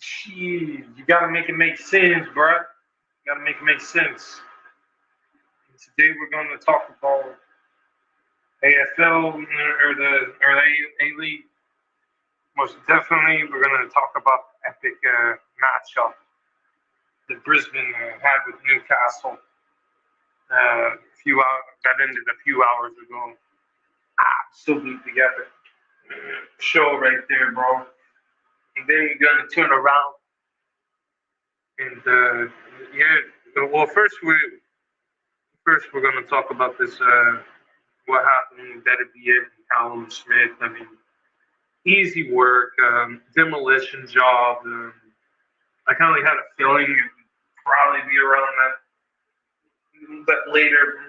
Jeez, you gotta make it make sense, bro. You gotta make it make sense. And today we're gonna talk about AFL or the A-League. Most definitely, we're gonna talk about the epic matchup that Brisbane had with Newcastle. That ended a few hours ago. Absolutely epic show right there, bro. And then we're gonna turn around and well, first we're gonna talk about this what happened with Beterbiev and Callum Smith. I mean, easy work, demolition job. I kind of had a feeling it would probably be around that later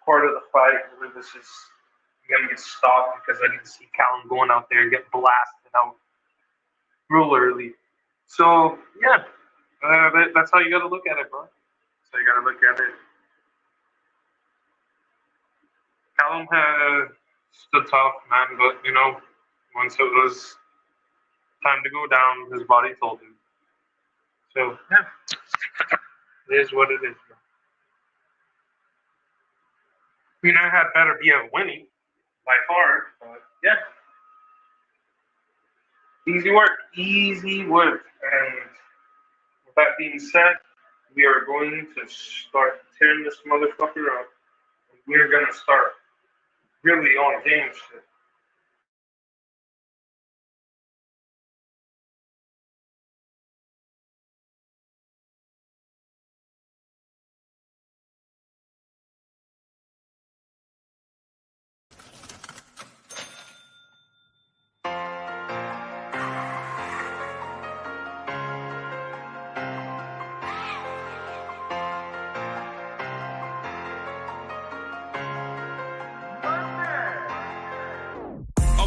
part of the fight. It was just gonna get stopped because I didn't see Callum going out there and get blasted out real early. So yeah, that's how you gotta look at it, bro. That's how you gotta look at it. Callum stood tough, man, but once it was time to go down, his body told him. So yeah, it is what it is, bro. I mean, I had Beterbiev winning by far, but yeah. Easy work. And with that being said, we are going to start tearing this motherfucker up. And we're going to start really on game shit.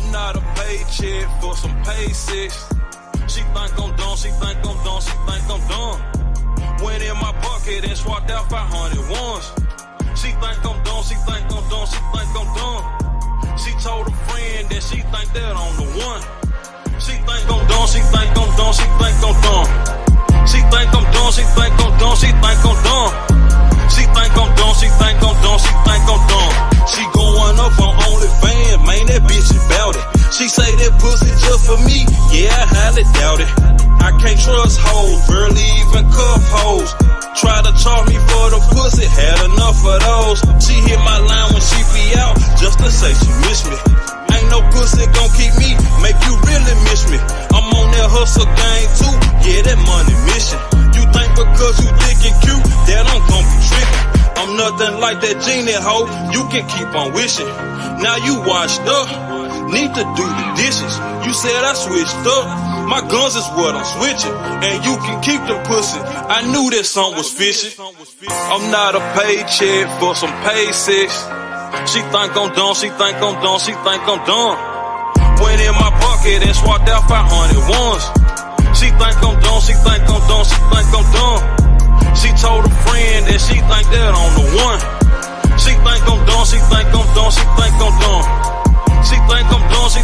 Not a paycheck for some paychecks. She think I'm dumb, she think I'm dumb. Went in my bucket and swapped out 500 ones. She think I'm dumb, she think I'm dumb. She told a friend that she think that I'm the one. She think I'm dumb, she think I'm dumb. She think I'm dumb, she think I'm dumb. She think I'm dumb. She think I'm dumb. She going up on OnlyFans, man, that bitch is bout it. She say that pussy just for me, yeah, I highly doubt it. I can't trust hoes, barely even cuff hoes. Try to charge me for the pussy, had enough of those. She hit my line when she be out, just to say she miss me. Ain't no pussy gon' keep me, make you really miss me. I'm on that hustle game too, yeah, that money mission. You think because you thick and cute, that I'm gon' be trickin'. I'm nothing like that genie hoe, you can keep on wishing. Now you washed up, need to do the dishes. You said I switched up, my guns is what I'm switching. And you can keep the pussy, I knew that something was fishy. I'm not a paycheck for some paychecks. She think I'm dumb, she think I'm dumb. Went in my bucket and swapped out 500 ones. She think I'm dumb, she think I'm dumb. She told a friend that she think that I'm the one. She think I'm dumb, she think I'm dumb. She think I'm dumb, she think I'm dumb. She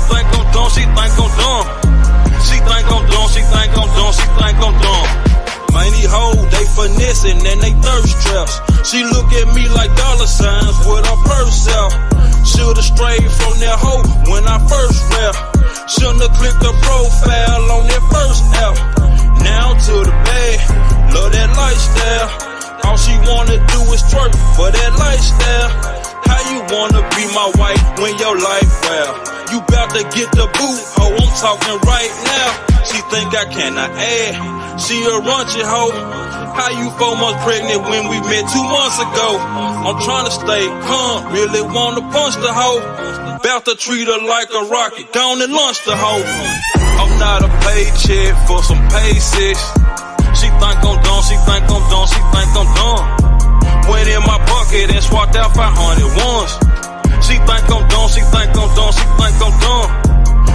think I'm dumb. She think I'm dumb. Man, these hoes, they finessing and they thirst traps. She look at me like dollar signs with her purse out. Should've strayed from that hoe when I first rap. Shouldn't have clicked the profile on that first app. Now to the bag, love that lifestyle. All she wanna do is twerk for that lifestyle. How you wanna be my wife when your life well? You bout to get the boot, ho, I'm talking right now. She think I cannot add, she a raunchy hoe. How you 4 months pregnant when we met 2 months ago? I'm trying to stay calm, really wanna punch the hoe. Bout to treat her like a rocket, gone and launch the hoe. I'm not a paycheck for some paychecks. She think I'm dumb, she think I'm dumb. Went in my bucket and swapped out 500 ones. She think I'm dumb, she think I'm dumb.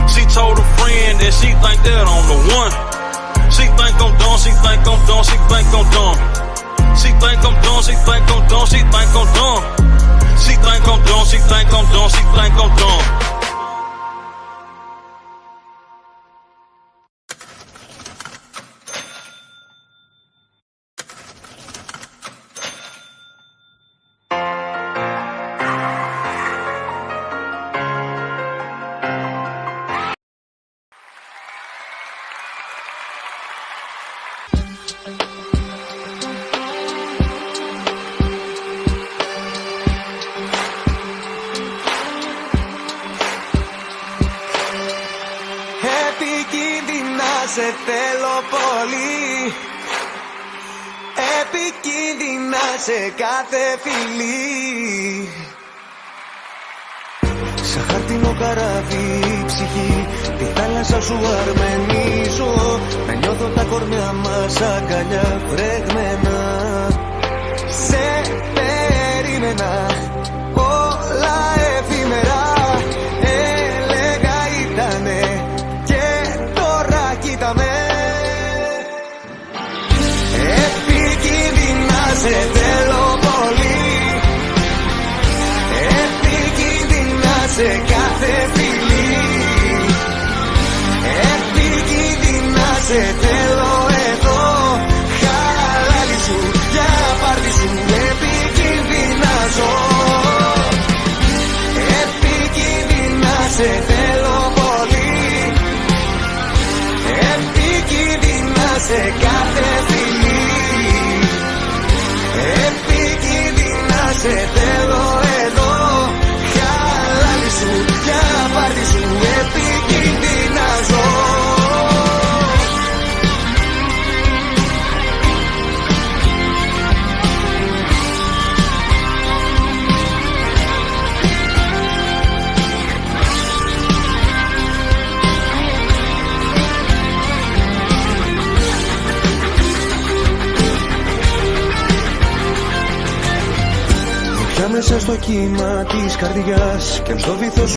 She told a friend that she think that I'm the one. She think I'm dumb, she think I'm dumb. She think I'm dumb, she think I'm dumb. She think I'm dumb. She think I'm dumb. She think I'm dumb. She think I'm dumb. She think I'm dumb. σε θέλω πολύ. Επικίνδυνα σε κάθε φιλή. Σαν χάρτινο καράβι η ψυχή, τη θάλασσα σου αρμενίζω. Να νιώθω τα κορμιά μας αγκαλιά βρεγμένα. Σε περίμενα, όλα εφήμερα. Έλεγα ήτανε και τώρα κοίτα με. Επικίνδυνα σε θέλω πολύ. Επικίνδυνα σε κάθε φιλή. Επικίνδυνα σε θέλω εδώ. Χαλάλι σου, για πάρτι σου. Επικίνδυνα ζω. Επικίνδυνα σε θέλω πολύ. Επικίνδυνα σε κάθε φιλή. Επικίνδυνα σε θέλω εδώ. Χαλάλι σου, για πάρτι σου. Επικίνδυνα ζω. Πια μέσα στο κύμα της καρδιάς και στο βυθό σου.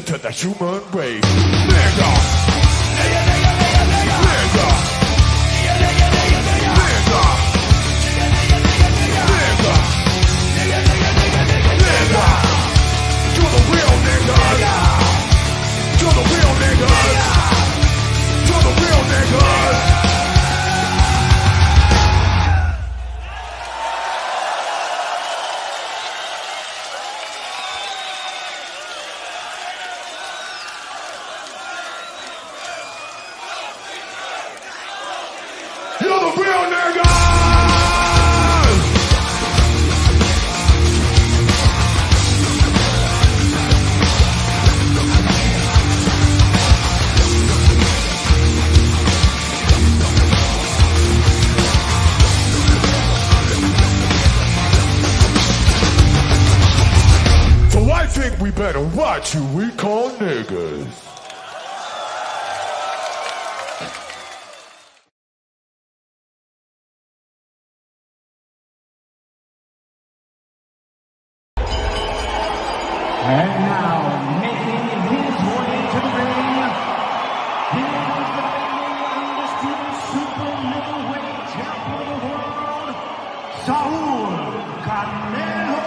To the human race, nigga. Nigga. We better watch who we call niggas. And now, making his way to the ring, he is the reigning undisputed super middleweight champion of the world, Saul-Canelo.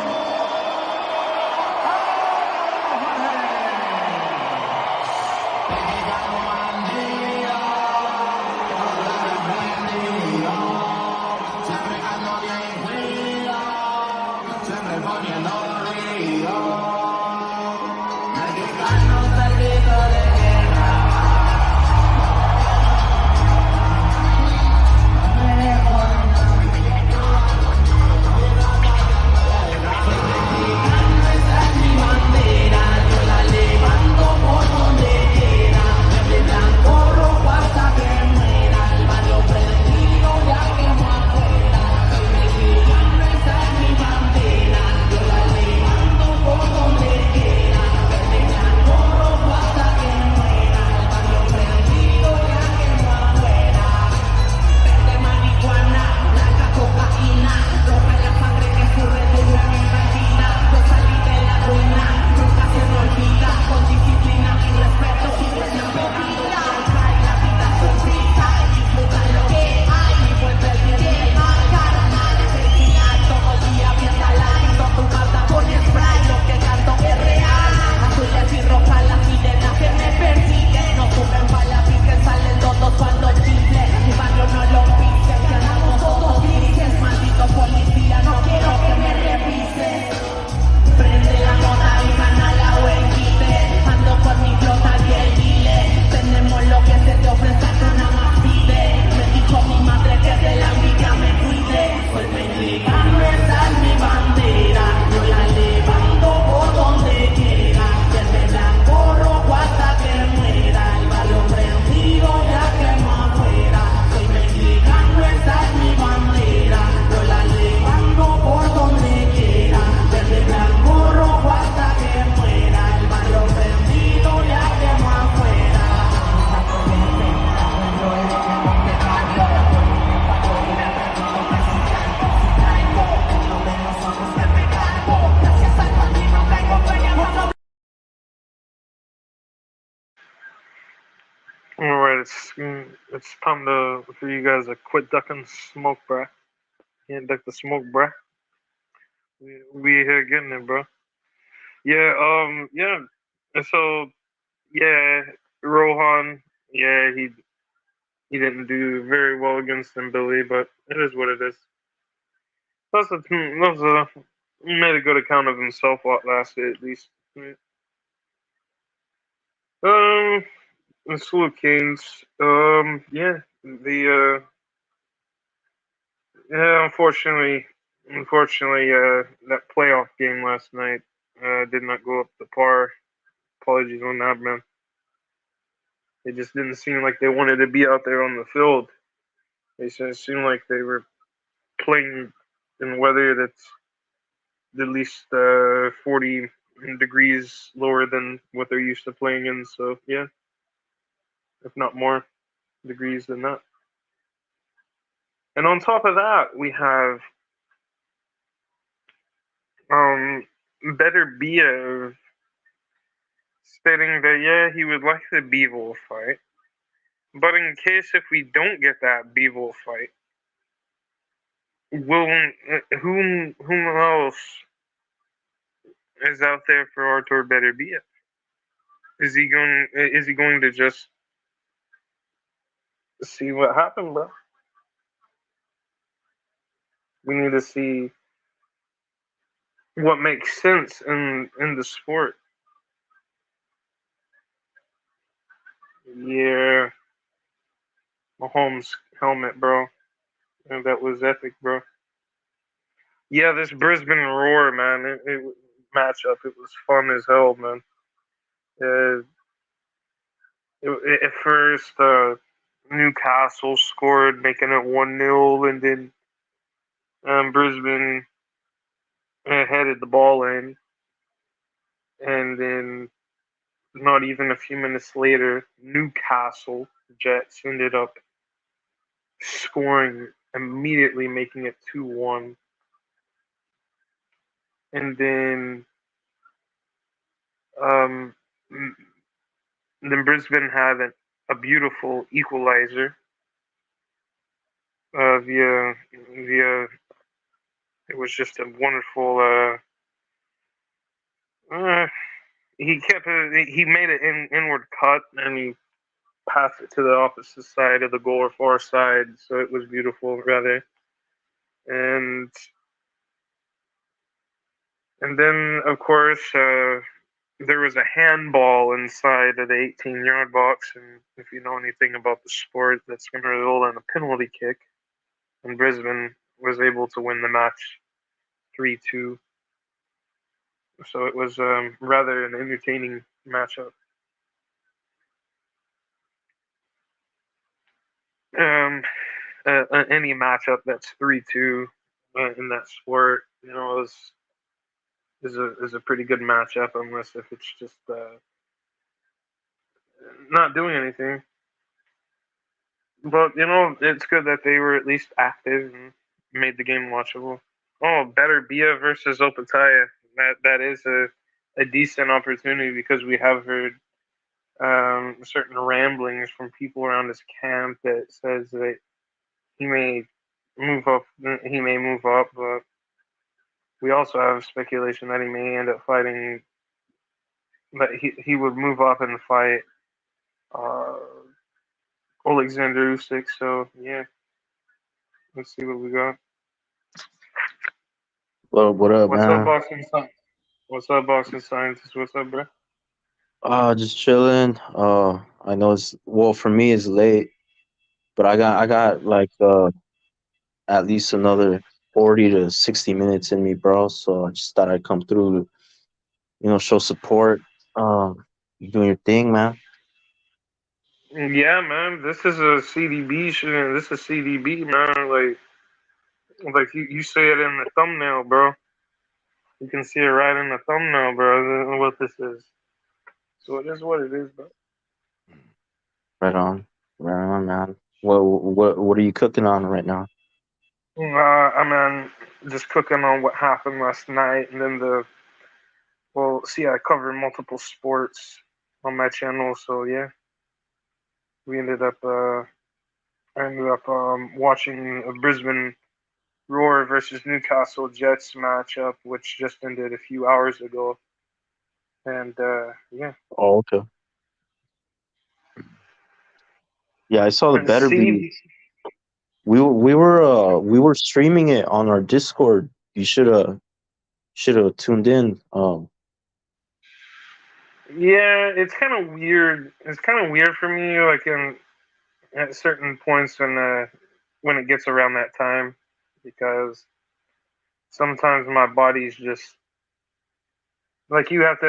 Alright, it's time for you guys to quit ducking smoke, bruh. Can't duck the smoke, bruh. We here getting it, bro. Yeah. And so, yeah, Rohan, yeah, he didn't do very well against him, Billy, but it is what it is. Plus, he made a good account of himself last year, at least. The Slow Kings, yeah, unfortunately, that playoff game last night did not go up to par. Apologies on that, man. It just didn't seem like they wanted to be out there on the field. It just seemed like they were playing in weather that's at least 40 degrees lower than what they're used to playing in. So, yeah, if not more degrees than that. And on top of that, we have Beterbiev stating that, yeah, he would like the Bivol fight. But in case if we don't get that Bivol fight, whom else is out there for Artur Beterbiev? Is he going to just see what happened, bro? We need to see what makes sense in the sport. Yeah, Mahomes helmet, bro. And that was epic, bro. Yeah, this Brisbane Roar, man, it matchup, it was fun as hell, man. At first, Newcastle scored, making it 1-0, and then Brisbane headed the ball in. and then not even a few minutes later, Newcastle Jets ended up scoring immediately, making it 2-1. And um, then Brisbane had a beautiful equalizer via. It was just a wonderful. He kept it. He made it inward cut and he passed it to the opposite side of the goal or far side, so it was beautiful rather. And then of course there was a handball inside of the 18-yard box, and if you know anything about the sport, that's going to result in a penalty kick. And Brisbane was able to win the match 3-2. So it was rather an entertaining matchup. Um, any matchup that's 3-2 in that sport, is a pretty good matchup, unless if it's just not doing anything. But it's good that they were at least active and made the game watchable. Oh, Beterbiev versus Opataya. That is a decent opportunity, because we have heard certain ramblings from people around his camp that says that he may move up. He may move up, but we also have speculation that he may end up fighting. That he would move up and fight uh, Alexander Usyk. So yeah, let's see what we got. Well, what up, What's up, man? boxing science? What's up, boxing scientist? What's up, bro? Just chilling. I know for me it's late, but I got like at least another 40 to 60 minutes in me, bro. So I just thought I'd come through to show support. You doing your thing, man. Yeah, man. This is a CDB shit. This is CDB, man. Like you say it in the thumbnail, bro. You can see it right in the thumbnail, bro. What this is. So it is what it is, bro. Right on, man. What are you cooking on right now? I mean, just cooking on what happened last night, and then see, I cover multiple sports on my channel, so yeah, we ended up, I ended up watching a Brisbane Roar versus Newcastle Jets matchup, which just ended a few hours ago, and yeah, Oh, okay. Yeah, I saw the and better be. CD. We were streaming it on our Discord. You should have tuned in. Yeah, it's kind of weird. It's kind of weird for me, like at certain points when it gets around that time, because sometimes my body's just like people have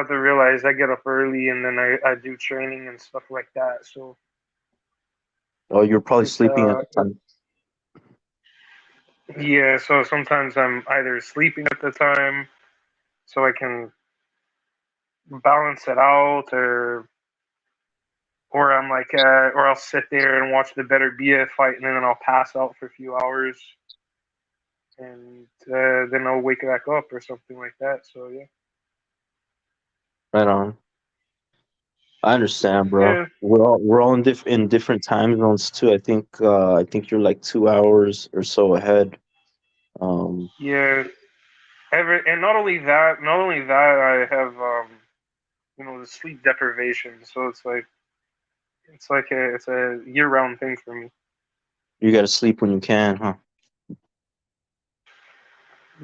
to realize I get up early and then I do training and stuff like that. So Oh, you're probably it's sleeping at the time. yeah. So sometimes I'm either sleeping at the time, so I can balance it out, or I'm like, or I'll sit there and watch the better be a fight, and then I'll pass out for a few hours, and then I'll wake back up or something like that. So yeah, Right on. I understand, bro. yeah, We're all in different time zones too. I think you're like 2 hours or so ahead. Um, yeah. And not only that, I have the sleep deprivation. So it's a year round thing for me. you gotta sleep when you can, huh?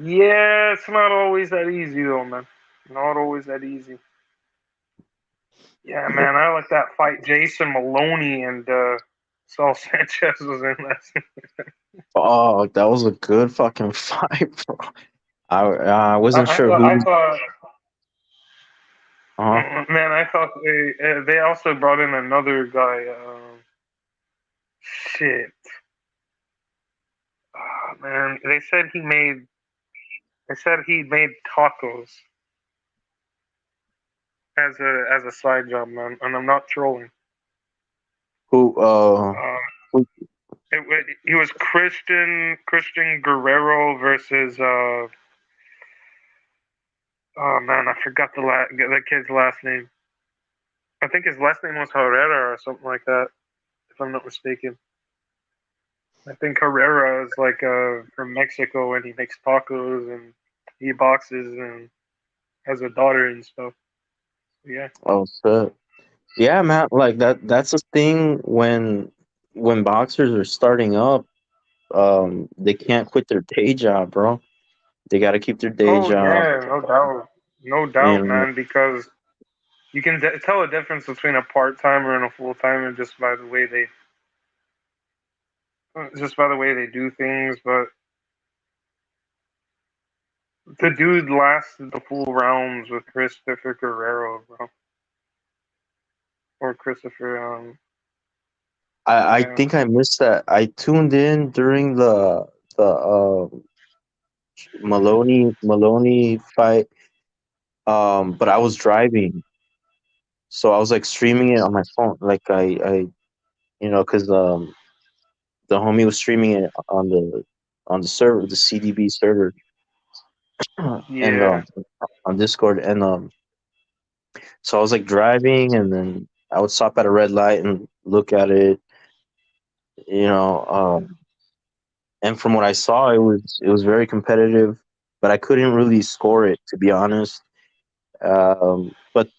Yeah, it's not always that easy though, man. Not always that easy. Yeah, man, I like that fight Jason Maloney and Saul Sanchez was in that. Oh, that was a good fucking fight, bro. I I, wasn't I sure thought, I who. thought, Uh-huh. man, I thought they also brought in another guy. Shit, man, they said he made tacos. as a side job, man, and I'm not trolling. Who Uh, who, he was Christian Guerrero versus oh man, I forgot the kid's last name. I think his last name was Herrera or something like that, if I'm not mistaken. I think Herrera is like from Mexico and he makes tacos and he boxes and has a daughter and stuff. Yeah. oh shit. Yeah, man, like that's a thing when boxers are starting up, they can't quit their day job, bro. They got to keep their day Oh job, yeah, no doubt, no you doubt, know. man. Because you can tell a difference between a part timer and a full timer just by the way they do things. But the dude lasted the full rounds with Christopher Guerrero, bro, or Christopher. I Yeah, think I missed that. I tuned in during the Maloney fight, but I was driving, so I was like streaming it on my phone. Like because the homie was streaming it on the server, the CDB server, and yeah, on Discord, and so I was like driving, and then I would stop at a red light and look at it, you know. And from what I saw, it was very competitive, but I couldn't really score it, to be honest. But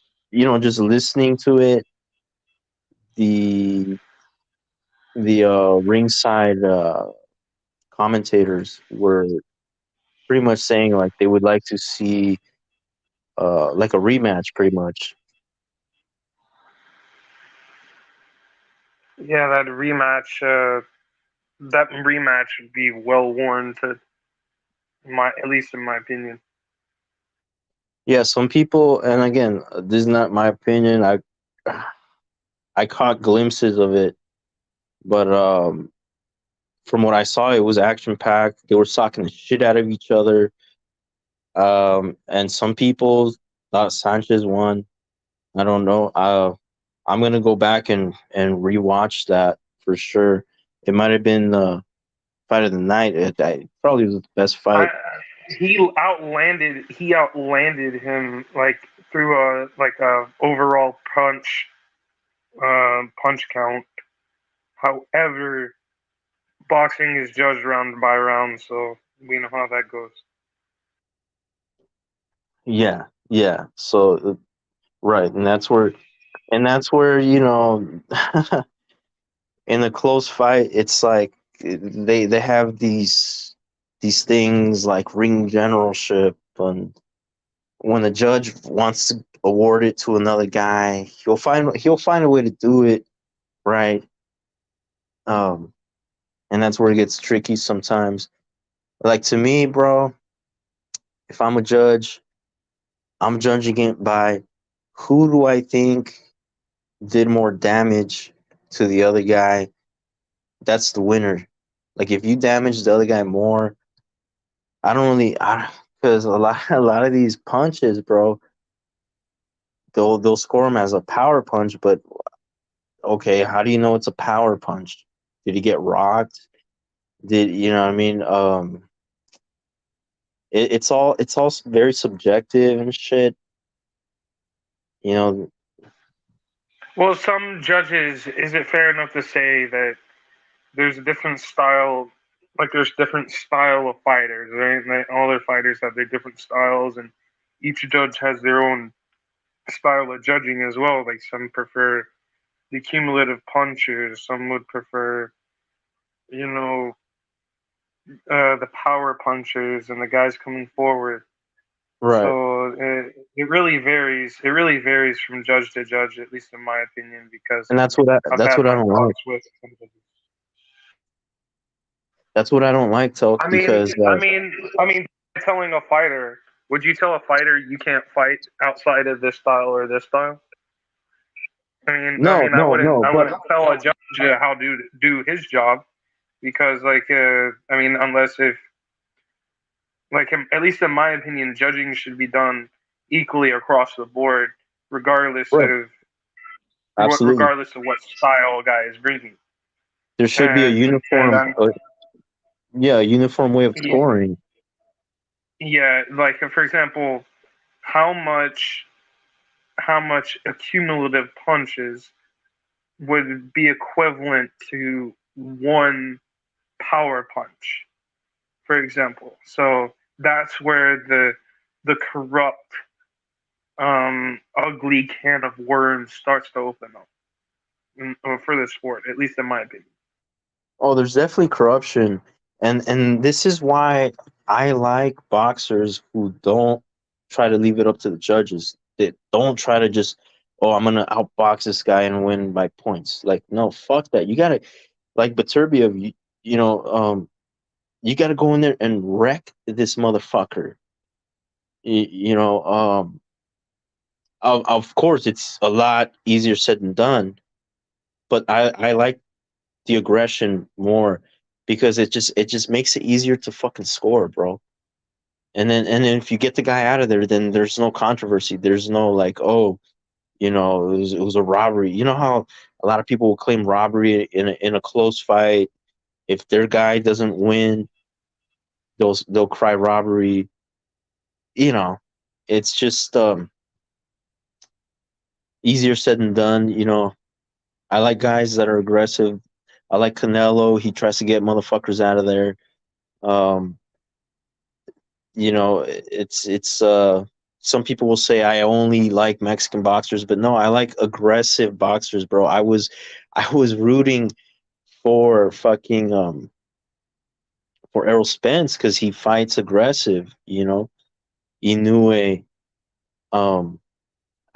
just listening to it, the ringside commentators were pretty much saying like they would like to see like a rematch, pretty much. yeah. That rematch would be well warranted, at least in my opinion. Yeah, some people, and again, this is not my opinion. I caught glimpses of it, but from what I saw, it was action packed. They were socking the shit out of each other. And some people thought Sanchez won. I don't know. I'm gonna go back and rewatch that for sure. It might have been the fight of the night. It probably was the best I fight. he outlanded him like through a overall punch count. However, boxing is judged round by round, so we know how that goes. Yeah, yeah. So right, and that's where in a close fight, it's like they have these things like ring generalship, and when the judge wants to award it to another guy, he'll find a way to do it, right? Um, and that's where it gets tricky sometimes. Like to me, bro, if I'm a judge, I'm judging it by who do I think did more damage to the other guy. That's the winner. Like if you damage the other guy more, I don't really, because a lot of these punches, bro, they'll score them as a power punch, but okay, how do you know it's a power punch? Did he get rocked? Did you know what I mean? It's all very subjective and shit. You know, Well, some judges, is it fair enough to say that there's a different style, like there's different style of fighters, right? And all their fighters have their different styles, and each judge has their own style of judging as well. Like some prefer the cumulative punches, some would prefer, you know, the power punches and the guys coming forward. right? So it really varies. It really varies from judge to judge, at least in my opinion, because And that's what I I've that's had what I my don't like. talks with some judges. That's what I don't like, Telk, I mean, because I mean, I mean, telling a fighter, would you tell a fighter you can't fight outside of this style or this style? no, I no, wouldn't, no, I but wouldn't tell a judge how to do his job because, unless if, at least in my opinion, judging should be done equally across the board, regardless Right. of Absolutely. regardless of what style a guy is bringing. There should be a And uniform, a uniform way of yeah, scoring. yeah, like for example, how much accumulative punches would be equivalent to one power punch, for example. So that's where the corrupt, ugly can of worms starts to open up for the sport, at least in my opinion. Oh, there's definitely corruption, and this is why I like boxers who don't try to leave it up to the judges. They don't try to just, oh, I'm gonna outbox this guy and win by points. Like, no, fuck that. You gotta, like Beterbiev, you gotta go in there and wreck this motherfucker. You know, of course, it's a lot easier said than done, but I like the aggression more because it just makes it easier to fucking score, bro. And then if you get the guy out of there, then there's no controversy. There's no like, oh, it was a robbery. You know how a lot of people will claim robbery in a close fight. If their guy doesn't win, they'll cry robbery. You know, it's just easier said than done. I like guys that are aggressive. I like Canelo. He tries to get motherfuckers out of there. Um, it's some people will say I only like Mexican boxers, but no, I like aggressive boxers, bro. I was rooting for fucking for Errol Spence because he fights aggressive, Inoue. Um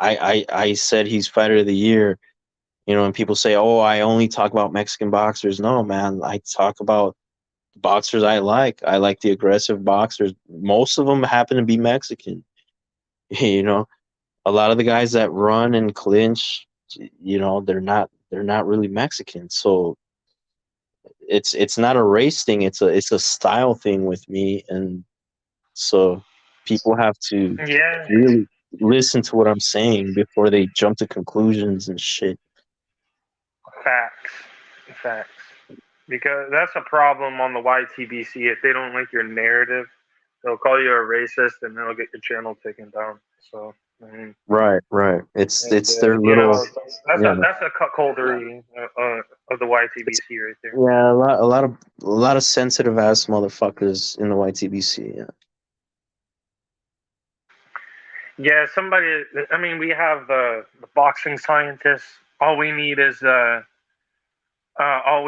I said he's fighter of the year, and people say, oh, I only talk about Mexican boxers. No, man, I talk about boxers I like. I like the aggressive boxers. Most of them happen to be Mexican. You know, a lot of the guys that run and clinch, they're not really Mexican. So it's not a race thing. It's a style thing with me, and so people have to Yeah, really listen to what I'm saying before they jump to conclusions and shit. facts, facts. Because that's a problem on the YTBC. If they don't like your narrative, they'll call you a racist and they'll get your channel taken down. So, I mean, Right, right. It's their you little, know, that's yeah, a cuckoldry of the YTBC right there. yeah. A lot of sensitive ass motherfuckers in the YTBC. Yeah. Yeah, somebody. I mean, we have the boxing scientists. All we need is all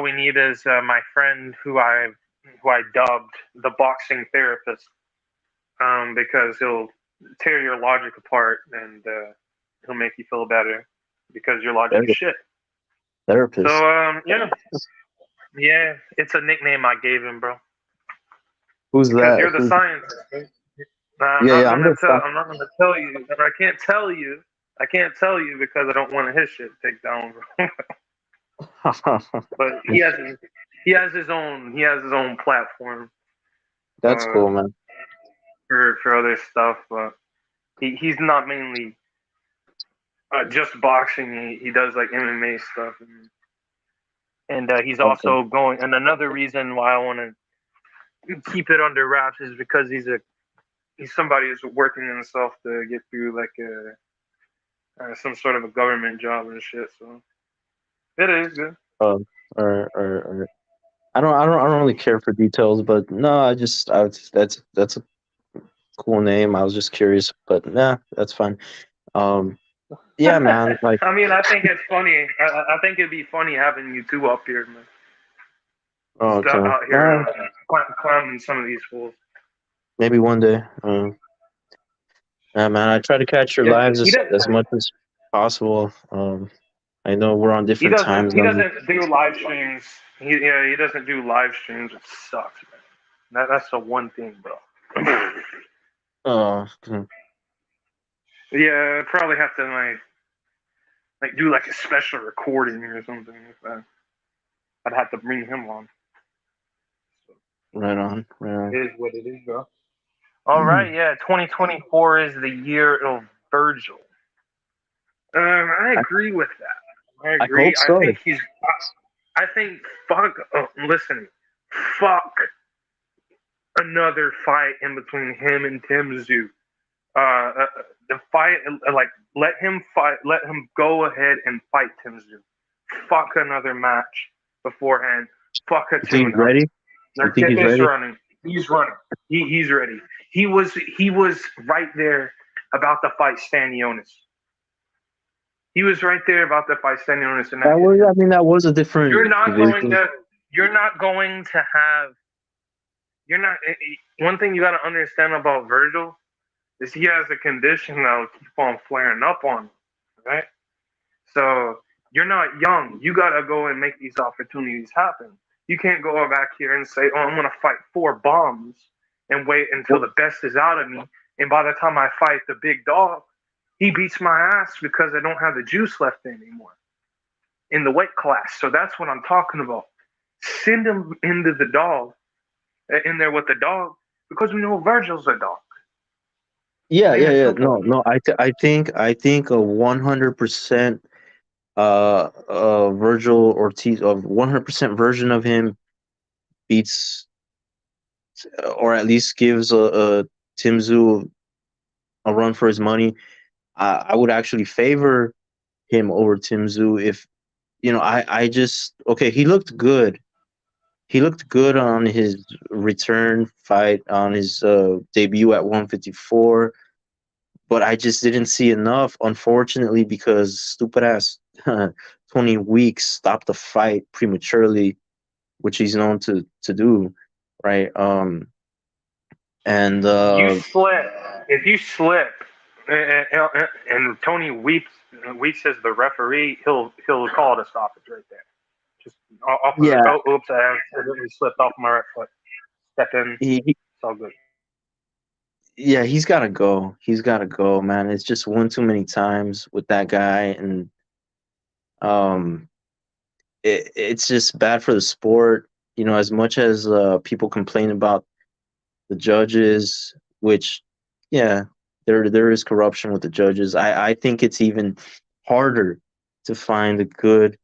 we need is my friend who I dubbed the boxing therapist, because he'll tear your logic apart and he'll make you feel better because your logic is Ther- shit. So Therapist. yeah, it's a nickname I gave him, bro, Who's because you're that? the scientist. Right? I'm Yeah, not yeah. I'm gonna the tell. I'm not gonna tell you, and I can't tell you. I can't tell you because I don't want his shit taken down, bro. But he has his own platform That's uh, cool, man. for other stuff, but he's not mainly just boxing. He does like MMA stuff, and he's Okay. also going. And another reason why I want to keep it under wraps is because he's somebody who's working himself to get through like some sort of a government job and shit. So it is good. Or I don't really care for details, but no, that's a cool name. I was just curious, but nah, that's fine. Um, yeah, man. Like, I mean, I think it's funny. I think it'd be funny having you two up here, man. oh, Just okay. out here Nah, clowning some of these fools. maybe one day. Yeah, man. I try to catch your Yeah, lives he as doesn't. much as possible. I know we're on He different time doesn't. He zones. doesn't do live streams. He doesn't do live streams. It sucks, man. That's the one thing, bro. Oh, Yeah, I'd probably have to like do like a special recording or something. I'd have to bring him on. So right on, right on. it is what it is, bro. All right, yeah. 2024 is the year of Virgil. I I, agree with that. I I agree. hope I so. think he's. I think fuck. Listen, fuck another fight in between him and Tim Tszyu. The fight, like, let him fight. Let him go ahead and fight Tim Tszyu. Fuck another match beforehand. Fuck a You think he's tune-up. ready? You Let's think get he's this ready? running. He's running. He's ready. He was right there about to fight Stanionis. He was right there about to fight Stanionis, and that That hit was, him. I mean, that was a different You're not going division. to. You're not going to have. You're not. One thing you got to understand about Virgil is he has a condition that'll keep on flaring up on him, right? So you're not young. You got to go and make these opportunities happen. You can't go back here and say, "Oh, I'm going to fight 4 bombs and wait until Well, the best is out of me." And by the time I fight the big dog, he beats my ass because I don't have the juice left anymore in the weight class. So that's what I'm talking about. Send him into the dog, in there with the dog, because we know Virgil's a dog. yeah, Plain yeah, and yeah. simple. No. I think a 100% Virgil Ortiz, of 100% version of him beats, or at least gives a Tim Tszyu a run for his money. I would actually favor him over Tim Tszyu if, I just, okay, he looked good. He looked good on his return fight, on his debut at 154, but I just didn't see enough, unfortunately, because stupid ass Tony Weeks stopped the fight prematurely, which he's known to do, right? And You slip. If you slip, and Tony Weeks is the referee, he'll call it a stoppage right there. Just off of the, yeah, oh, oops, I accidentally slipped off my right foot. Step in. he It's all good. yeah, he's got to go. He's got to go, man. It's just one too many times with that guy, and um, it's just bad for the sport. As much as people complain about the judges, which, yeah, there is corruption with the judges. I think it's even harder to find a good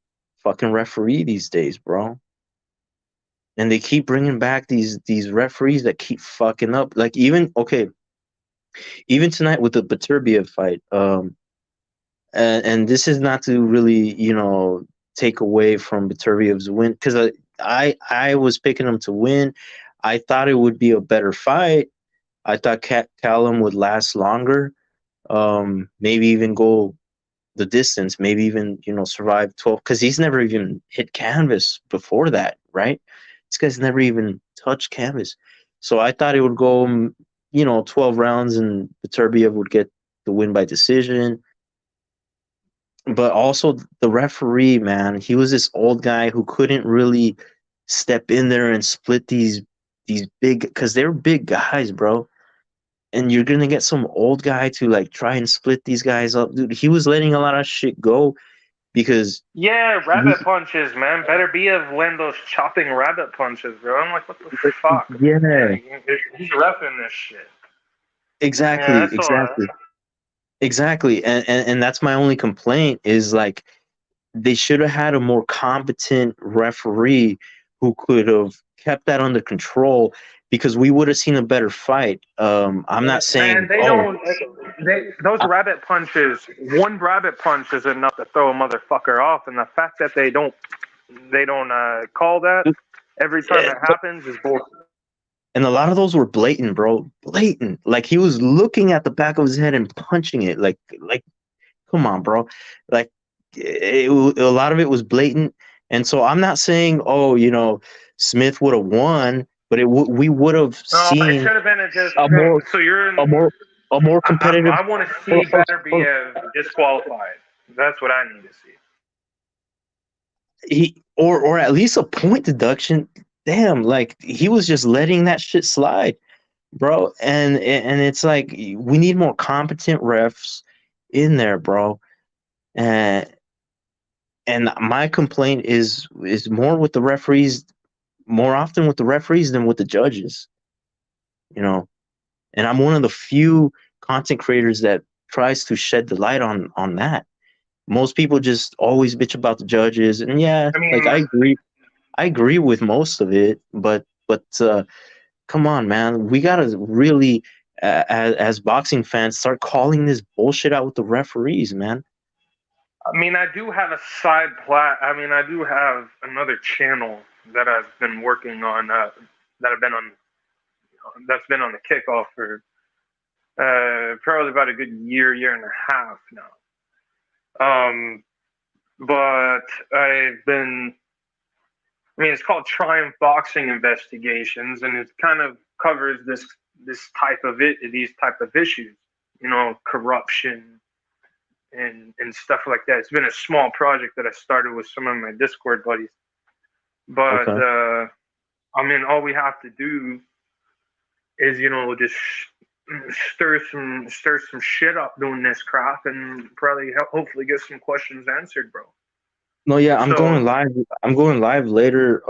fucking referee these days, bro. And they keep bringing back these referees that keep fucking up. Like, even tonight with the Beterbiev fight, and this is not to really, take away from Beterbiev's win, because I was picking him to win. I thought it would be a better fight. I thought Callum would last longer, maybe even go the distance, maybe even, survive 12, because he's never even hit canvas before that, right? This guy's never even touched canvas. So I thought it would go, 12 rounds and Beterbiev would get the win by decision. But also the referee, man, he was this old guy who couldn't really step in there and split these big, because they're big guys, bro. And you're gonna get some old guy to like try and split these guys up, dude. He was letting a lot of shit go because Yeah, rabbit punches, man. Better be of when those chopping rabbit punches, bro. I'm like, what the fuck? yeah, He's repping this shit. Yeah, exactly, that's all right. exactly. And that's my only complaint is like they should have had a more competent referee who could have kept that under control, because we would have seen a better fight. I'm not Man, saying, they oh, don't. Those rabbit punches. One rabbit punch is enough to throw a motherfucker off, and the fact that they don't call that every time eh, it happens is bullshit. and a lot of those were blatant, bro. Blatant. Like he was looking at the back of his head and punching it. Like, come on, bro. Like, a lot of it was blatant. And so I'm not saying, oh, Smith would have won, but we would have No, it seen should have been a just. a more, So you're a in. more, a more competitive. I want to Hold see on, better be hold disqualified. That's what I need to see. or at least a point deduction. Damn, like he was just letting that shit slide, bro. And it's like we need more competent refs in there, bro. And and my complaint is more with the referees, more often with the referees than with the judges, you know. And I'm one of the few content creators that tries to shed the light on that. most people just always bitch about the judges, and yeah, I like mean, I agree with most of it, but come on, man, we gotta really, as boxing fans, start calling this bullshit out with the referees, man. I do have a side plat. I do have another channel that I've been working on. That I've been on. That's been on the kickoff for probably about a good year and a half now. But I've been. It's called Triumph Boxing Investigations, and it kind of covers this type of these type of issues. Corruption and stuff like that. It's been a small project that I started with some of my Discord buddies, but Okay. all we have to do is just stir some shit up doing this crap, and probably hopefully get some questions answered, bro. No, yeah, I'm So, going live. I'm going live later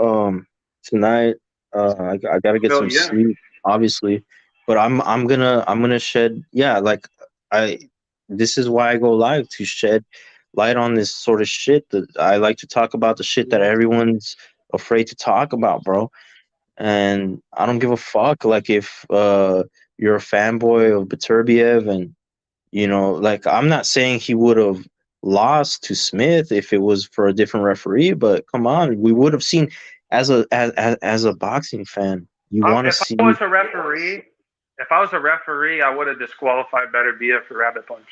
tonight. I gotta get so some yeah, sleep, obviously, but I'm gonna shed, yeah, like I this is why I go live, to shed light on this sort of shit. That I like to talk about the shit that everyone's afraid to talk about, bro. And I don't give a fuck, like, if you're a fanboy of Beterbiev, and like, I'm not saying he would have lost to Smith if it was for a different referee, but come on, we would have seen, as a boxing fan, you want to if see. I was a referee, I would have disqualified Beterbiev for rabbit punches.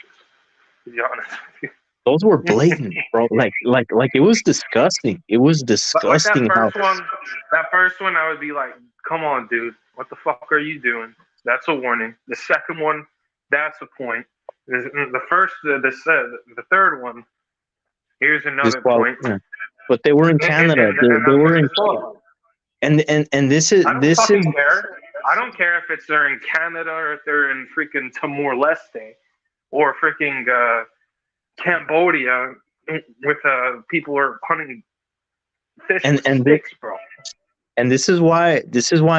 To be honest with Those were you. blatant, bro. Like it was disgusting. It was Like disgusting how. that first one, I would be like, "Come on, dude, what the fuck are you doing?" That's a warning. The second one, that's a point. The first, the third one, here's another point. Yeah. But they were in Canada. They I'm were gonna in, disqualify. and this is I don't this is fucking care. I don't care if they're in Canada or if they're in freaking Timor Leste or freaking Cambodia with people who are hunting fish and with sticks, bro. and this is why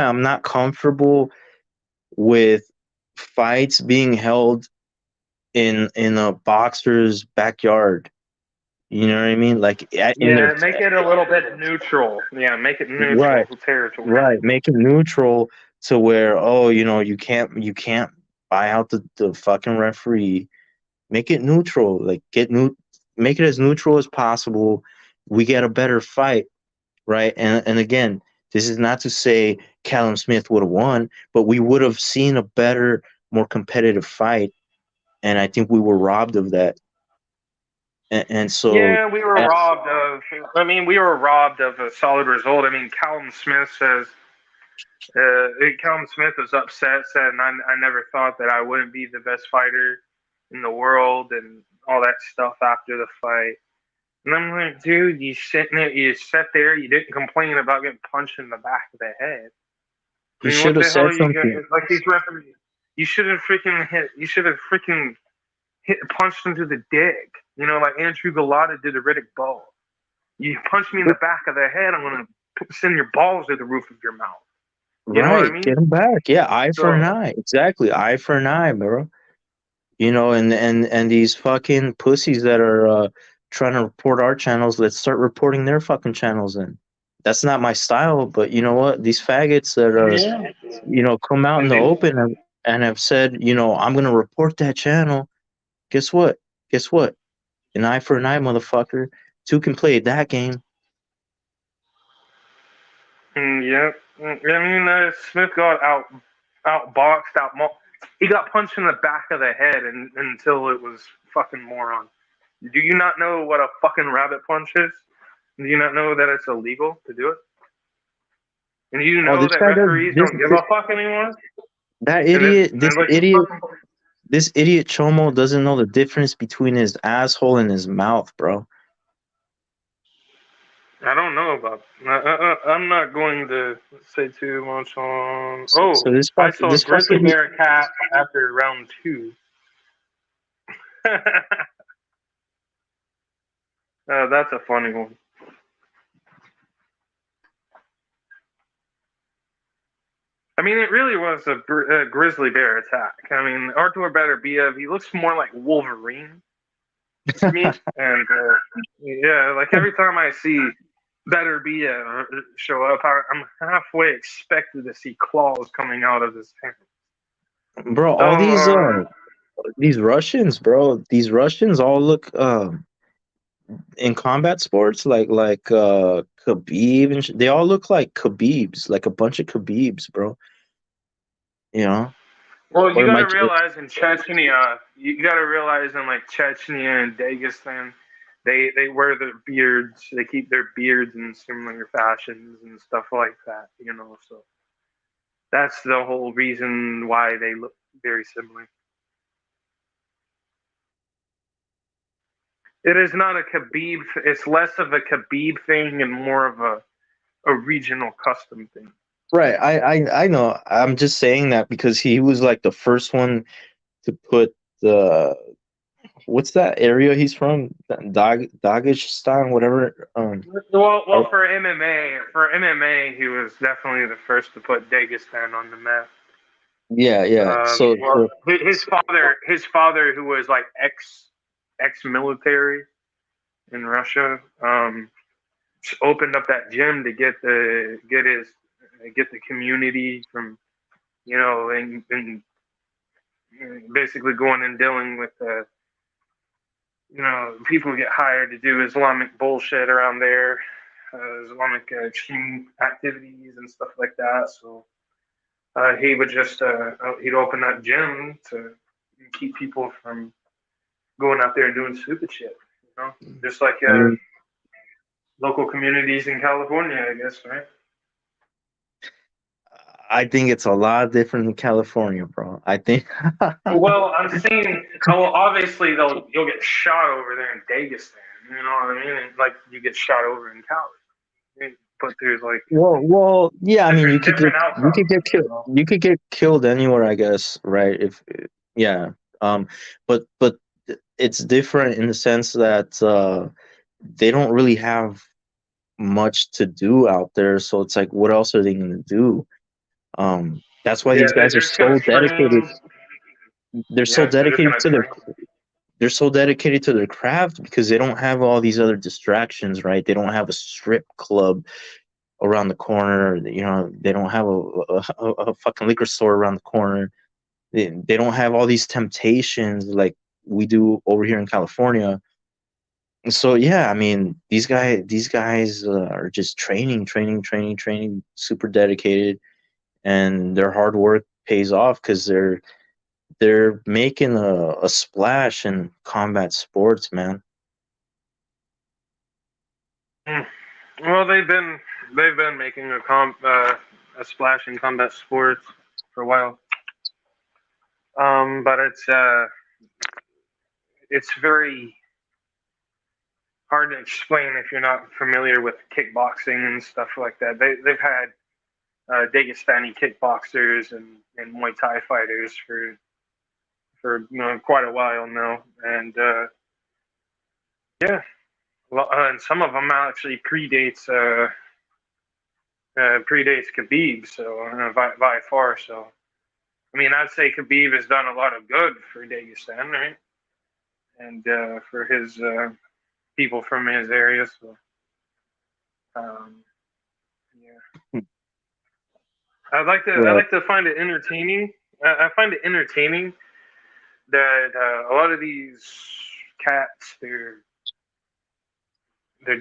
I'm not comfortable with fights being held in a boxer's backyard. You know what I mean? Like, in their, Yeah, make it a little bit neutral. Yeah, make it neutral right, territory. right. Make it neutral, to where, oh, you can't buy out the fucking referee. Make it neutral. Like, make it as neutral as possible. We get a better fight, right? And again, this is not to say Callum Smith would have won, but we would have seen a better, more competitive fight, and I think we were robbed of that. And so, Yeah, we were robbed of. We were robbed of a solid result. Callum Smith says. Callum Smith was upset. Said, I never thought that I wouldn't be the best fighter in the world, and all that stuff after the fight. And I'm like, dude, you sat there, you didn't complain about getting punched in the back of the head. he should What have the hell said are you something. going like these referees? You should have freaking punched him to the dick. Like Andrew Galata did to Riddick Bowe. You punch me in the back of the head, I'm gonna send your balls to the roof of your mouth. You know what I Right, mean? get him back. Yeah, eye for an So eye. Exactly, eye for an eye, bro. And these fucking pussies that are trying to report our channels, let's start reporting their fucking channels. And that's not my style, but you know what? These faggots that yeah, come out in and the they, open, and have said, I'm gonna report that channel. Guess what? Guess what? An eye for an eye, motherfucker. Two can play that game. yeah. Smith got outboxed, he got punched in the back of the head until it was fucking moron. Do you not know what a fucking rabbit punch is? Do you not know that it's illegal to do it? And you Oh, know this that guy does referees this. don't give a fuck anymore? That And idiot. This like, idiot. This idiot Chomo doesn't know the difference between his asshole and his mouth, bro. I don't know about. I'm not going to say too much on. So this I fuck, saw a this grizzly fucking, bear cat after round two. That's a funny one. It really was a grizzly bear attack. Artur Beterbiev, he looks more like Wolverine me, and yeah, like every time I see Beterbiev show up, I'm halfway expected to see claws coming out of his hands. Bro, So all these Russians, bro, these Russians all look in combat sports Khabib and they all look like Khabibs, like a bunch of Khabibs, bro. You know, well, you or got to Mike. realize in Chechnya, you got to realize in like Chechnya and Dagestan, they wear their beards, they keep their beards in similar fashions and stuff like that. So that's the whole reason why they look very similar. It is not a Khabib. It's less of a Khabib thing and more of a regional custom thing. Right, I know. I'm just saying that because he was like the first one to put the what's that area he's from? Dagestan, whatever. Well, for MMA, he was definitely the first to put Dagestan on the map. Yeah, yeah. Well, his father, who was like ex-military in Russia, opened up that gym to get the community from, and basically going and dealing with people get hired to do Islamic bullshit around there, Islamic extreme activities and stuff like that. So he would just he'd open that gym to keep people from going out there and doing stupid shit. Just like I mean, local communities in California, I guess, right? I think it's a lot different in California, bro. I think. Well, I'm saying, obviously you'll get shot over there in Dagestan. You know what I mean? And, like you get shot over in Cali, but there's like Well, yeah. I mean, different outcomes. you could get killed anywhere, I guess, right? If yeah, but it's different in the sense that they don't really have much to do out there. So it's like, what else are they gonna do? That's why Yeah, these guys are they're just gonna so dedicated. train. They're so Yeah, they're just dedicated gonna to their train. they're so dedicated to their craft because they don't have all these other distractions, right? They don't have a strip club around the corner. They don't have a fucking liquor store around the corner. They don't have all these temptations like we do over here in California. So yeah, I mean, these guys are just training, super dedicated, and their hard work pays off because they're making a splash in combat sports, man. Well, they've been making a splash in combat sports for a while. But it's very hard to explain if you're not familiar with kickboxing and stuff like that. They've had Dagestani kickboxers and Muay Thai fighters for quite a while now, and yeah, and some of them actually predates Khabib, so by far. So I mean, I'd say Khabib has done a lot of good for Dagestan, right? And for his people from his area. So yeah, I Right. like to find it entertaining. I find it entertaining that a lot of these cats they're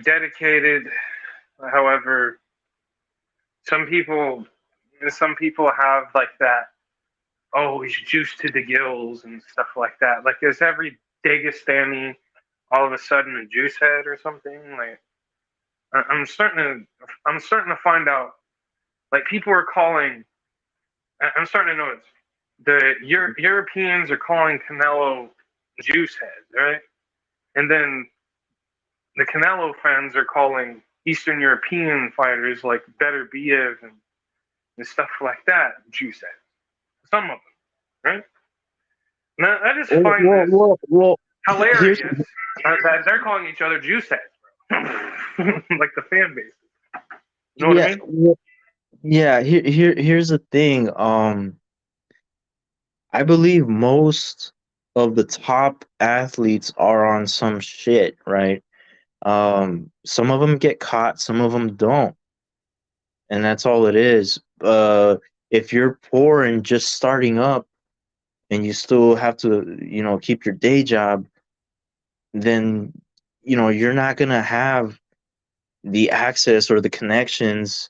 dedicated. However, some people have like that. Oh, he's juiced to the gills and stuff like that. Like, is every Dagestani all of a sudden a juice head or something? Like, I'm starting to find out. Like, people are calling. I'm starting to notice the Europeans are calling Canelo juice head, right? And then the Canelo fans are calling Eastern European fighters like Beterbiev and stuff like that juice head. Some of them, right? Now, I just find this Well, hilarious here's that they're calling each other juice heads, bro. Like the fan base. You know what I yeah, mean? yeah. Here's the thing. I believe most of the top athletes are on some shit, right? Some of them get caught, some of them don't, and that's all it is. If you're poor and just starting up, and you still have to, keep your day job, then you're not gonna have the access or the connections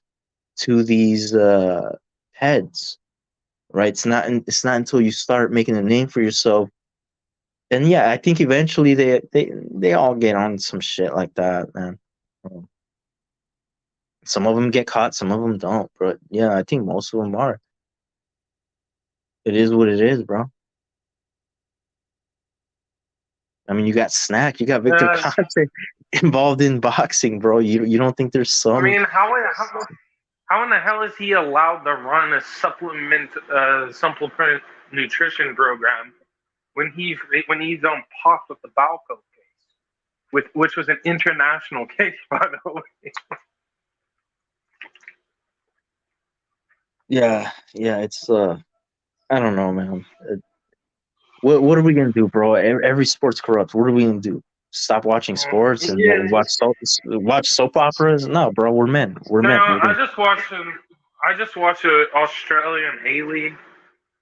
to these heads, right? It's not until you start making a name for yourself. And yeah, I think eventually they all get on some shit like that, man. Um, Some of them get caught, some of them don't, but yeah, I think most of them are. It is what it is, bro. I mean, you got Snack, you got Victor Uh, Conte involved in boxing, bro. You don't think there's I some? mean, how in the hell is he allowed to run a supplement nutrition program when he's on pop with the Balco case, which was an international case, by the way. Yeah, yeah. It's I don't know, man. What are we gonna do, bro? Every sport's corrupt. What are we gonna do? Stop watching sports and Yeah. watch soap operas? No, bro. We're men. We're No, men. We're gonna. I just watched an Australian A League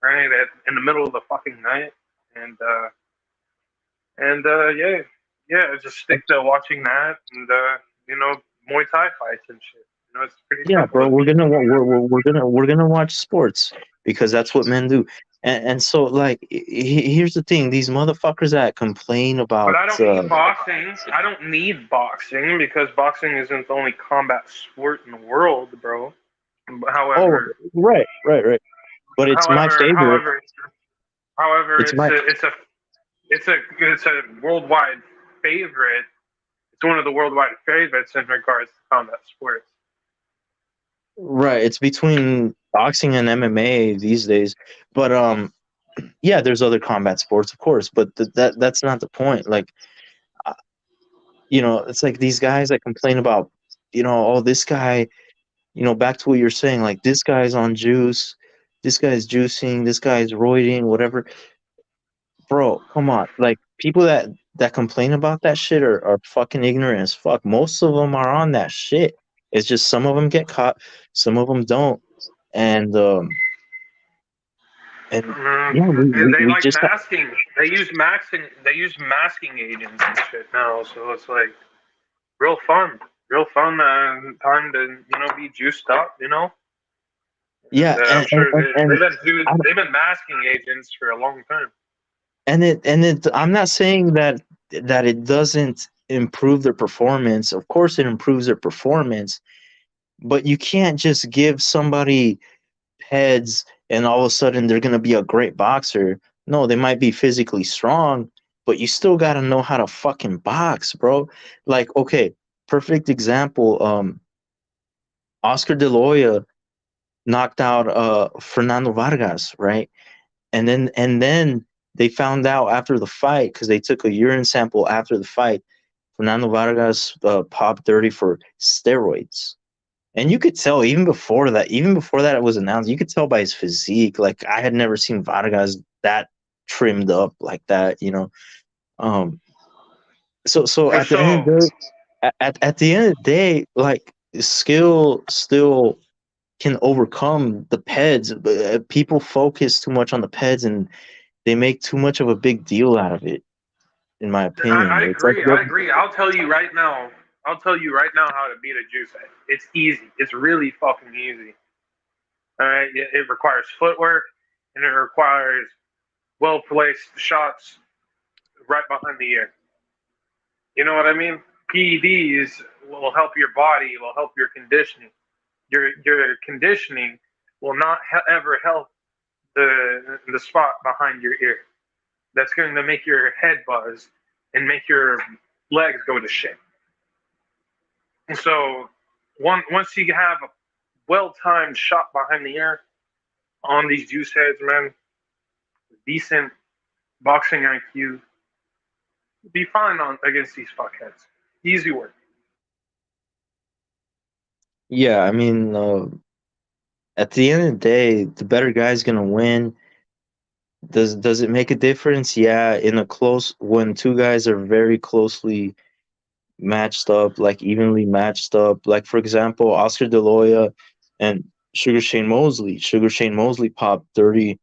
right in the middle of the fucking night, and yeah, just stick to watching that and Muay Thai fights and shit. It's pretty Yeah, simple. bro. We're gonna watch sports because that's what men do. And so like here's the thing: these motherfuckers that complain But about I don't need boxing. I don't need boxing because boxing isn't the only combat sport in the world, bro. oh, However, right. But it's my however, favorite. however, however, It's my it's a worldwide favorite. It's one of the worldwide favorites in regards to combat sports. right. It's between boxing and MMA these days. But yeah, there's other combat sports, of course, but that's not the point. Like, uh, it's like these guys that complain about, oh, this guy, back to what you're saying, like this guy's on juice, this guy's juicing, this guy's roiding, whatever. Bro, come on. Like people that complain about that shit are fucking ignorant as fuck. Most of them are on that shit. It's just some of them get caught, some of them don't, and and Mm, yeah, they we like just masking. They use masking. They use masking agents and shit now. So it's like real fun, time to be juiced up. And yeah, I'm sure and I they've been masking agents for a long time. and it I'm not saying that it doesn't improve their performance. Of course it improves their performance, but you can't just give somebody heads and all of a sudden they're going to be a great boxer. No, they might be physically strong, but you still got to know how to fucking box, bro. Like, okay, perfect example, Oscar De La Hoya knocked out Fernando Vargas, right? And then they found out after the fight because they took a urine sample after the fight. Fernando Vargas popped 30 for steroids, and you could tell even before that it was announced. You could tell by his physique. Like I had never seen Vargas that trimmed up like that. Um, so And at the end of so the day, at the end of the day, like skill still can overcome the peds. But people focus too much on the peds and they make too much of a big deal out of it, in my opinion. I It's like agree. I agree. I'll tell you right now. I'll tell you right now how to beat a juice head. It's easy. It's really fucking easy. All right. It requires footwork and it requires well placed shots right behind the ear. You know what I mean? PEDs will help your body. Will help your conditioning. Your conditioning will not ever help the spot behind your ear. That's going to make your head buzz and make your legs go to shit. And so once you have a well-timed shot behind the ear on these juice heads, man, decent boxing IQ, be fine on against these fuckheads. Easy work. yeah, I mean, at the end of the day, the better guy's gonna win. Does it make a difference? Yeah, in a close when two guys are very closely matched up, like evenly matched up. Like for example, Oscar De La Hoya and Sugar Shane Mosley. Sugar Shane Mosley popped 30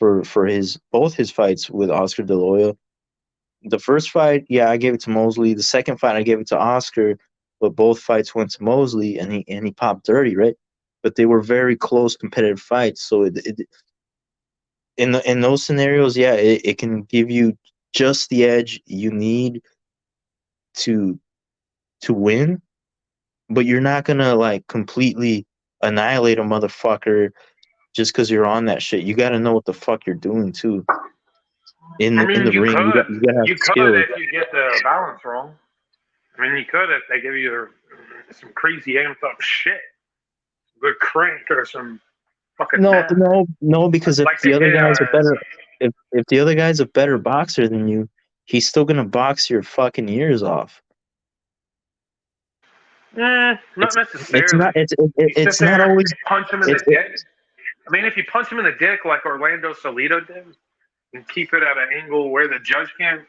for his both his fights with Oscar De La Hoya. The first fight, yeah, I gave it to Mosley. The second fight, I gave it to Oscar, but both fights went to Mosley, and he popped 30, right? But they were very close, competitive fights. So in those scenarios, yeah, it can give you just the edge you need to win, but you're not gonna like completely annihilate a motherfucker just because you're on that shit. You got to know what the fuck you're doing too. I In mean, the ring, you got to have you could skill. if you get the balance wrong. I mean, you could if they give you some crazy amped up shit, good crank or some fucking No, math, no, no, because if like they the other did. guy's a better, if the other guy's a better boxer than you, he's still gonna box your fucking ears off. Not It's not necessarily. You sit it's not there, always punch him in the it's dick. I mean, if you punch him in the dick like Orlando Salido did, and keep it at an angle where the judge can't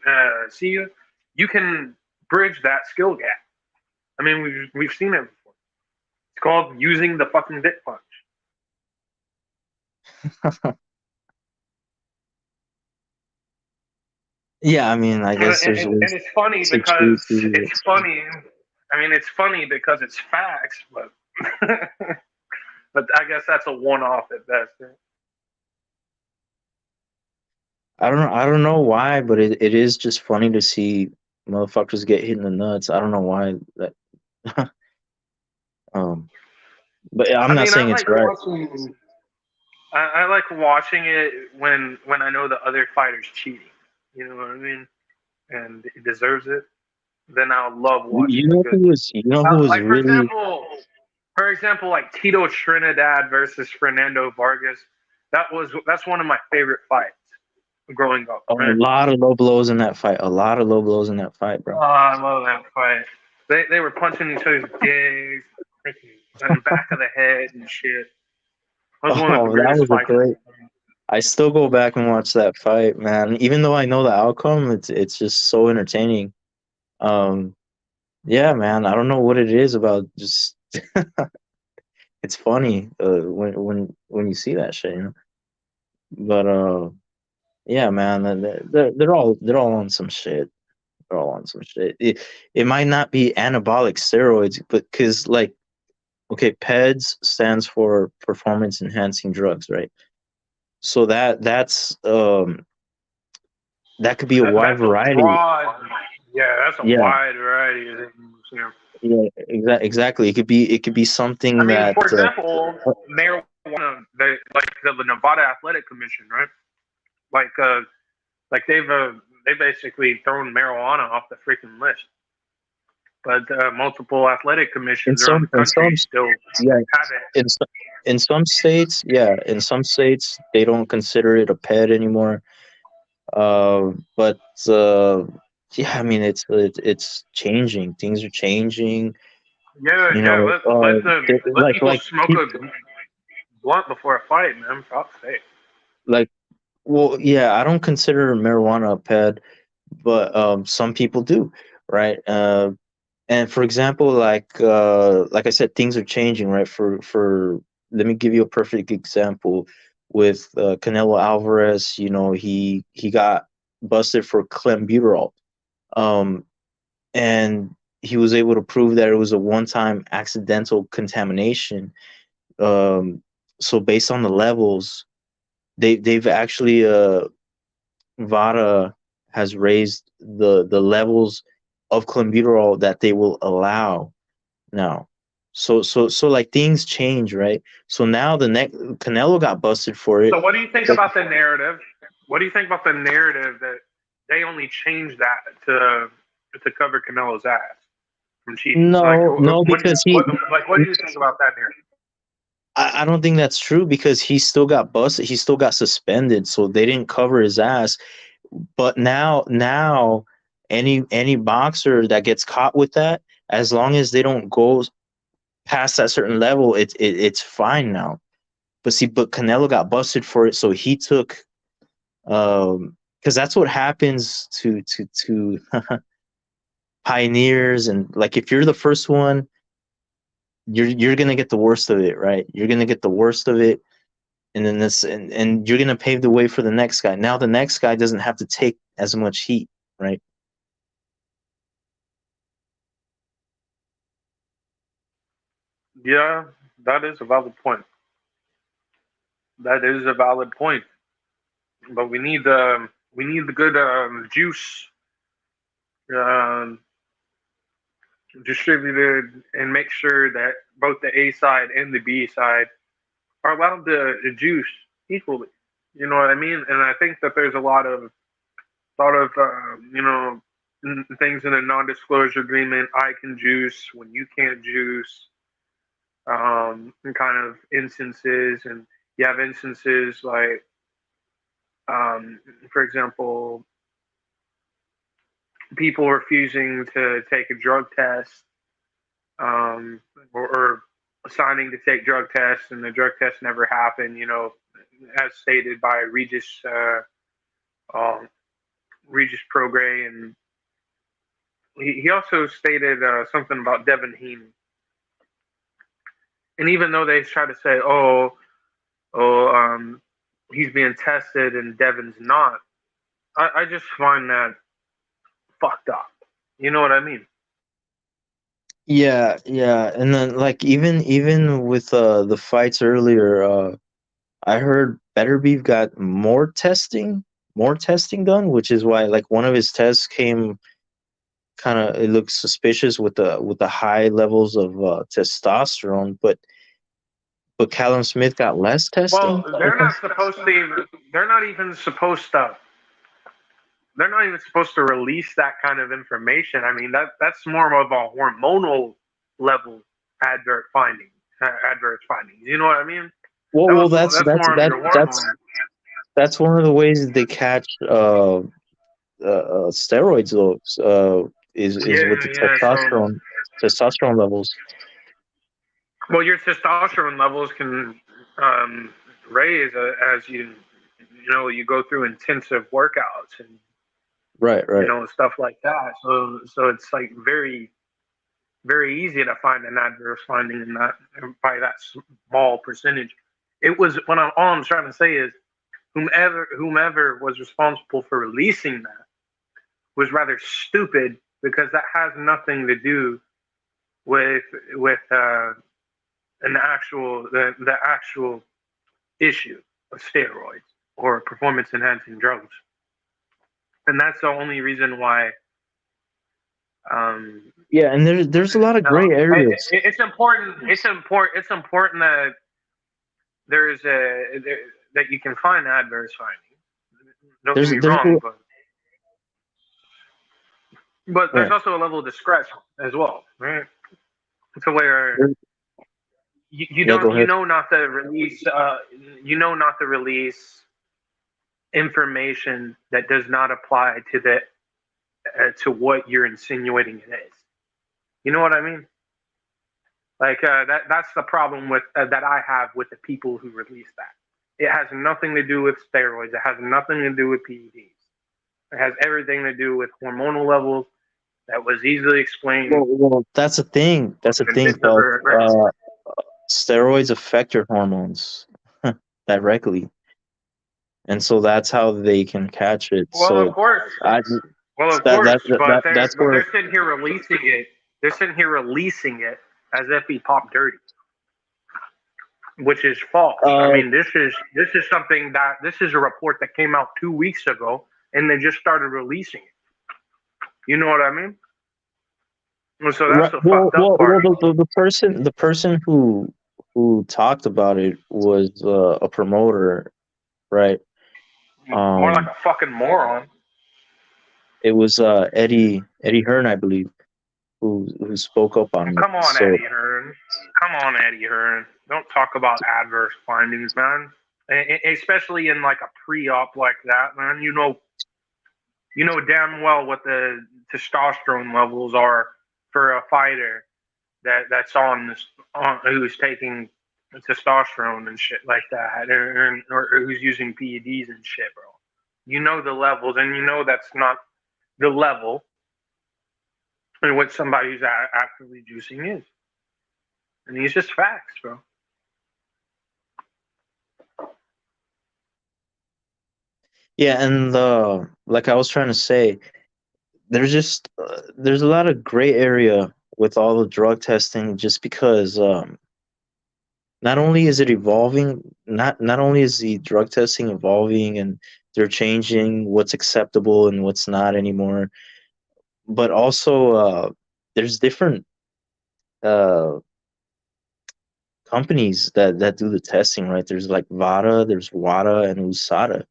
see you, you can bridge that skill gap. I mean, we've seen it before. It's called using the fucking dick punch. yeah. I mean, I guess there's And ways it's funny to because cheat to it's funny. I mean, it's funny because it's facts, but but I guess that's a one-off at best. I don't know why, but it is just funny to see motherfuckers get hit in the nuts. I don't know why that um but I'm I not mean, I saying it's like right. watching. I like watching it when I know the other fighter's cheating. You know what I mean? And he deserves it. Then I'll love watching a good. You know who was Like really for example, like Tito Trinidad versus Fernando Vargas. That's one of my favorite fights growing up. a Right? lot of low blows in that fight. A lot of low blows in that fight, Oh, bro. I love that fight. They were punching each other's dicks, freaking in the back of the head and shit. That was one of the Oh, that greatest was a fights. great. I still go back and watch that fight, man. Even though I know the outcome, it's just so entertaining. Um, yeah, man. I don't know what it is about just it's funny when you see that shit, you know. But yeah, man. They're all on some shit. They're all on some shit. It might not be anabolic steroids, but because like okay, PEDS stands for performance enhancing drugs, right? So that could be a wide That's a variety. broad. Yeah, that's a Yeah, wide variety of things. You know. yeah, exactly. It could be I something mean, that for example, marijuana, like the Nevada Athletic Commission, right? Like, like they basically thrown marijuana off the freaking list. But multiple athletic commissions around the in country some still yeah have it. in some, in some states in some states they don't consider it a pet anymore. But yeah, I mean it's changing. Things are changing. Yeah, You yeah. know, Let people like smoke a blunt before a fight, man. For fuck's sake. like well yeah, I don't consider marijuana a pet, but some people do, right? And for example, like I said, things are changing, right? For let me give you a perfect example with Canelo Alvarez. You know, he got busted for clenbuterol, um, and he was able to prove that it was a one-time accidental contamination. Um, so based on the levels, they've actually VADA has raised the levels of clenbuterol that they will allow now. So like things change, right? So now the next Canelo got busted for it. So, what do you think But about the narrative? What do you think about the narrative that they only changed that to cover Canelo's ass from cheating? Like, no, because what do you think about that narrative? I don't think that's true because he still got busted. He still got suspended, so they didn't cover his ass. But now any boxer that gets caught with that, as long as they don't go past that certain level, it's fine now. But see, but Canelo got busted for it, so he took Because that's what happens to pioneers, and like if you're the first one, you're gonna get the worst of it, right? You're gonna get the worst of it, and then and you're gonna pave the way for the next guy. Now the next guy doesn't have to take as much heat, right? Yeah, that is a valid point. That is a valid point. But we need the good juice um, distributed, and make sure that both the A side and the B side are allowed to juice equally. You know what I mean? And I think that there's a lot of things in a non-disclosure agreement. I can juice when you can't juice. Kind of instances, and you have instances like, for example, people refusing to take a drug test, or signing to take drug tests, and the drug test never happened. As stated by um, Regis Prograis, and he also stated something about Devin Heaney. And even though they try to say, oh, he's being tested and Devin's not, I just find that fucked up. You know what I mean? Yeah, yeah, and then like even with the fights earlier, I heard Beterbiev got more testing done, which is why like one of his tests came kind of, it looks suspicious with the high levels of testosterone, but Callum Smith got less Well, testing. they're not supposed to. They're not even supposed to. They're not even supposed to release that kind of information. I mean, that's more of a hormonal level adverse finding. Adverse findings. You know what I mean? Well, That's more of your hormone. that's one of the ways they catch steroids though, is with Yeah, the yeah. So, testosterone levels. well, your testosterone levels can raise as you go through intensive workouts, and Right, right. stuff like that. So it's like very, very easy to find an adverse finding in that, by that small percentage. It was all I'm trying to say is, whomever was responsible for releasing that was rather stupid, because that has nothing to do with an actual the actual issue of steroids or performance enhancing drugs. And that's the only reason why. Um, Yeah, and there's a lot of gray areas. it's important. It's important that that you can find adverse findings. Don't get me There's wrong, but there's right. also a level of discretion as well, right? To where There's, you yeah, don't go ahead. not to release information that does not apply to to what you're insinuating it is. You know what I mean? Like that's the problem with that I have with the people who release that. It has nothing to do with steroids. It has nothing to do with PEDs. It has everything to do with hormonal levels that was easily explained Well, that's a thing. That's a in thing, intensive Phelps. regrets. Steroids affect your hormones directly, and so that's how they can catch it. Well, of So, course. I Well, of that course, that that, that that's but where they're sitting here releasing it. They're sitting here releasing it as if he popped dirty, which is false. I uh mean, this is something that this is a report that came out 2 weeks ago, and they just started releasing it. You know what I mean? So that's right, the fucked up well part. the person who talked about it was a promoter, right? More like Um, a fucking moron. it was Eddie Hearn, I believe, who spoke up on it. Come on, So Eddie Hearn. Come on, Eddie Hearn. Don't talk about adverse findings, man. Especially in like a pre-op like that, man. You know damn well what the testosterone levels are for a fighter that's on this who's taking testosterone and shit like that, or who's using PEDs and shit, bro. You know the levels, and you know that's not the level in which somebody who's actively juicing is. And these just facts, bro. Yeah, and like I was trying to say, there's a lot of gray area with all the drug testing, just because not only is it evolving, not only is the drug testing evolving and they're changing what's acceptable and what's not anymore, but also there's different uh companies that do the testing, right? There's like VADA, there's WADA, and USADA,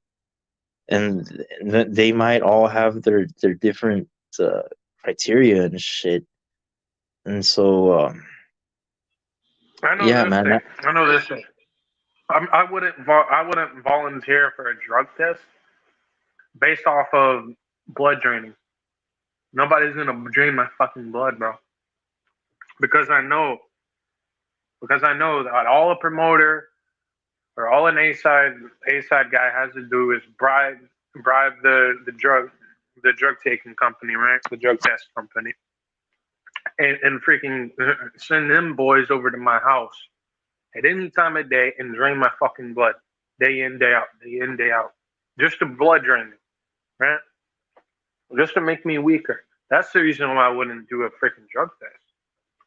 and they might all have their different uh, criteria and shit. And so, I know yeah, this man. thing. I know this thing. I wouldn't volunteer for a drug test based off of blood draining. Nobody's gonna drain my fucking blood, bro. Because I know, that all a promoter or all an A side guy has to do is bribe the drug taking company, right? The drug test company, and freaking send them boys over to my house at any time of day and drain my fucking blood day in, day out, day in, day out. Just to blood drain me, right? Just to make me weaker. That's the reason why I wouldn't do a freaking drug test.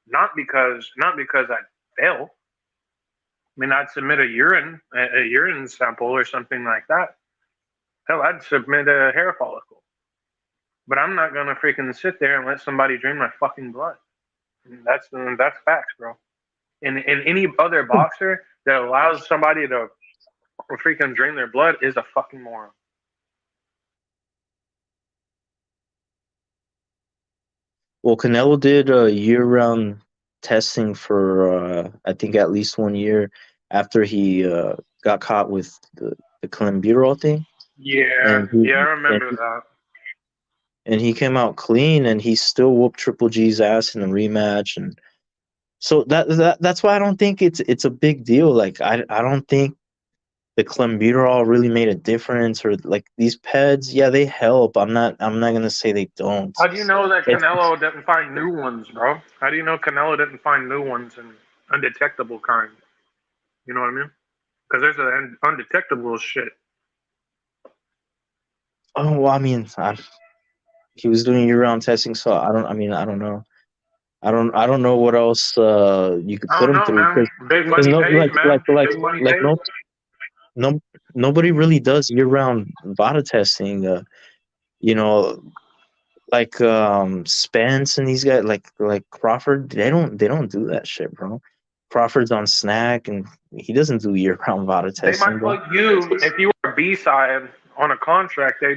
Not because I'd fail. I mean, I'd submit a urine sample or something like that. Hell, I'd submit a hair follicle. But I'm not gonna freaking sit there and let somebody drain my fucking blood. That's facts, bro. And any other boxer that allows somebody to freaking drain their blood is a fucking moron. Well, Canelo did year-round testing for I think at least 1 year after he got caught with the clenbuterol thing, Yeah, and he yeah, I and remember he, that. and he came out clean, and he still whooped Triple G's ass in the rematch. And so that's why I don't think it's a big deal. Like I don't think the clenbuterol really made a difference, or like these peds, yeah, they help. I'm not gonna say they don't. How do you know that It's Canelo didn't find new ones, bro? How do you know Canelo didn't find new ones and undetectable kind? You know what I mean? Because there's an undetectable shit. Oh, well, I mean, he was doing year-round testing, so I don't know. I don't know what else you could I put don't him know, through, man. Big because money no, pays, man. Big money like pays. no nobody really does year-round VADA testing. You know, like Spence and these guys, like Crawford, they don't do that shit, bro. Crawford's on snack, and he doesn't do year-round VADA They might testing, bro. put you if you were a B side on a contract. They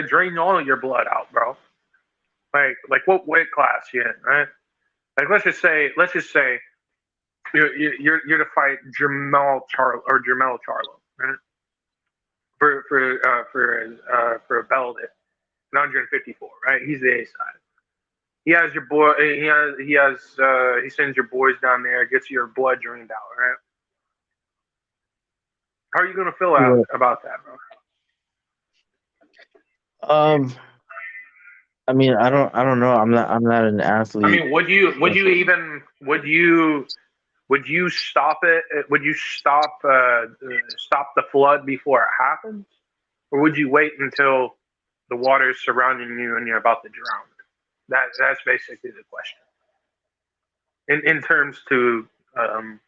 drain all of your blood out, bro. Like what weight class you in, right? Like let's just say you're to fight Jermell Charlo, right? For a belt at 154, right? He's the A side. He has your boy. He sends your boys down there, gets your blood drained out, right? How are you gonna feel out Yeah. about that, bro? Um, I mean, I don't know. I'm not an I athlete. mean, would you stop it? Would you stop the flood before it happens, or would you wait until the water is surrounding you and you're about to drown? That's basically the question. In terms to um,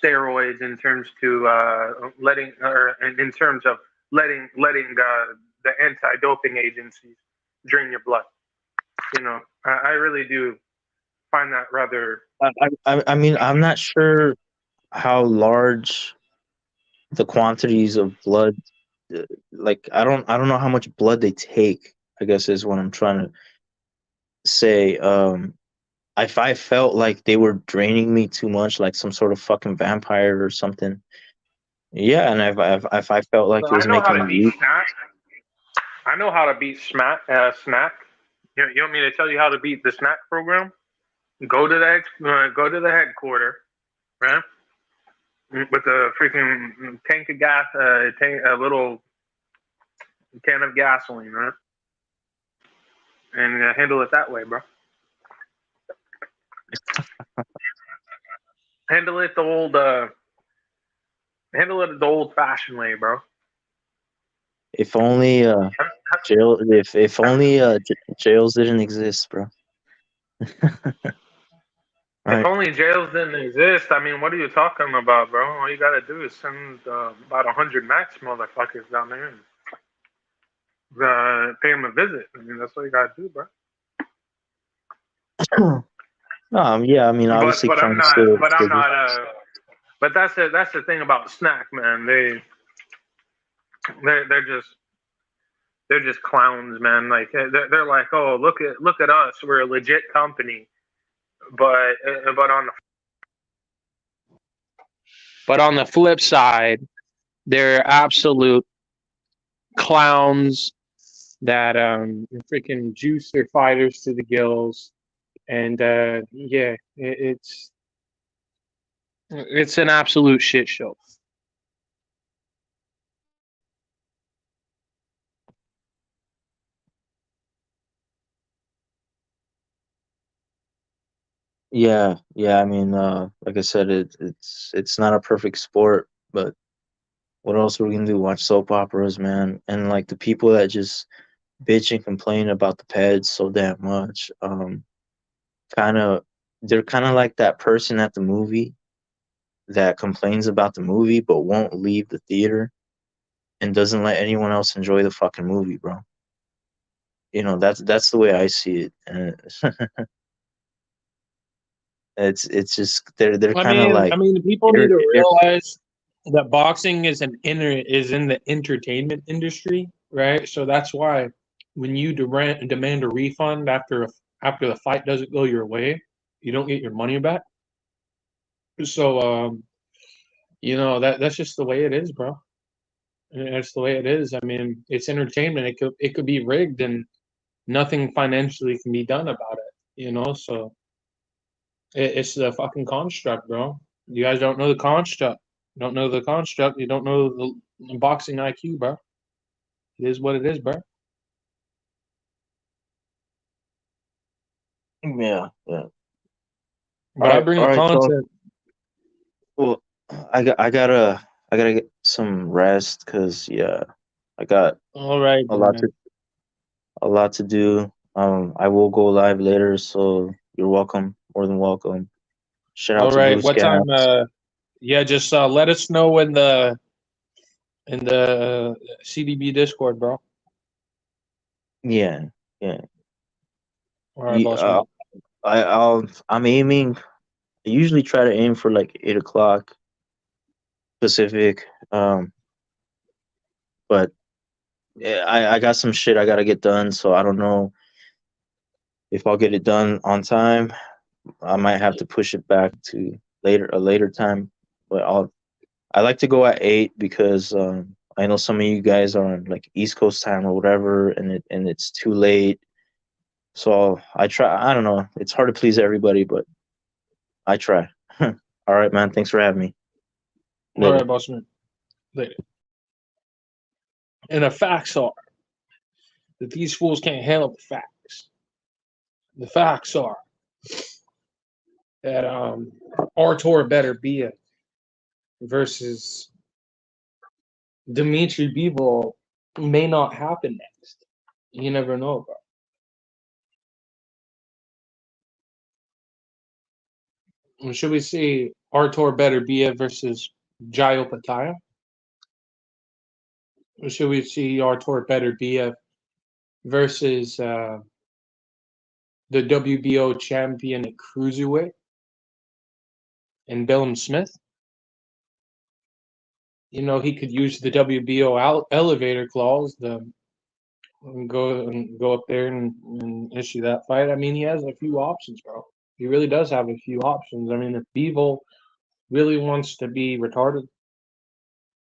steroids, in terms to letting, or in terms of letting the anti-doping agencies drain your blood. I really do find that rather. I mean, I'm not sure how large the quantities of blood, like I don't know how much blood they take, I guess is what I'm trying to say. If I felt like they were draining me too much, like some sort of fucking vampire or something, yeah, and if I felt like So it I was know how making to me beat weak. snack. I know how to beat snack. You want me to tell you how to beat the snack program? Go to the headquarter, right? With a freaking tank of gas, a little a can of gasoline, right? And handle it that way, bro. Handle it the old-fashioned way, bro. If only jail. If only jails didn't exist, bro. If Right. only jails didn't exist, I mean, what are you talking about, bro? All you gotta do is send about 100 max motherfuckers down there and pay them a visit. I mean, that's what you gotta do, bro. Yeah, I mean, obviously But I'm crime not. still. But I'm not. But that's the thing about Snack, man. They're just clowns, man. Like they're like, oh, look at us, we're a legit company. But on the flip side, they're absolute clowns that freaking juice their fighters to the gills, and yeah, it's an absolute shit show. Yeah, yeah. I mean, like I said, it's not a perfect sport, but what else are we gonna do? Watch soap operas, man, and like the people that just bitch and complain about the peds so damn much. Kind of, they're kind of like that person at the movie that complains about the movie but won't leave the theater and doesn't let anyone else enjoy the fucking movie, bro. That's the way I see it, and it's just they're kind of like People need ir- to ir- realize that boxing is in the entertainment industry, right? So that's why when you demand a refund after the fight doesn't go your way, you don't get your money back. So that's just the way it is, bro. That's the way it is. I mean, it's entertainment. It could be rigged, and nothing financially can be done about it. So it's the fucking construct, bro. You guys don't know the construct. You don't know the construct. You don't know the boxing IQ, bro. It is what it is, bro. yeah, yeah. But I bring All the right, so content. well, I gotta get some rest because yeah, I got All right, a lot man. to a lot to do. I will go live later, so you're welcome, more than welcome. Shout out All to right. Blue What time? Scabs. Yeah, just let us know in the CDB Discord, bro. Yeah, yeah. All right, boss man. Uh, I'm aiming. I usually try to aim for like 8 o'clock Pacific. But yeah, I got some shit I gotta get done, so I don't know if I'll get it done on time. I might have to push it back to a later time. But I like to go at 8 because I know some of you guys are on like East Coast time or whatever, and it's too late. So I try. I don't know. It's hard to please everybody, but I try. All right, man. Thanks for having me. All Later. right, boss man. Later. And the facts are that these fools can't handle the facts. The facts are that Beterbiev versus Dmitry Bivol may not happen next. You never know, bro. Should we see Artur Beterbiev versus Jayo Pataya? Or should we see Artur Beterbiev versus the WBO champion at cruiserweight and Bellum Smith? He could use the WBO elevator clause to go up there and issue that fight. I mean, he has a few options, bro. He really does have a few options. I mean, if Bivol really wants to be retarded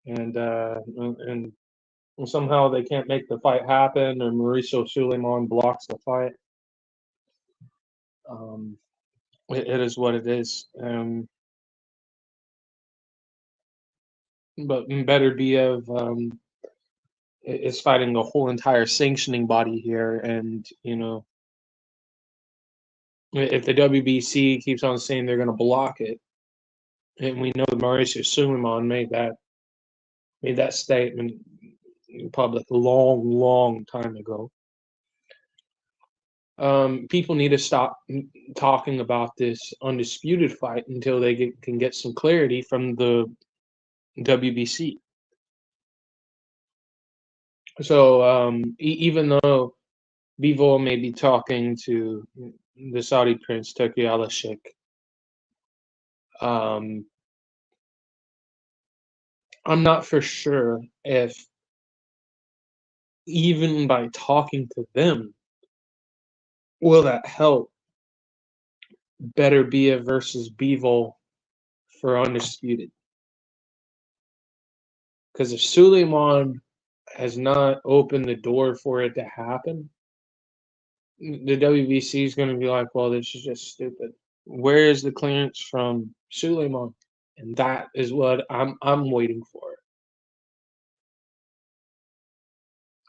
and somehow they can't make the fight happen, or Mauricio Suleiman blocks the fight, it is what it is. But Beterbiev, is fighting the whole entire sanctioning body here, and if the WBC keeps on saying they're going to block it, and we know that Mauricio Suleiman made that statement in public a long time ago. People need to stop talking about this undisputed fight until they can get some clarity from the WBC. So even though Bivol may be talking to the Saudi prince Turki Al-Sheikh, I'm not for sure if even by talking to them will that help Beterbiev versus Bivol for undisputed. Because if Suleiman has not opened the door for it to happen, the WBC is going to be like, well, this is just stupid. Where is the clearance from Suleiman? And that is what I'm waiting for.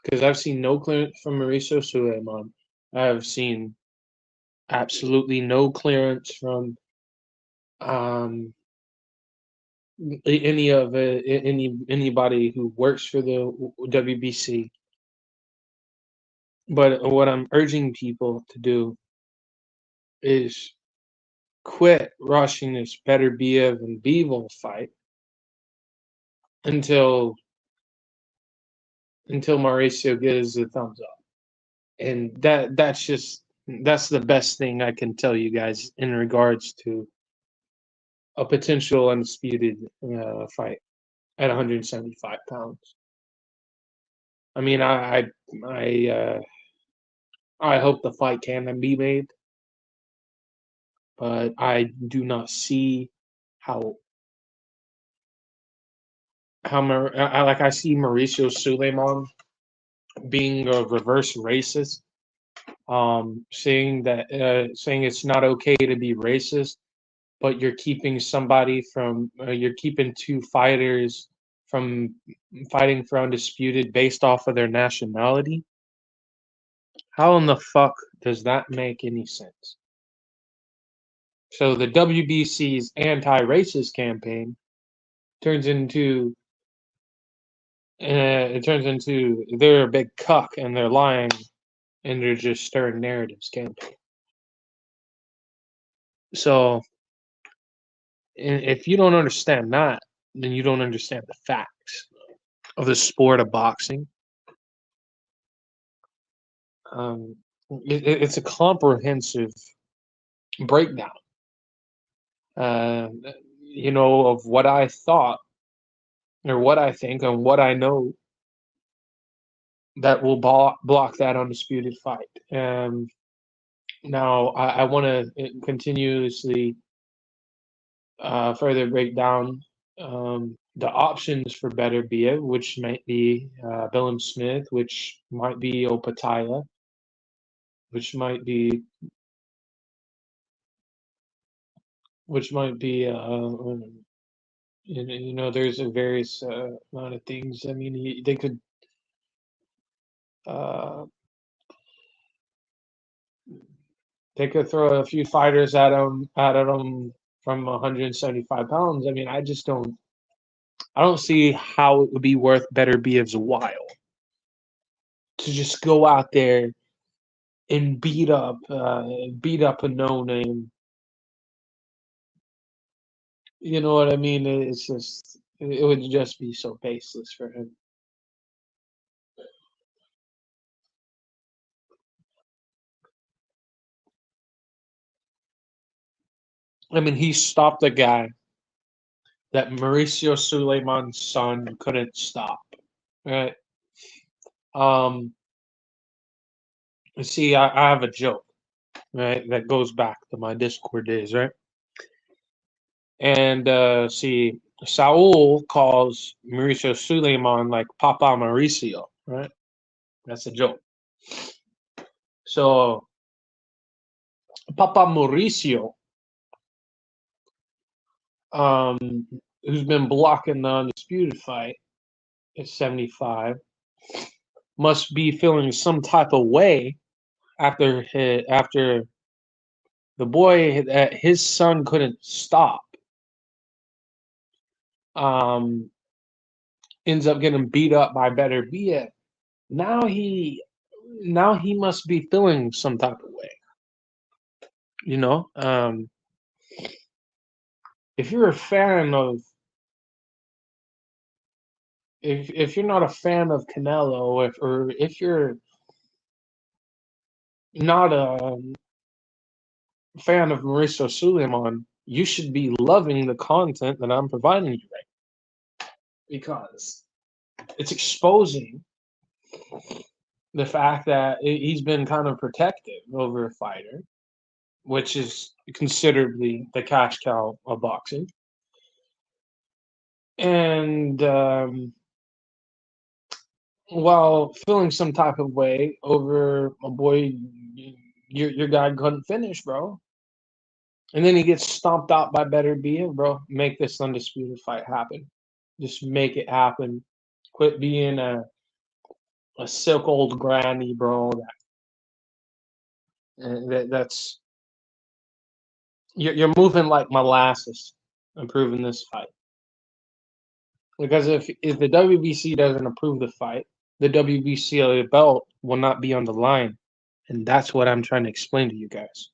Because I've seen no clearance from Mauricio Suleiman. I've seen absolutely no clearance from anybody who works for the WBC. But what I'm urging people to do is quit rushing this Beterbiev and Bivol fight until Mauricio gives the thumbs up. And that's the best thing I can tell you guys in regards to a potential undisputed fight at 175 pounds. I mean, I hope the fight can be made, but I do not see how I see Mauricio Suleiman being a reverse racist, saying it's not okay to be racist, but you're keeping two fighters from fighting for undisputed based off of their nationality. How in the fuck does that make any sense? So the WBC's anti-racist campaign turns into they're a big cuck and they're lying and they're just stirring narratives campaign. So if you don't understand that, then you don't understand the facts of the sport of boxing. It's a comprehensive breakdown, of what I thought or what I think and what I know that will block that undisputed fight. Now, I want to continuously further break down the options for Beterbiev, which might be Billum Smith, which might be Opataya, which might be there's a various amount of things. I mean, they could throw a few fighters at him from 175 pounds. I mean, I don't see how it would be worth Beterbiev's while to just go out there and beat up a no-name. You know what I mean? It would just be so baseless for him. I mean, he stopped a guy that Mauricio Suleiman's son couldn't stop, right? See, I have a joke, right, that goes back to my Discord days, right? And see, Saul calls Mauricio Suleiman like Papa Mauricio, right? That's a joke. So Papa Mauricio, who's been blocking the undisputed fight at 75, must be feeling some type of way after the boy that his son couldn't stop ends up getting beat up by Beterbiev. Now he must be feeling some type of way. You know, if you're a fan of if you're not a fan of Canelo, if you're not a fan of Mauricio Suleiman, you should be loving the content that I'm providing you right, because it's exposing the fact that he's been kind of protective over a fighter, which is considerably the cash cow of boxing. And while feeling some type of way over a boy your guy couldn't finish, bro. And then he gets stomped out by Beterbiev, bro. Make this undisputed fight happen. Just make it happen. Quit being a silk old granny, bro. That's you're moving like molasses, improving this fight. Because if the WBC doesn't approve the fight, the WBC belt will not be on the line, and that's what I'm trying to explain to you guys.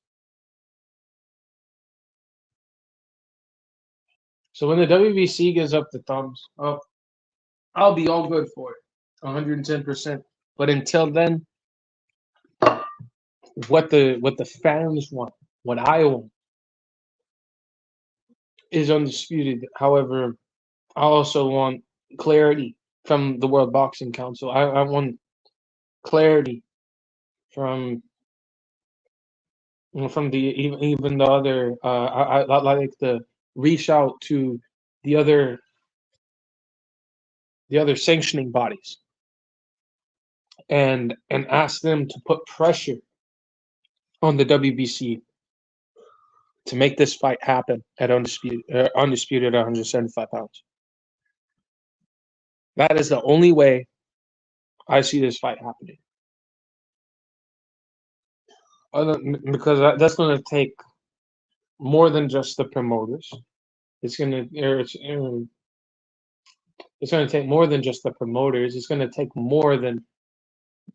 So when the WBC gives up the thumbs up, I'll be all good for it, 110%. But until then, what the fans want, what I want, is undisputed. However, I also want clarity from the World Boxing Council. I want clarity from the even the other. I like to reach out to the other sanctioning bodies and ask them to put pressure on the WBC to make this fight happen at undisputed 175 pounds. That is the only way I see this fight happening. Because that's going to take more than just the promoters. It's going to take more than just the promoters. It's going to take more than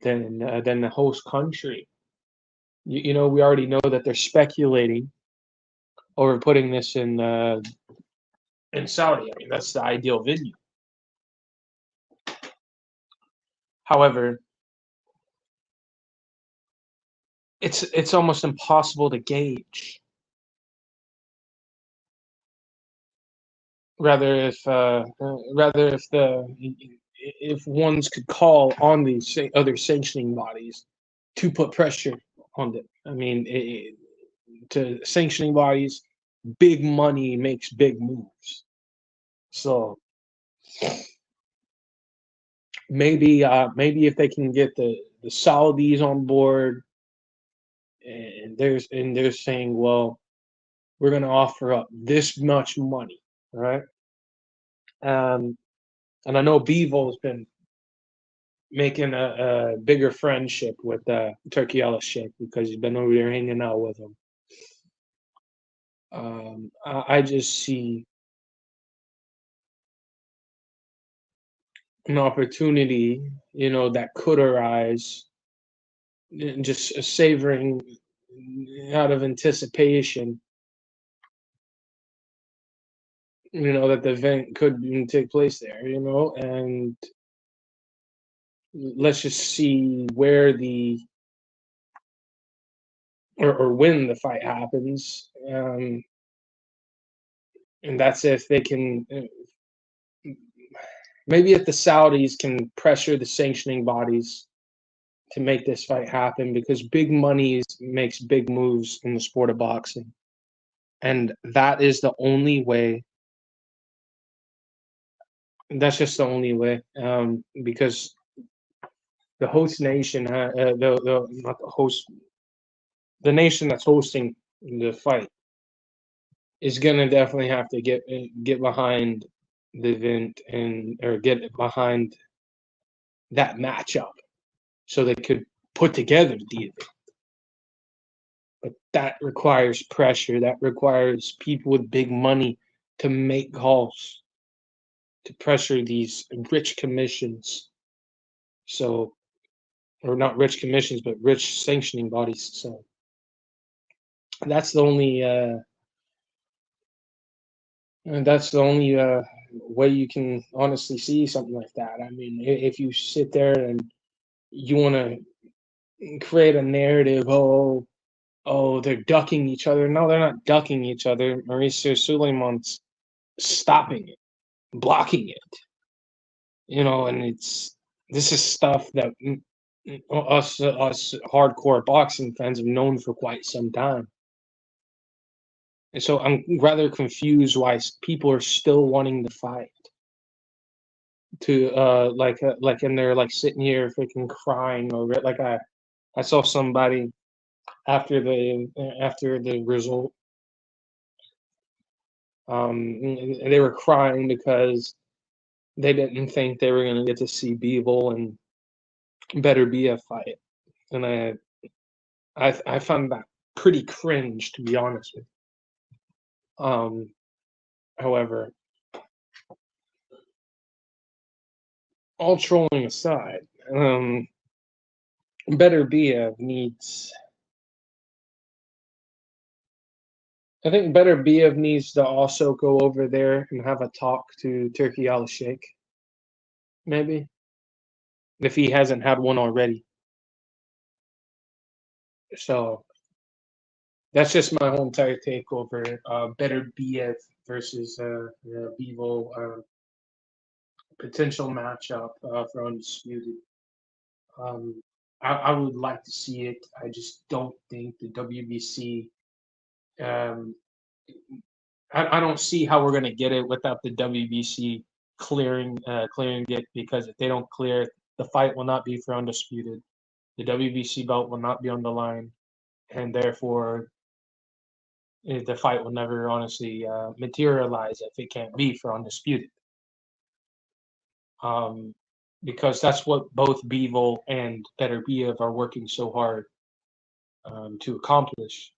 the host country. You know, we already know that they're speculating over putting this in Saudi. I mean, that's the ideal venue. However, it's almost impossible to gauge. Rather, if ones could call on these other sanctioning bodies to put pressure on them. I mean, to sanctioning bodies, big money makes big moves. So maybe if they can get the Saudis on board, and they're saying, well, we're going to offer up this much money, right? And I know Bevo's been making a bigger friendship with Turkey Sheikh because he's been over there hanging out with him. I just see an opportunity, you know, that could arise, just savoring out of anticipation, you know, that the event could take place there, you know, and let's just see where or when the fight happens. And that's if they can, maybe if the Saudis can pressure the sanctioning bodies to make this fight happen, because big money makes big moves in the sport of boxing. And that is the only way. That's just the only way, because the host nation, not the host, the nation that's hosting the fight is gonna definitely have to get behind the event or get behind that matchup so they could put together the event. But that requires pressure. That requires people with big money to make calls, to pressure these rich commissions. So, or not rich commissions, but rich sanctioning bodies. So that's the only way you can honestly see something like that. I mean, if you sit there and you want to create a narrative, oh, they're ducking each other. No, they're not ducking each other. Mauricio Suleiman's stopping it, blocking it. And this is stuff that us hardcore boxing fans have known for quite some time. And so I'm rather confused why people are still wanting to fight. And they're like sitting here freaking crying over it. Like I saw somebody after the result. They were crying because they didn't think they were going to get to see Bivol and Beterbiev fight, and I found that pretty cringe, to be honest with you. However, all trolling aside, Beterbiev needs. I think Beterbiev needs to also go over there and have a talk to Turki Al-Sheikh, maybe, if he hasn't had one already. So that's just my whole entire take over Beterbiev versus Bivol potential matchup for Undisputed. I would like to see it. I just don't think the WBC. I don't see how we're going to get it without the WBC clearing it, because if they don't clear it, the fight will not be for Undisputed. The WBC belt will not be on the line, and therefore the fight will never honestly materialize if it can't be for Undisputed. Because that's what both Bivol and Beterbiev are working so hard to accomplish.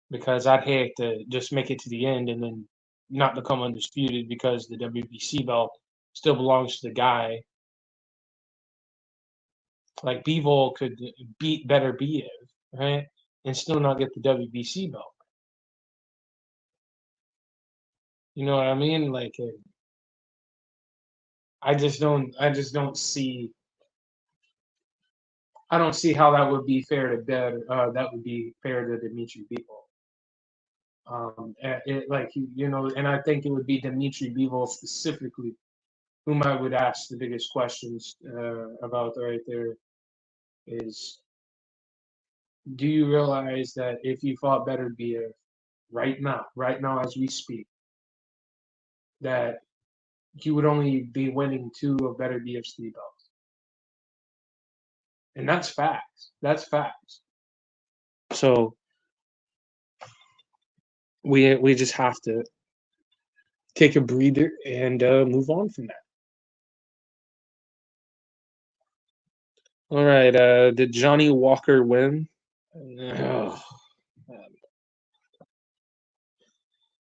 Because I'd hate to just make it to the end and then not become Undisputed because the WBC belt still belongs to the guy. Like Bivol could beat Beterbiev, right, and still not get the WBC belt. You know what I mean? Like, I just don't see. I don't see how that would be fair to that would be fair to Dimitri Bivol. And I think it would be Dimitri Bivol specifically whom I would ask the biggest questions about right there is, do you realize that if you fought Beterbiev right now as we speak, that you would only be winning 2 of Beterbiev's 3 belts? And that's facts. That's facts. So we just have to take a breather and move on from that. All right. Did Johnny Walker win? Oh,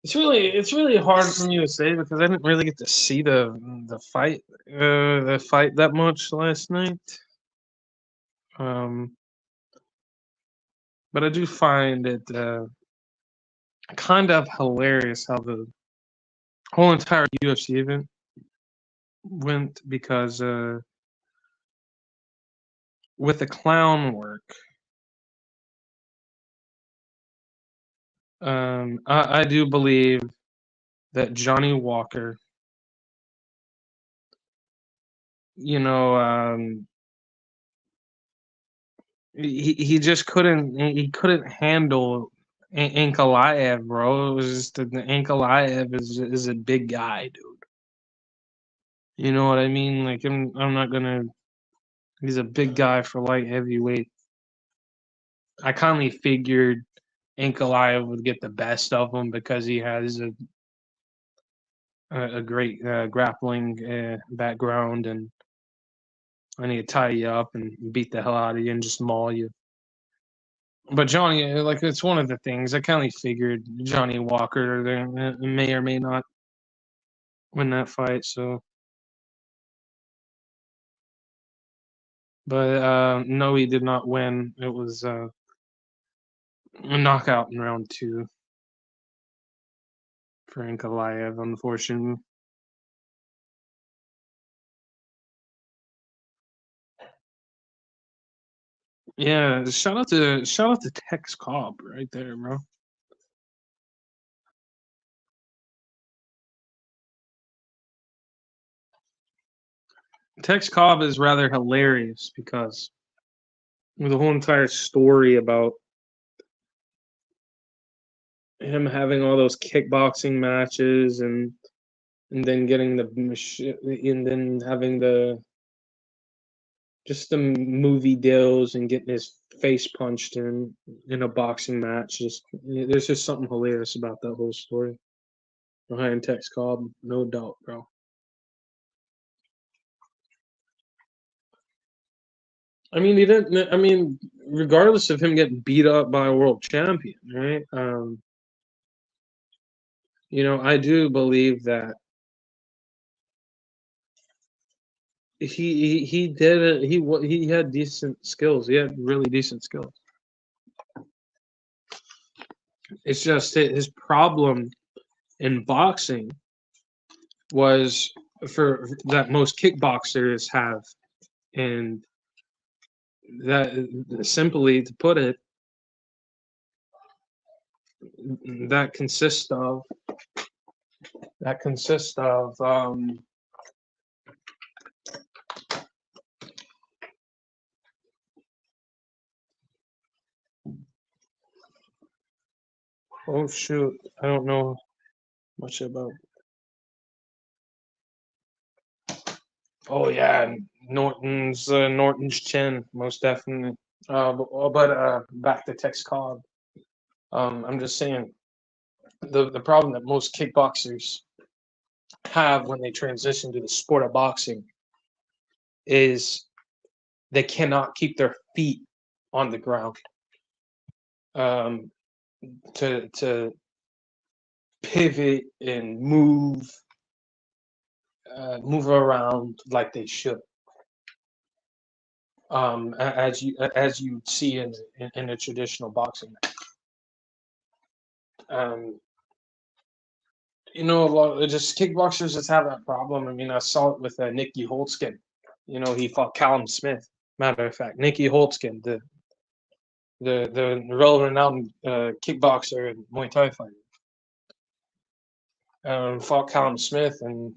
it's really hard for me to say because I didn't really get to see the fight that much last night. But I do find it kind of hilarious how the whole entire UFC event went, because with the clown work, I do believe that Johnny Walker, he just couldn't handle Ankalaev, bro. It was just that Ankalaev is a big guy, dude. You know what I mean? Like, I'm not gonna. He's a big guy for light heavyweight. I kind of figured Ankalaev would get the best of him because he has a great grappling background, and I need to tie you up and beat the hell out of you and just maul you. But Johnny, like, it's one of the things. I kind of figured Johnny Walker may or may not win that fight. So, but no, he did not win. It was a knockout in round 2 for Ankalaev, unfortunately. Yeah, shout out to Tex Cobb right there, bro. Tex Cobb is rather hilarious because the whole entire story about him having all those kickboxing matches and then getting and then having the movie deals and getting his face punched in a boxing match. There's just something hilarious about that whole story behind Tex Cobb, no doubt, bro. I mean, he didn't. I mean, regardless of him getting beat up by a world champion, right? I do believe that he did it. He had decent skills. He had really decent skills. It's just his problem in boxing was for that most kickboxers have, and that, simply to put it, that consists of oh shoot, I don't know much about. Oh yeah, Norton's chin, most definitely. But back to Tex Cobb. I'm just saying the problem that most kickboxers have when they transition to the sport of boxing is they cannot keep their feet on the ground. To pivot and move around like they should. As you see in a traditional boxing match. A lot of just kickboxers just have that problem. I mean, I saw it with Nicky Holtzkin. He fought Callum Smith. Matter of fact, Nicky Holtzkin, the renowned kickboxer and Muay Thai fighter, fought Callum Smith, and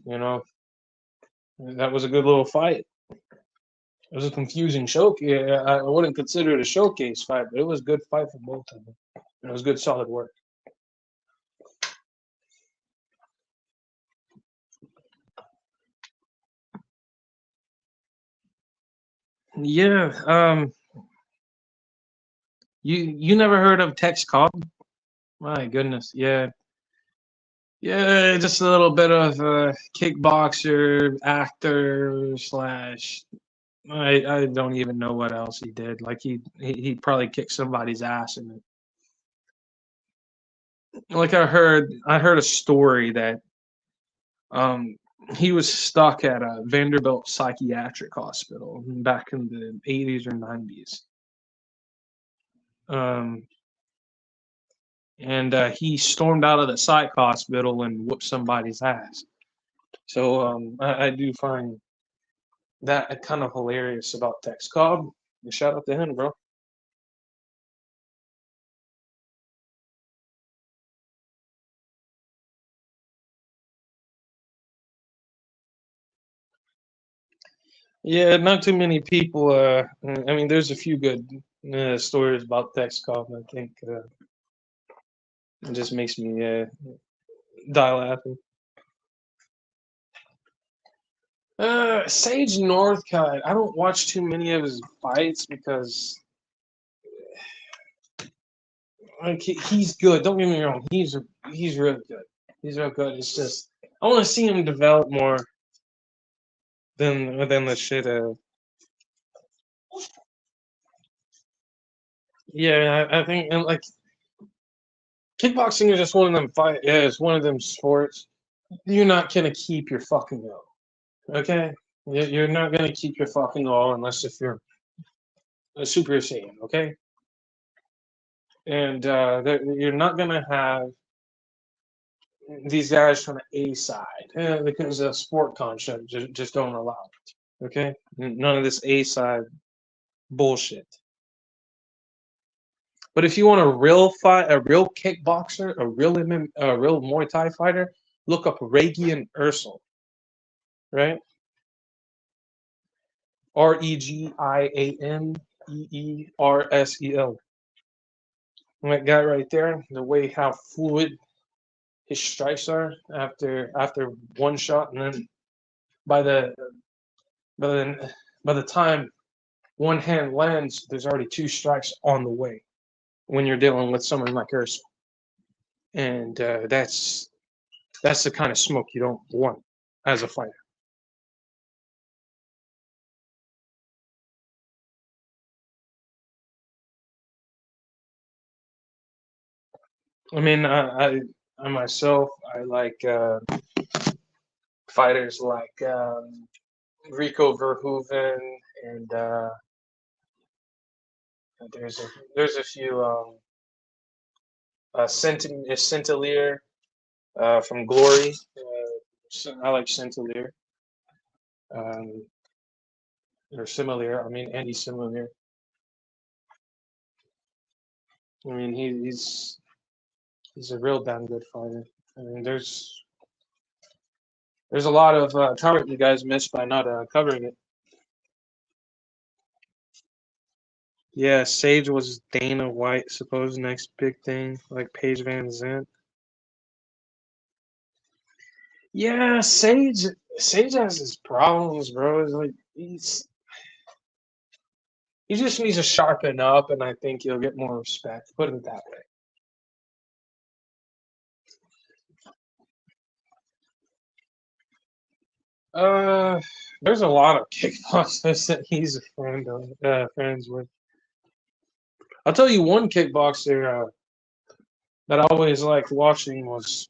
that was a good little fight. It was a confusing showcase. I wouldn't consider it a showcase fight, but it was a good fight for both of them. It was good, solid work. Yeah. You never heard of Tex Cobb? My goodness. Yeah. Yeah, just a little bit of a kickboxer, actor slash. I don't even know what else he did. Like he probably kicked somebody's ass in it. Like I heard a story that he was stuck at a Vanderbilt psychiatric hospital back in the 80s or 90s. And he stormed out of the psych hospital and whooped somebody's ass. So I do find that kind of hilarious about Tex Cobb. Shout out to him, bro. Yeah, not too many people. I mean, there's a few good stories about Tex Cobb. I think it just makes me die laughing. Sage Northcutt. I don't watch too many of his fights because he's good. Don't get me wrong. He's really good. He's real good. It's just I want to see him develop more than the shit Yeah, I think and like kickboxing is just one of them it's one of them sports. You're not gonna keep your fucking all. Okay? You're not gonna keep your fucking all unless if you're a Super Saiyan, okay? And you're not gonna have these guys from the A side because the sport concept just don't allow it. Okay? None of this A side bullshit. But if you want a real fight, a real kickboxer, a real Muay Thai fighter, look up Regian Ursel, right? Regianeersel. That guy right there, the way how fluid his strikes are after one shot, and then by the by the time one hand lands, there's already two strikes on the way when you're dealing with someone like Ursel, and that's the kind of smoke you don't want as a fighter. I mean, I myself, I like fighters like Rico Verhoeven, and there's a few Centilier from Glory. I like Centilier. Um, or Similar. I mean, Andy Similar. I mean, he's a real damn good fighter. I mean, there's a lot of talent you guys missed by not covering it. Yeah, Sage was Dana White, supposed next big thing, like Paige Van Zandt. Yeah, Sage has his problems, bro. It's like he just needs to sharpen up, and I think he'll get more respect. Put it that way. There's a lot of kickboxers that he's friends with. I'll tell you one kickboxer that I always liked watching was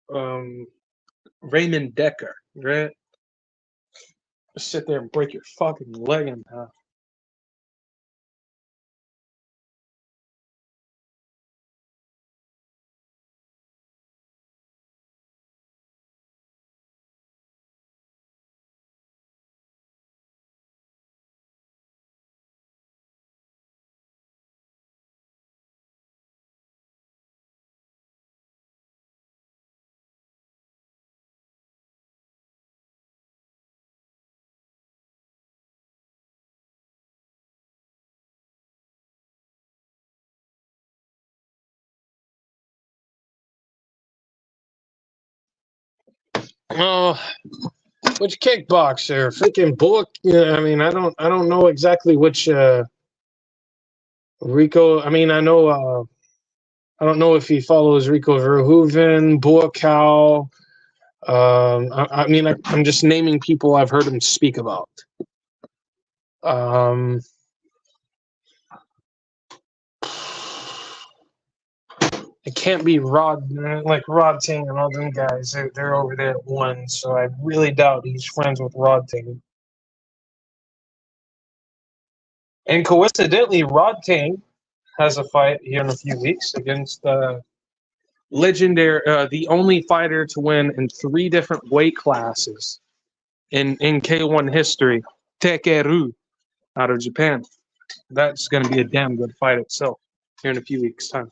Raymond Decker, right? Just sit there and break your fucking leg in half. Oh, which kickboxer? Freaking book. Yeah, I mean, I don't know exactly which Rico. I mean, I know. I don't know if he follows Rico Verhoeven, Buakaw. I mean, I'm just naming people I've heard him speak about. It can't be Rod, like Rod Ting and all them guys. They're over there at one, so I really doubt he's friends with Rod Ting. And coincidentally, Rod Ting has a fight here in a few weeks against legendary, the only fighter to win in 3 different weight classes in K1 history, Takeru, out of Japan. That's going to be a damn good fight itself here in a few weeks' time.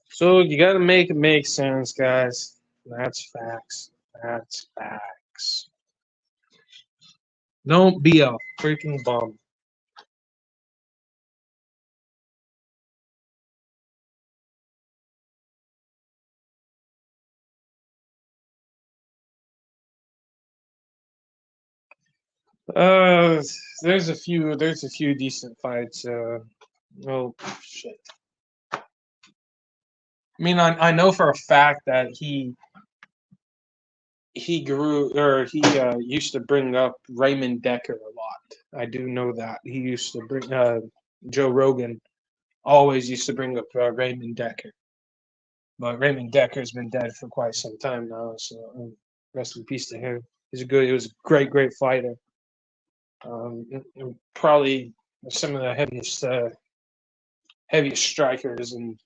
So you got to make it make sense, guys. That's facts. That's facts. Don't be a freaking bum. Uh, there's a few decent fights. Oh shit. I mean, I know for a fact that he grew or he used to bring up Raymond Decker a lot. I do know that he used to bring Joe Rogan always used to bring up Raymond Decker, but Raymond Decker's been dead for quite some time now. So rest in peace to him. He was a great fighter. And probably some of the heaviest strikers in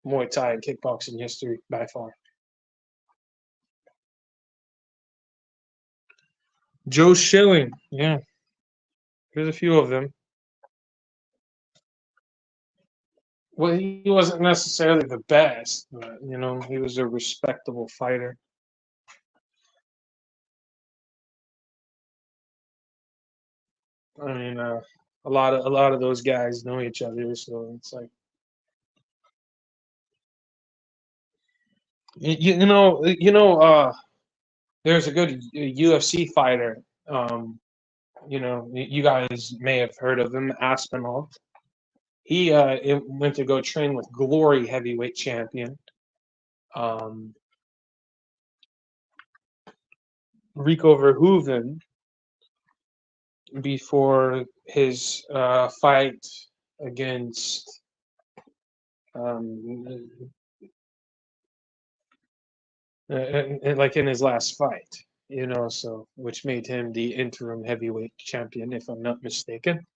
Muay Thai and kickboxing history by far. Joe Schilling, yeah, there's a few of them. Well, he wasn't necessarily the best, but he was a respectable fighter. I mean, a lot of those guys know each other, so it's like there's a good UFC fighter. You guys may have heard of him, Aspinall. He went to go train with Glory heavyweight champion um, Rico Verhoeven before his fight against um, like in his last fight, so which made him the interim heavyweight champion, if I'm not mistaken.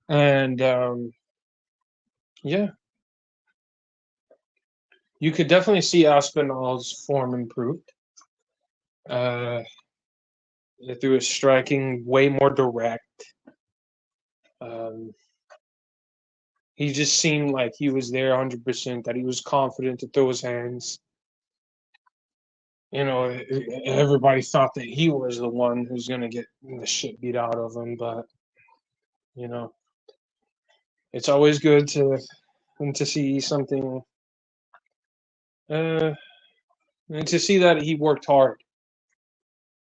And yeah, you could definitely see Aspinall's form improved uh, through his striking, way more direct. Um, he just seemed like he was there 100%, that he was confident to throw his hands. Everybody thought that he was the one who's going to get the shit beat out of him, but you know, it's always good to see something, uh, and to see that he worked hard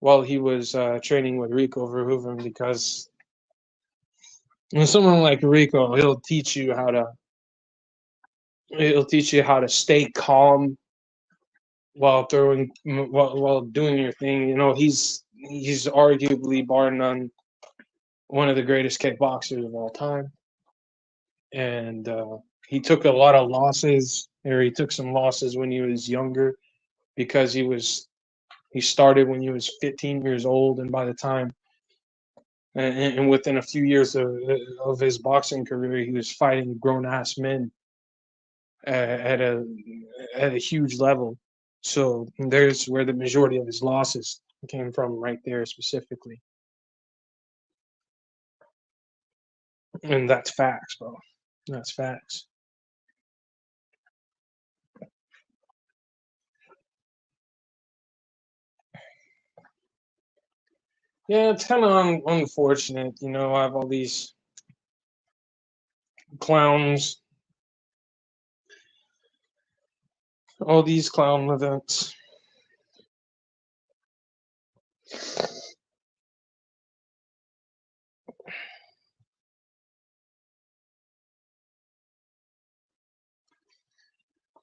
while he was training with Rico Verhoeven, because when someone like Rico, he'll teach you how to stay calm while doing your thing. He's arguably, bar none, one of the greatest kickboxers of all time, and he took a lot of losses, or he took some losses when he was younger, because he started when he was 15 years old, and by the time and within a few years of his boxing career, he was fighting grown ass men at a huge level. So there's where the majority of his losses came from, right there specifically, and that's facts, bro. That's facts. Yeah, it's kind of unfortunate, I have all these clowns, all these clown events.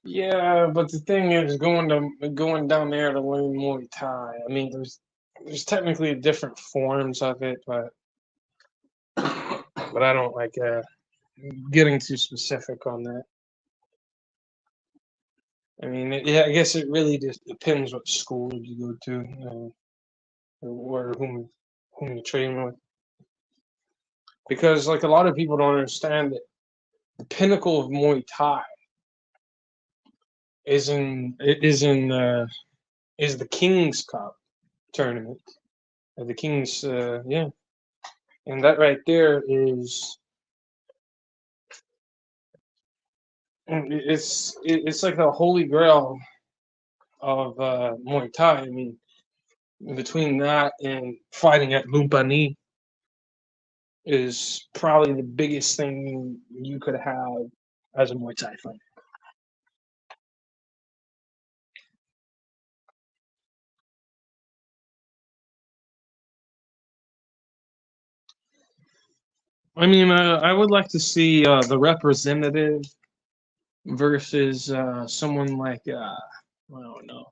Yeah, but the thing is, going down there to learn Muay Thai. I mean, there's technically different forms of it, but I don't like getting too specific on that. I mean, yeah, I guess it really just depends what school you go to, or whom you train with. Because like a lot of people don't understand that the pinnacle of Muay Thai is the King's Cup tournament. The King's, yeah, and that right there is, it's like the holy grail of Muay Thai. I mean, between that and fighting at Lumpani is probably the biggest thing you could have as a Muay Thai fighter. I mean, I would like to see the representative versus someone like I don't know,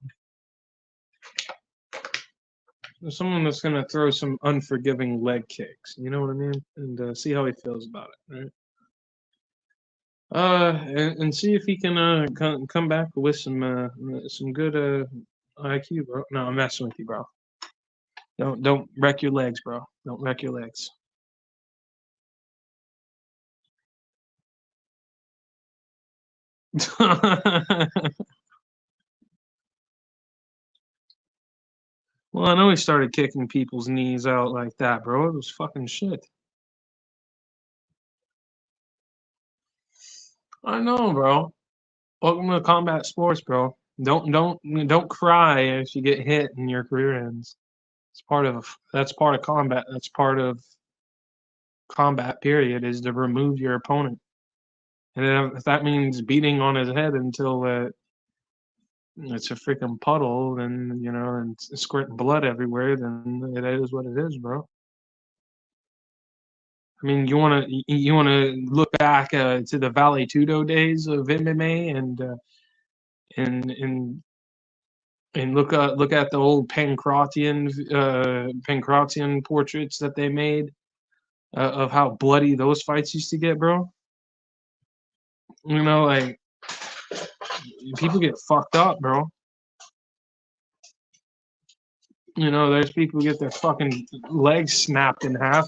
someone that's gonna throw some unforgiving leg kicks. You know what I mean? And see how he feels about it, right? And see if he can come back with some good IQ, bro. No, I'm messing with you, bro. Don't wreck your legs, bro. Don't wreck your legs. Well, I know he started kicking people's knees out like that, bro. It was fucking shit. I know, bro. Welcome to combat sports, bro. Don't cry if you get hit and your career ends. That's part of combat. That's part of combat. Period is to remove your opponent, and then if that means beating on his head until it's a freaking puddle, then and squirting blood everywhere, then it is what it is, bro. I mean, you wanna look back to the Vale Tudo days of MMA and and and look at the old Pancratian portraits that they made of how bloody those fights used to get, bro. Like people get fucked up, bro. There's people who get their fucking legs snapped in half,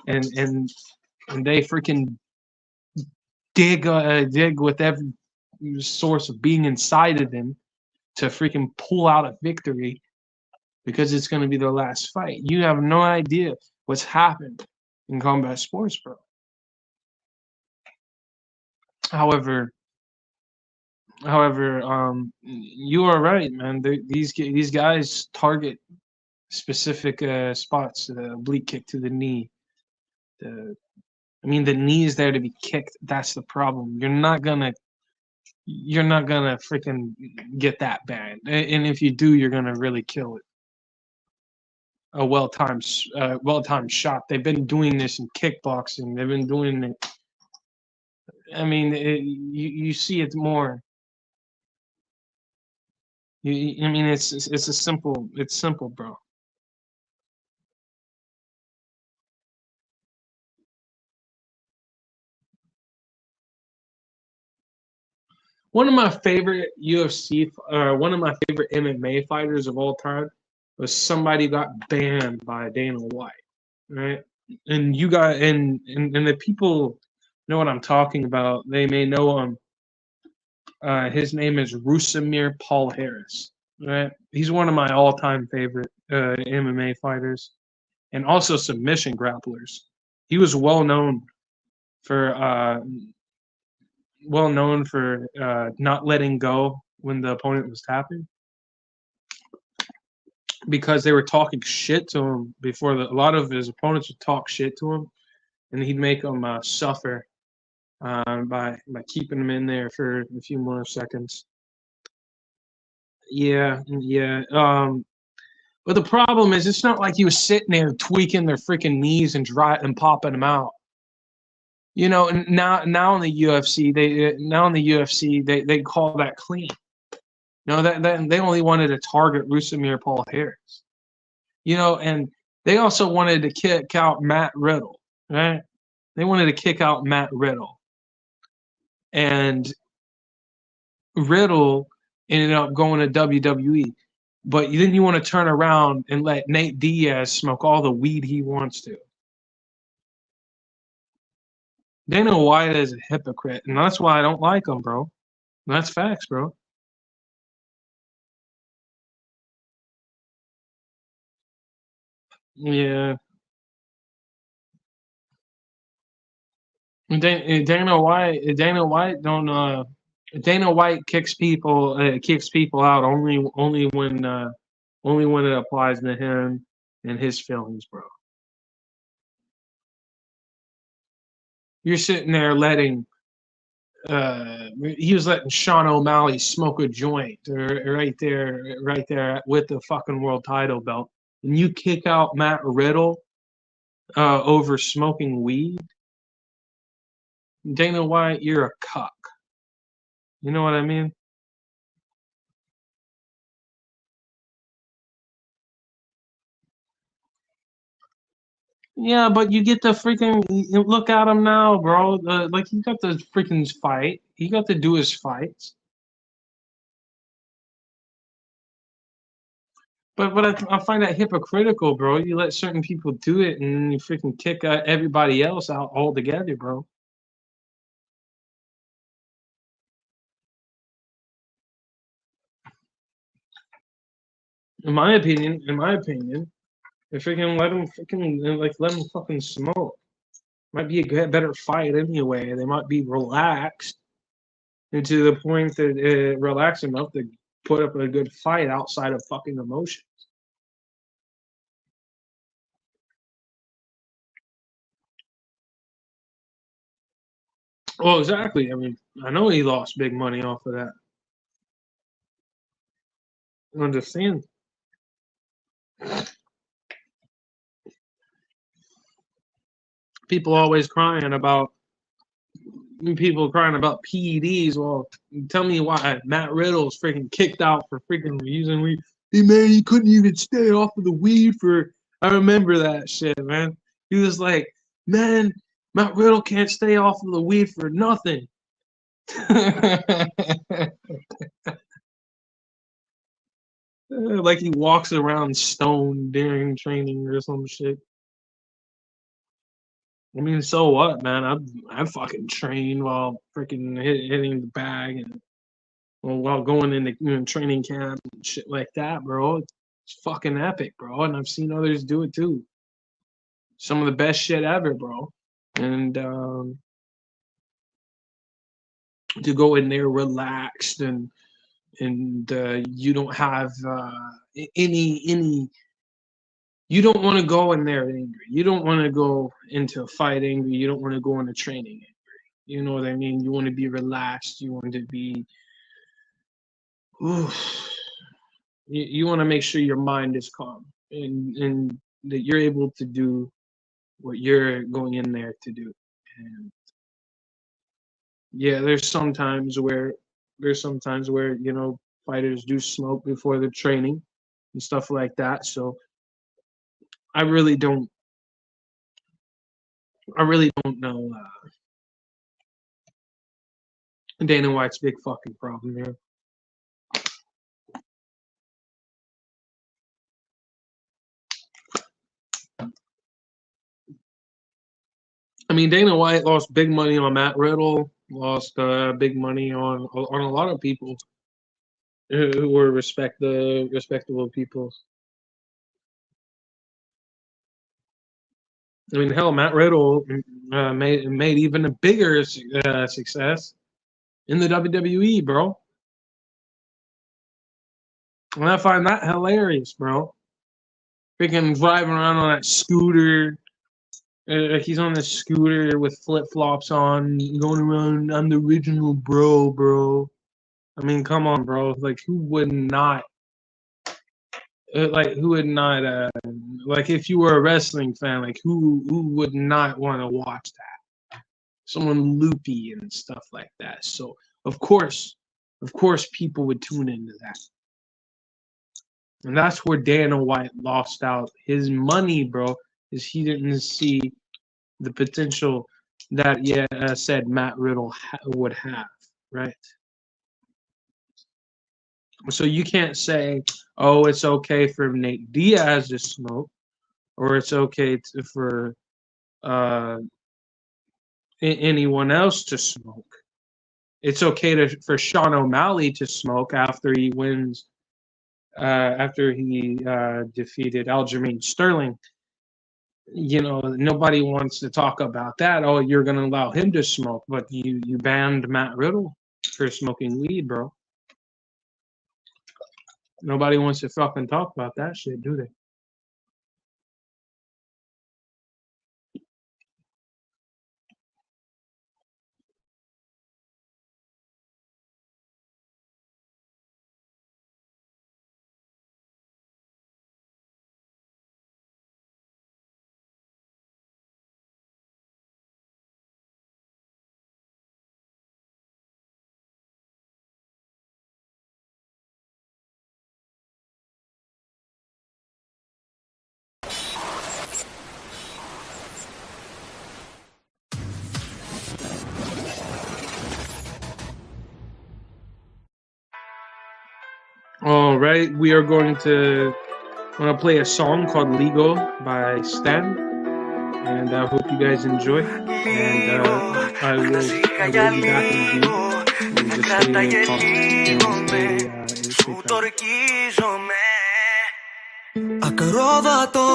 and they freaking dig with every source of being inside of them to freaking pull out a victory because it's going to be their last fight. You have no idea what's happened in combat sports, bro. However, you are right, man. These guys target specific spots. The oblique kick to the knee. The knee is there to be kicked. That's the problem. You're not gonna freaking get that bad, and if you do, you're gonna really kill it. A well-timed shot. They've been doing this in kickboxing. They've been doing it. I mean, you see it more. It's simple, bro. One of my favorite one of my favorite MMA fighters of all time was somebody who got banned by Dana White, right? And you got and the people know what I'm talking about. They may know him. His name is Rusimir Paul Harris, right? He's one of my all-time favorite MMA fighters, and also submission grapplers. He was for well known for not letting go when the opponent was tapping because they were talking shit to him before. A lot of his opponents would talk shit to him, and he'd make them suffer by keeping them in there for a few more seconds. Yeah. But the problem is, it's not like he was sitting there tweaking their freaking knees and popping them out. And now in the UFC, they call that clean. That they only wanted to target Rusimir Paul Harris. And they also wanted to kick out Matt Riddle, right? They wanted to kick out Matt Riddle. And Riddle ended up going to WWE. But then you want to turn around and let Nate Diaz smoke all the weed he wants to. Dana White is a hypocrite, and that's why I don't like him, bro. That's facts, bro. Yeah. Dana White kicks people out only when it applies to him and his feelings, bro. You're sitting there he was letting Sean O'Malley smoke a joint right there with the fucking world title belt, and you kick out Matt Riddle over smoking weed. Dana White, you're a cuck. You know what I mean? Yeah, but you get to freaking look at him now, bro. Like he got to freaking fight. He got to do his fights. But I find that hypocritical, bro. You let certain people do it, and you freaking kick everybody else out altogether, bro. In my opinion, if freaking let them fucking smoke. Might be a better fight anyway. They might be relaxed, and to the point that relax enough to put up a good fight outside of fucking emotion. Well, exactly. I mean, I know he lost big money off of that. I understand. People always crying about PEDs. Well, tell me why Matt Riddle's freaking kicked out for freaking using weed. Hey man, he couldn't even stay off of the weed for. I remember that shit, man. He was like, man, Matt Riddle can't stay off of the weed for nothing. Like he walks around stoned during training or some shit. I mean, so what, man? I fucking train while freaking hitting the bag and while going into training camp and shit like that, bro. It's fucking epic, bro. And I've seen others do it too. Some of the best shit ever, bro. And to go in there relaxed and you don't have any you don't want to go in there angry. You don't want to go into a fight angry. You don't want to go into training angry. You know what I mean? You want to be relaxed. You want to be. Oof. You want to make sure your mind is calm and that you're able to do what you're going in there to do. And yeah, there's sometimes where fighters do smoke before the training and stuff like that. So I really don't I really don't know Dana White's big fucking problem here. I mean, Dana White lost big money on Matt Riddle, lost big money on a lot of people who were respectable people. I mean, hell, Matt Riddle made even a bigger success in the WWE, bro. And I find that hilarious, bro. Freaking driving around on that scooter. He's on the scooter with flip flops on, going around. I'm the original bro. I mean, come on, bro. Like, who would not? Who would not? Like, if you were a wrestling fan, like, who would not want to watch that? Someone loopy and stuff like that. So, of course, people would tune into that. And that's where Dana White lost out his money, bro, is he didn't see the potential that said Matt Riddle would have, right? So you can't say, oh, it's okay for Nate Diaz to smoke, or it's okay for anyone else to smoke. It's okay for Sean O'Malley to smoke after he wins, after he defeated Aljamain Sterling. Nobody wants to talk about that. Oh, you're going to allow him to smoke, but you banned Matt Riddle for smoking weed, bro. Nobody wants to fucking talk about that shit, do they? right, we are going to play a song called Legal by Stan, and I hope you guys enjoy. And I will be back in a few. Just Ακρόβατο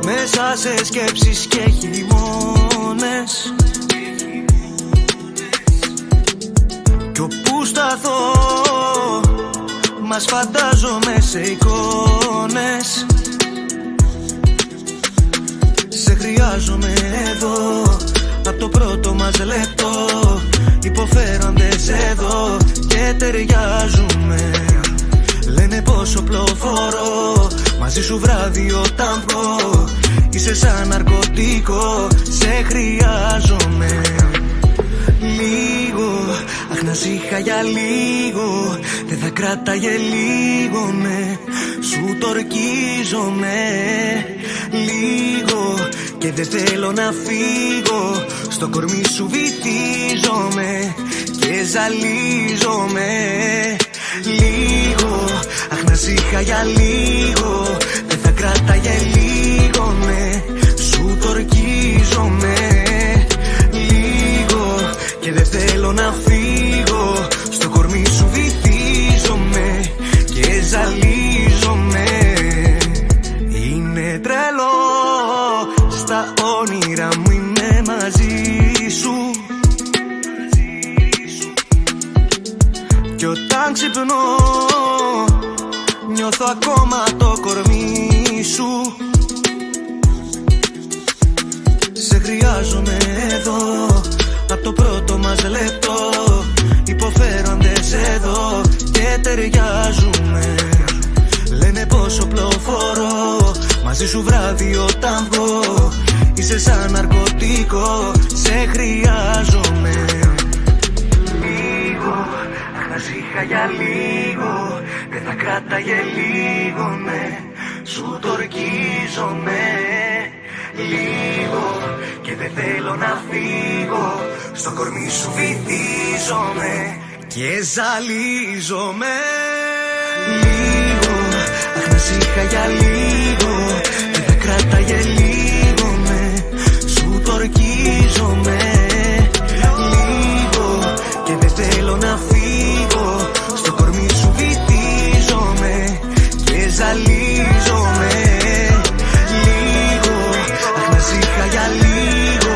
μέσα σε σκέψεις και χειμώνες, κι όπου σταθώ μας φαντάζομαι σε εικόνες. Σε χρειάζομαι εδώ απ' το πρώτο μας λεπτό. Υποφέροντες εδώ και ταιριάζουμε. Λένε πόσο πλοφορώ μαζί σου βράδυ όταν βγω. Είσαι σαν ναρκωτικό, σε χρειάζομαι. Λίγο, αχ να ζήχα για λίγο. Δεν θα κράταγε λίγο, ναι. Σου το ορκίζομαι. Λίγο και δεν θέλω να φύγω. Στο κορμί σου βυθίζομαι και ζαλίζομαι. Λίγο, αχ να ζήχα για λίγο. Δεν θα κράταγε λίγο, ναι. Σου το ορκίζομαι. Λίγο και δεν θέλω να φύγω. Στο κορμί σου βυθίζομαι και ζαλίζομαι. Είναι τρελό, στα όνειρα μου είμαι μαζί σου. Κι όταν ξυπνώ νιώθω ακόμα το κορμί σου. Σε χρειάζομαι εδώ απ' το πρώτο μας λεπτό. Υποφέροντες εδώ και ταιριάζουμε. Λένε πόσο πλοφορώ μαζί σου βράδυ όταν βγω. Είσαι σαν ναρκωτικό, σε χρειάζομαι. Λίγο, αχ να ζήχα για λίγο. Δεν θα κράταγε λίγο, ναι. Σου το ορκίζομαι. Λίγο και δεν θέλω να φύγω. Στο κορμί σου βυθίζομαι και ζαλίζομαι. Λίγο, αχ να ζήχα για λίγο. Δεν θα κράταγε λίγο, ναι. Σου το ορκίζομαι. Λίγο και δεν θέλω να φύγω. Στο κορμί σου βυθίζομαι και ζαλίζομαι. Λίγο, αχ να ζήχα για λίγο.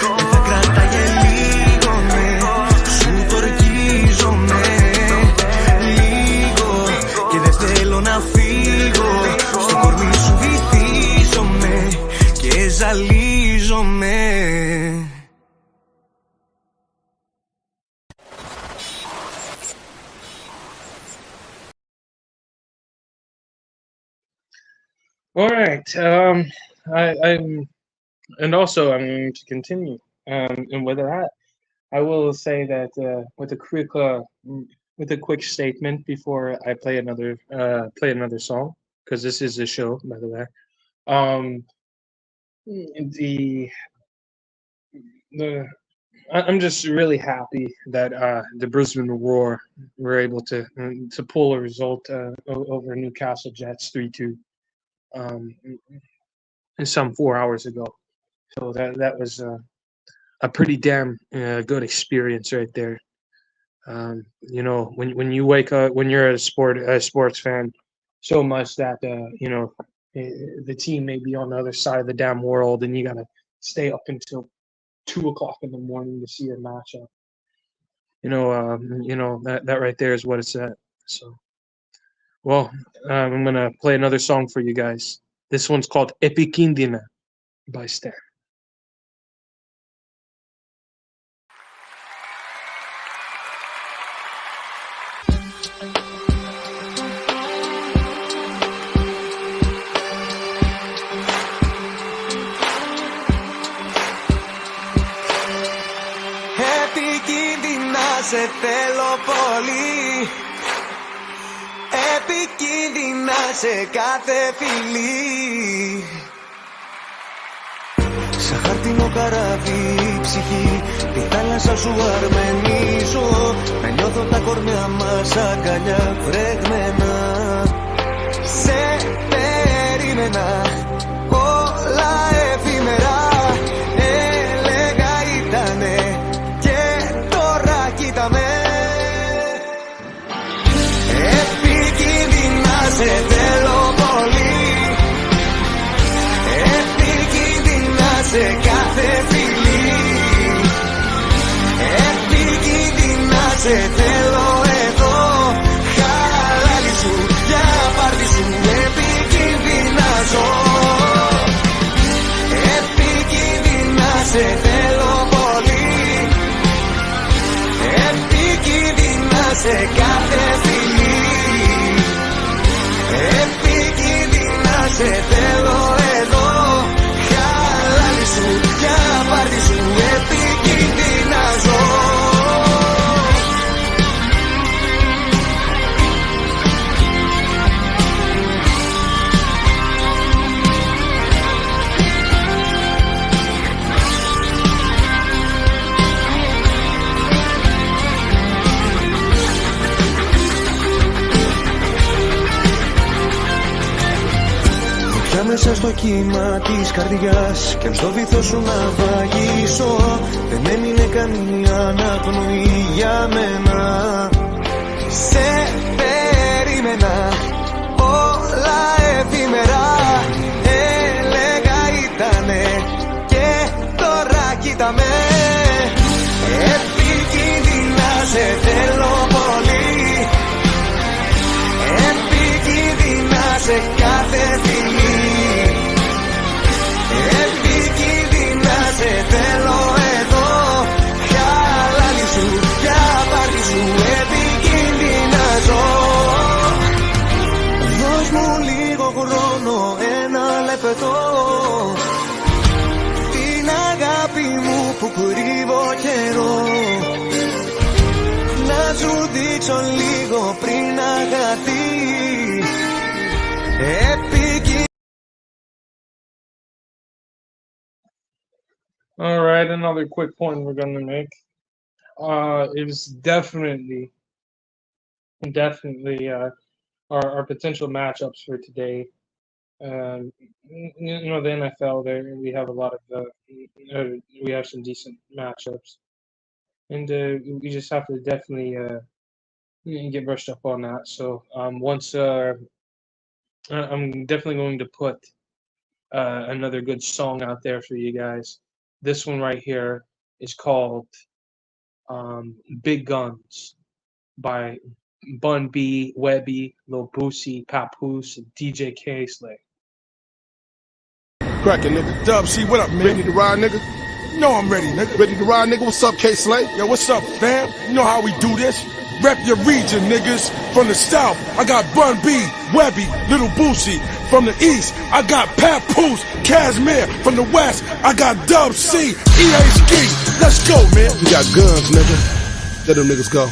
Δεν θα κράταγε λίγο, ναι. Σου το ορκίζομαι. Λίγο και δεν θέλω να φύγω. Στο κορμί σου βυθίζομαι και ζαλίζομαι. All right. I'm going to continue. And with that, I will say that with a quick statement before I play another song, because this is a show, by the way. I'm just really happy that the Brisbane Roar were able to pull a result over Newcastle Jets 3-2. Some 4 hours ago, so that was a pretty damn good experience right there. You know, when you wake up, when you're a sports fan, so much that the team may be on the other side of the damn world, and you gotta stay up until 2 o'clock in the morning to see a matchup. That right there is what it's at. So. Well, I'm going to play another song for you guys. This one's called Epikindina by Stan. Επικίνδυνα σε θέλω πολύ. Επικίνδυνα σε κάθε φιλή. Σαν χάρτινο καράβι η ψυχή τη θάλασσα σου αρμενίζω, να νιώθω τα κορμιά μας αγκαλιά φρεγμένα. Σε περίμενα, όλα εφήμερα, έλεγα ήτανε και τώρα κοίτα με. Επικίνδυνα σε θέλω πολύ, επικίνδυνα σε κάθε φιλή, επικίνδυνα σε θέλω εδώ, χαλάλι σου για πάρτι σου, επικίνδυνα ζω, επικίνδυνα σε θέλω πολύ, επικίνδυνα σε κάθε φιλή, επικίνδυνα σε θέλω εδώ, χαλάλι σου για πάρτι σου, επικίνδυνα ζω. Μέσα στο κύμα της καρδιάς και στο βυθό σου να βαγίσω, δεν έμεινε καμία αναπνοή για μένα. Σε περίμενα, όλα εφήμερα, έλεγα ήτανε και τώρα κοίτα με. Επικίνδυνα σε θέλω πολύ, επικίνδυνα σε κάθε φιλή, επικίνδυνα σε θέλω εδώ, χαλάλι σου για πάρτι σου, επικίνδυνα ζω. Δώσ' μου λίγο χρόνο, ένα λεπτό, την αγάπη μου που κρύβω καιρό, να σου δείξω λίγο πριν αγαθεί. All right, another quick point we're going to make is definitely our potential matchups for today. You know, the NFL, there we have a lot of we have some decent matchups, and we just have to definitely get brushed up on that. So once I'm definitely going to put another good song out there for you guys. This one right here is called Big Guns by Bun B, Webby, Lil Boosie, Papoose, and DJ K-Slay. Crackin', nigga. Dub C, what up, man? Ready to ride, nigga? You know I'm ready, nigga. Ready to ride, nigga? What's up, K-Slay? Yo, what's up, fam? You know how we do this. Rep your region, niggas. From the south, I got Bun B, Webby, Little Boosie. From the east, I got Papoose, Casimir. From the west, I got Dub C, EA Ski. Let's go, man. We got guns, nigga. Let them niggas go.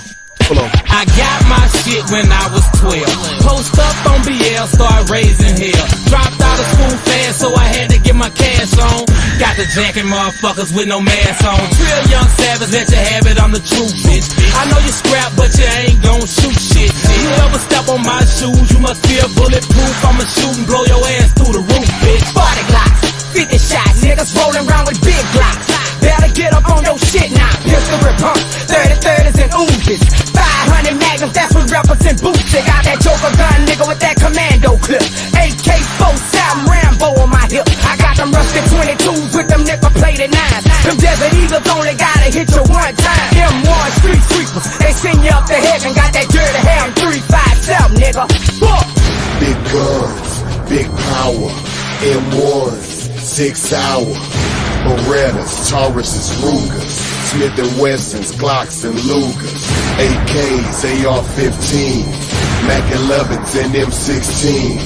Hold on. I got my shit when I was 12. Post up on BL, start raising hell. Dropped out of school fast, so I had to get my cash on. Got the jacking motherfuckers with no mask on. Real young savage, let you have it, I'm the truth, bitch. I know you scrap, but you ain't gon' shoot shit. You ever step on my shoes, you must feel bulletproof. I'ma shoot and blow your ass through the roof, bitch. 40 glocks, 50 shots, niggas rolling around with big glocks. Better get up on your shit now. Pistol rip pumps, 30-30s and oozes. 500 magnums, that's what represent boots. They got that Joker gun, nigga, with that commando clip. AK-47 Rambo on my hip. I got them rusted 22s with them nickel-plated 9s. Them Desert Eagles only gotta hit you one time. M1 street sweepers, they send you up to heaven. Got that dirty hair, I'm 357, nigga. Fuck. Big guns, big power, M1s, 6 hour. Berettas, Tauruses, Rugers, Smith & Wessons, Glocks and Lugers, AKs, AR-15s, Mac 11s and M16s.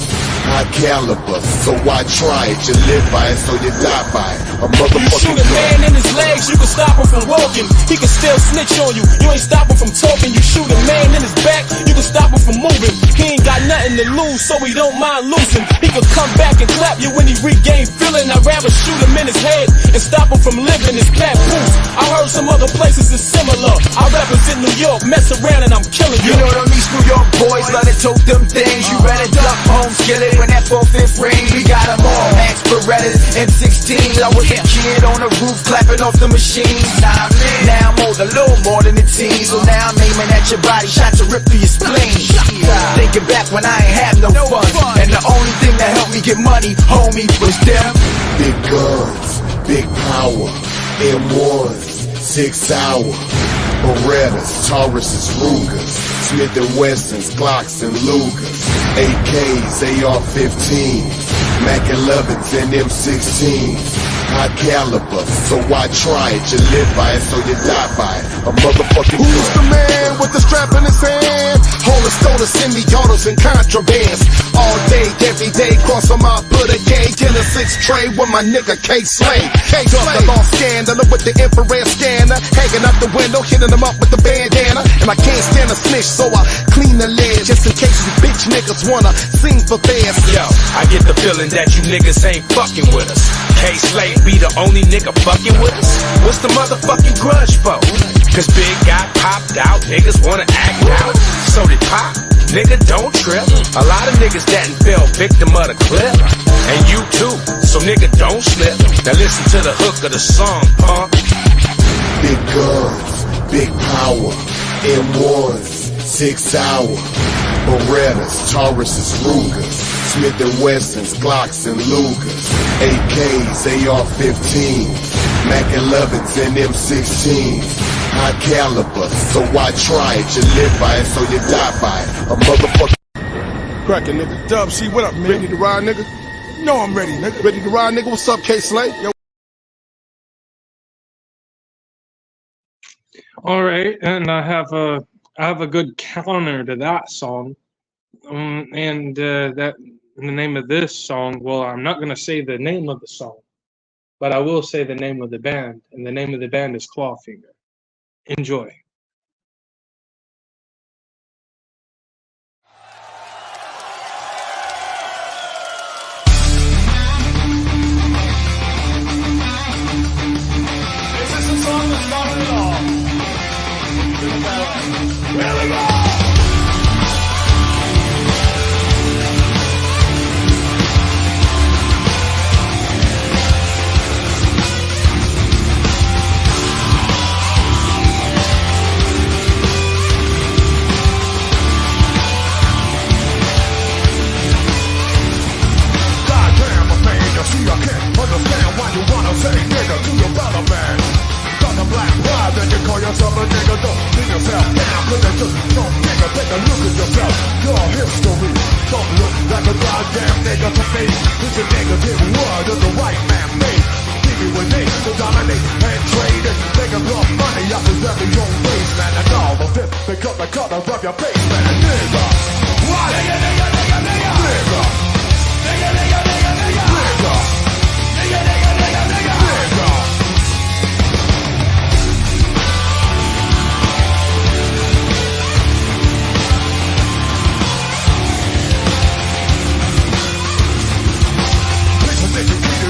high caliber, so why try it? You live by it, so you die by it. A You motherfucking shoot a man in his legs, you can stop him from walking. He can still snitch on you, you ain't stop him from talking. You shoot a man in his back, you can stop him from moving. He ain't got nothing to lose, so he don't mind losing. He can come back and clap you when he regain feeling. I'd rather shoot him in his head and stop him from living his papoose. I heard some other places is similar. I represent New York, mess around and I'm killing you. You know them East New York boys, love to tote them things. You better duck home, skillet when that 4/5 ring. We got them all, Max Berettas, M16. I was a kid on the roof clapping off the machines. Now I'm old, a little more than a teen. So now I'm aiming at your body, shot to rip through your spleen. Thinking back when I ain't have no fun, and the only thing that helped me get money, homie, was them. big guns, big power, M1s, 6 hour, Berettas, Tauruses, Rugers, Smith & Wessons, Glocks and Lugers, AKs, AR-15s, Mac 11s and M16s, high caliber, so why try it? You live by it, so you die by it. A motherfucking Who's the man with the strap in his hand? Holding stoners, semi-autos and contrabands. All day, every day, cross on my put a gang in a 6 tray with my nigga K-Slay. K-Slay, the lost scandal with the infrared scanner, hanging out the window, hitting them up with the bandana. And I can't stand a snitch, so I clean the lid just in case you bitch niggas wanna sing for theirs. Yo, I get the feeling that you niggas ain't fucking with us. K-Slay be the only nigga fucking with us? What's the motherfucking grudge for? Cause Big got popped out, niggas wanna act out. So did Pop, nigga don't trip. A lot of niggas that fell victim of the clip. And you too, so nigga don't slip. Now listen to the hook of the song, punk. big guns, big power, M1s, 6 hour, Berettas, Tauruses, Rugers, Smith & Wessons, Glocks and Lugers, AKs, AR-15s, Mac 11s and M16s, high caliber, so why try it? You live by it, so you die by it. A motherfucker. Crackin' nigga. Dub C, what up, man? Ready to ride, nigga? You know I'm ready, nigga. Ready to ride, nigga? What's up, K-Slay? Yo. All right, and I have a good counter to that song, and that the name of this song. Well, I'm not gonna say the name of the song, but I will say the name of the band, and the name of the band is Clawfinger. Enjoy. This is the song that started it all. Here we go! Goddamn, my man, you see I can't understand why you wanna say nigga to your brother, man. Got a black pride, then you call yourself a nigga. Don't bring yourself down, cause they just don't nigga. Take a look at yourself, your history. Don't look like a goddamn nigga to me. It's a negative word of the white man made. Give me with me to dominate and trade it. Make a blow money off his very own face, man. And all of this because the color of your face, man. Nigga, what? Nigga, nigga, nigga, nigga. Nigga. Nigga, nigga, nigga, nigga. Nigga. Nigga, nigga, nigga, nigga. Nigga.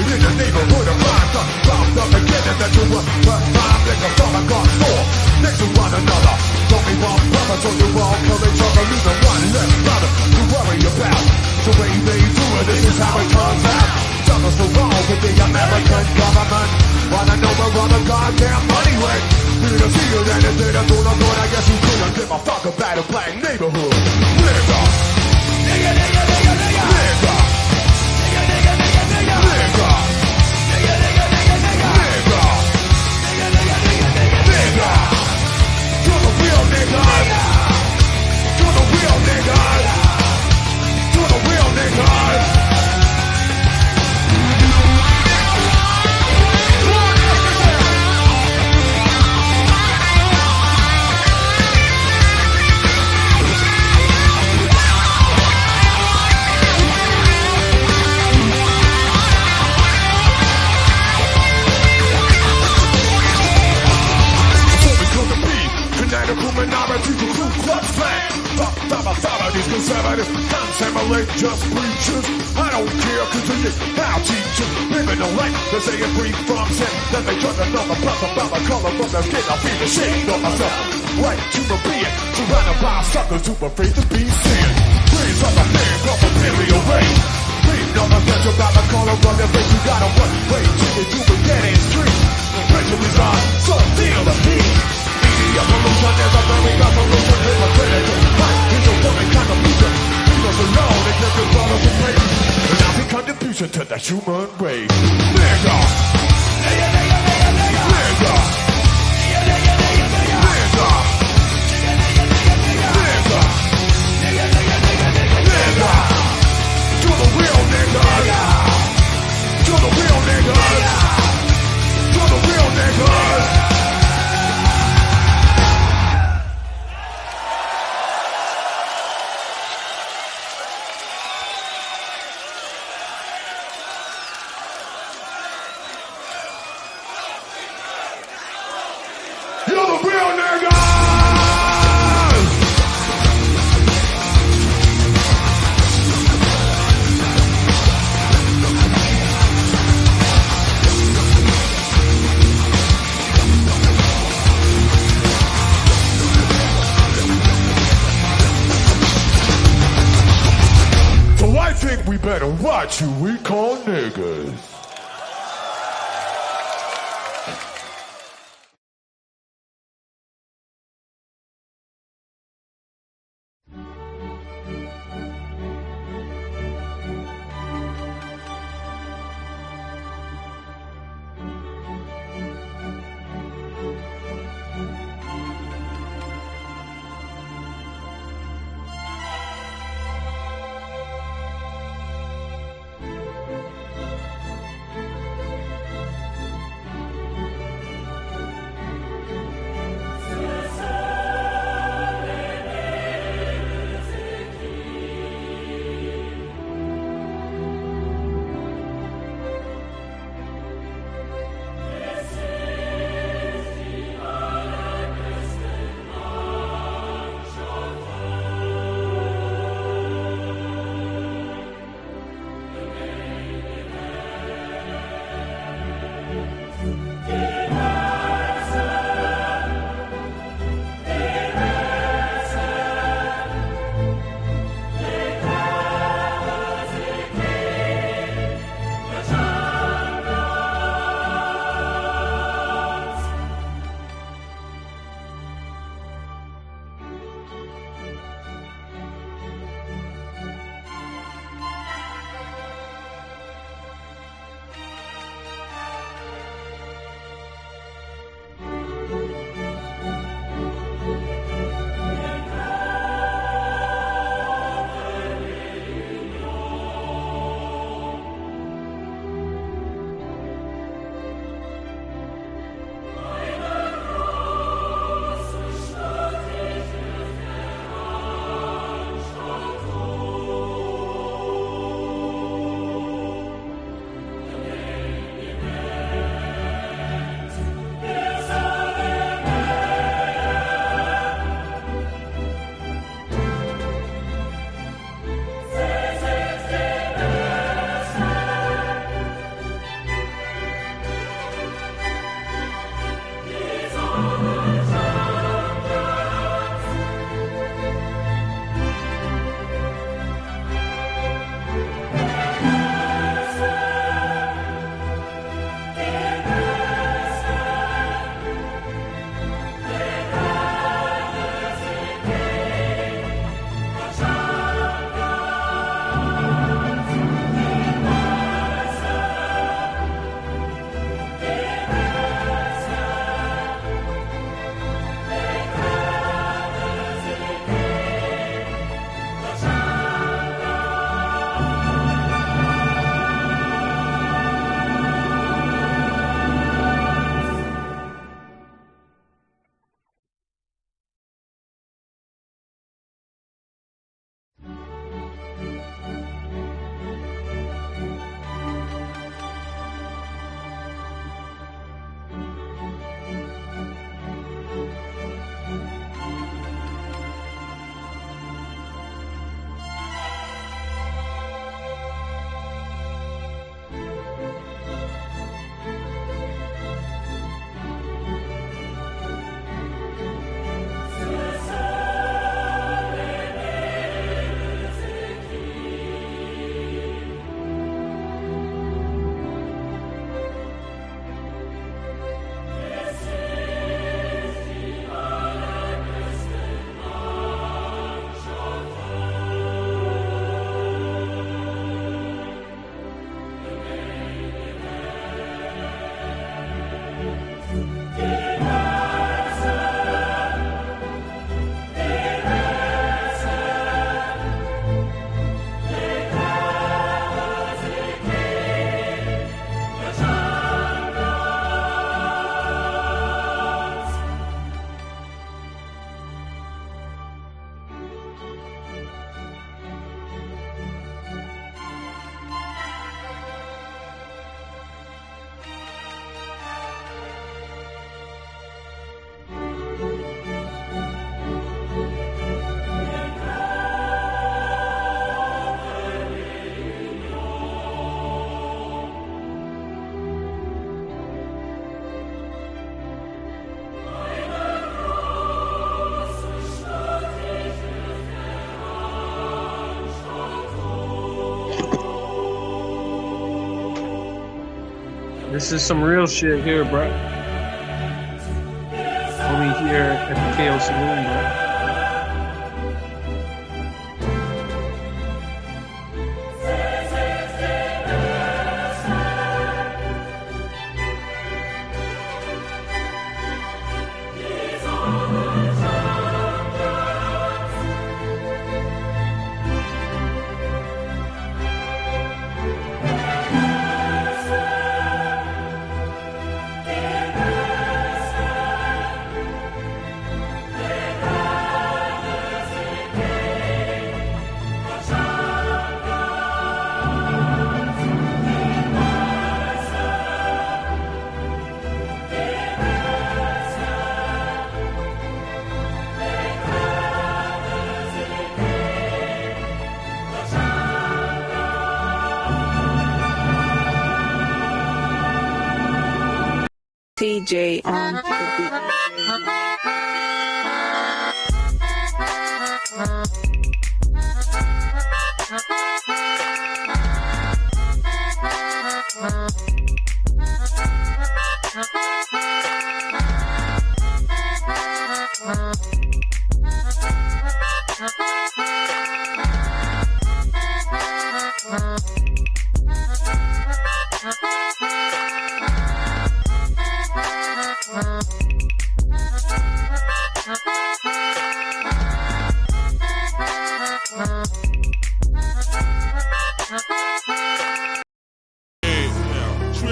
In the neighborhood of crime, bound up again that you were prime nigga from a gun store next to one another. Don't be one brother, so you all kill each other, leaving one less brother to worry about. The way they do it, this is how it turns out. Something's so wrong with the American government. Wanna know where all the goddamn money went? Didn't see it and it didn't do no good. I guess you couldn't give a fuck about a black neighborhood. Nigga, nigga, nigga, nigga, nigga, nigga. these conservative, non-assimilate just preachers. I don't care, continue how teachers living the life. They say it free from sin. Then they try to know the plus about the color of their skin. I feel ashamed of myself. Right human being, surrounded by suckers who afraid to be seen. Praise of the man from a paleo race. Read on the bench about the color of their face. You gotta run, wait, chicken, you will get in street. Prejudice on, so feel the heat. Media pollution is a very revolution. It's a critical fight. It's a woman contribution. People alone, they can't control the place. And now the contribution to the human race. Nigga! Nigga! To the real niggas. To the real niggas. To the real niggas. You're the real niggas. So I think we better watch who we call niggas. This is some real shit here, bro. Only here at the KO Saloon, bro. TJ on the beat.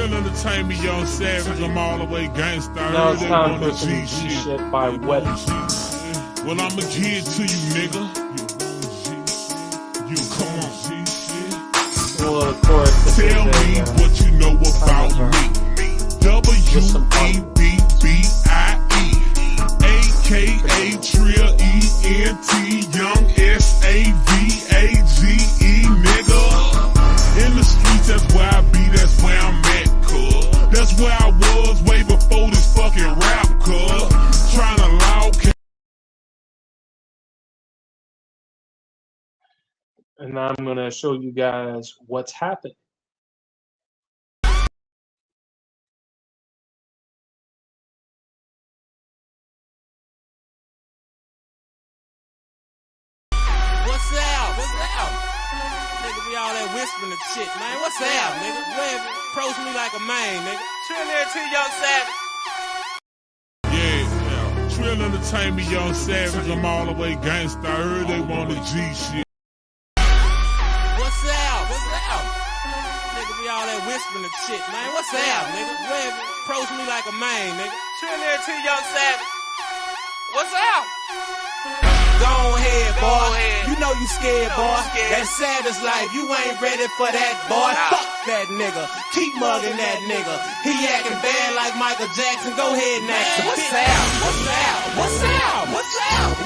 Entertain me, young savage. I'm all the way gangsta. Now it's time for some G shit by Wet. Well, I'ma give it to you, nigga. You come on. Well, of course, tell me what you know about me. W-E-B-B-I-E, a.k.a. Trill E-N-T, young S-A-V-A-G-E, nigga. In the streets, that's where I be, that's where I'm at, cuz. That's where I was way before this fucking rap, cuz. Trying to loud. And now I'm gonna show you guys what's happening. What's up? What's up? Nigga be all that whispering and shit, man. What's up, nigga? Where approach me like a man, nigga. Trill there to young savage. Yeah. Trill entertain me, young savage. I'm all the way gangsta. I heard they want the G shit. What's up? What's up? Nigga be all that whispering and shit, man. What's up, nigga? Where approach me like a man, nigga. Trill there to young savage. What's up? Go ahead, boy. You know you scared, boy. That savage life, you ain't ready for that, boy. Fuck that nigga. Keep mugging that nigga. He acting bad like Michael Jackson. Go ahead and act. What's up? What's up? What's up?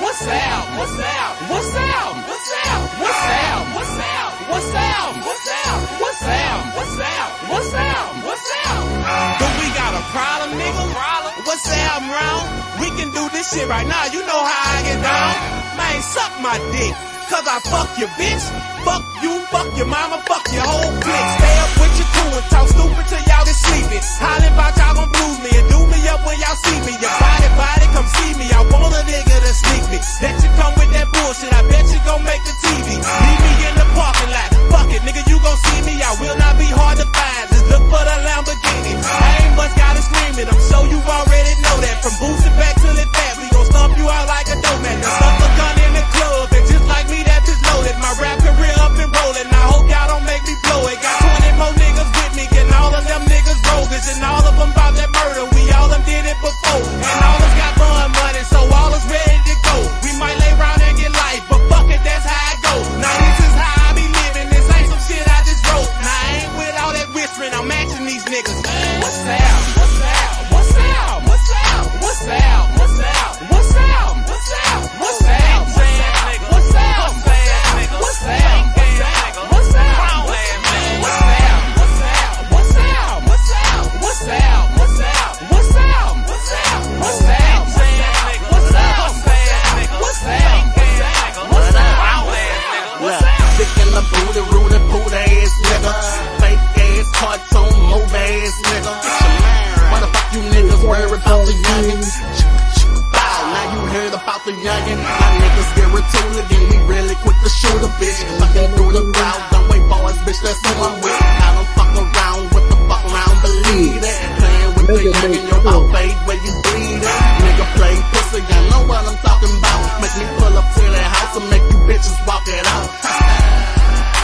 What's up? What's up? What's up? What's up? What's up? What's up? What's up? What's up? What's up? What's up? What's up? What's up? What's up? Do we got a problem, nigga? What's up, wrong? We can do this shit right now. You know how I get down. Man, suck my dick, cause I fuck your bitch. Fuck you, fuck your mama, fuck your whole clique. Stay up with your crew and talk stupid till y'all get sleepy. Hollin' about y'all gon' bruise me and do me up when y'all see me. Your body, come see me. I want a nigga to sneak me. That you come with that bullshit, I bet you gon' make the TV. Leave me in the parking lot. Fuck it, nigga, you gon' see me. I will not be hard to find. Just look for the Lamborghini. I ain't much gotta scream it. I'm sure you already know that. From boosting back till it fat, we gon' stomp you out like a dope man. Stuff a gun in the club, and just like me, that bitch loaded. My rap career up and rolling. I hope y'all don't make me blow it. Got 20 more niggas with me, and all of them niggas roguish, and all of them bout that murder. We all them did it before. where you bleed at. Nigga play pussy, I know what I'm talking about. Make me pull up to that house and make you bitches walk it out.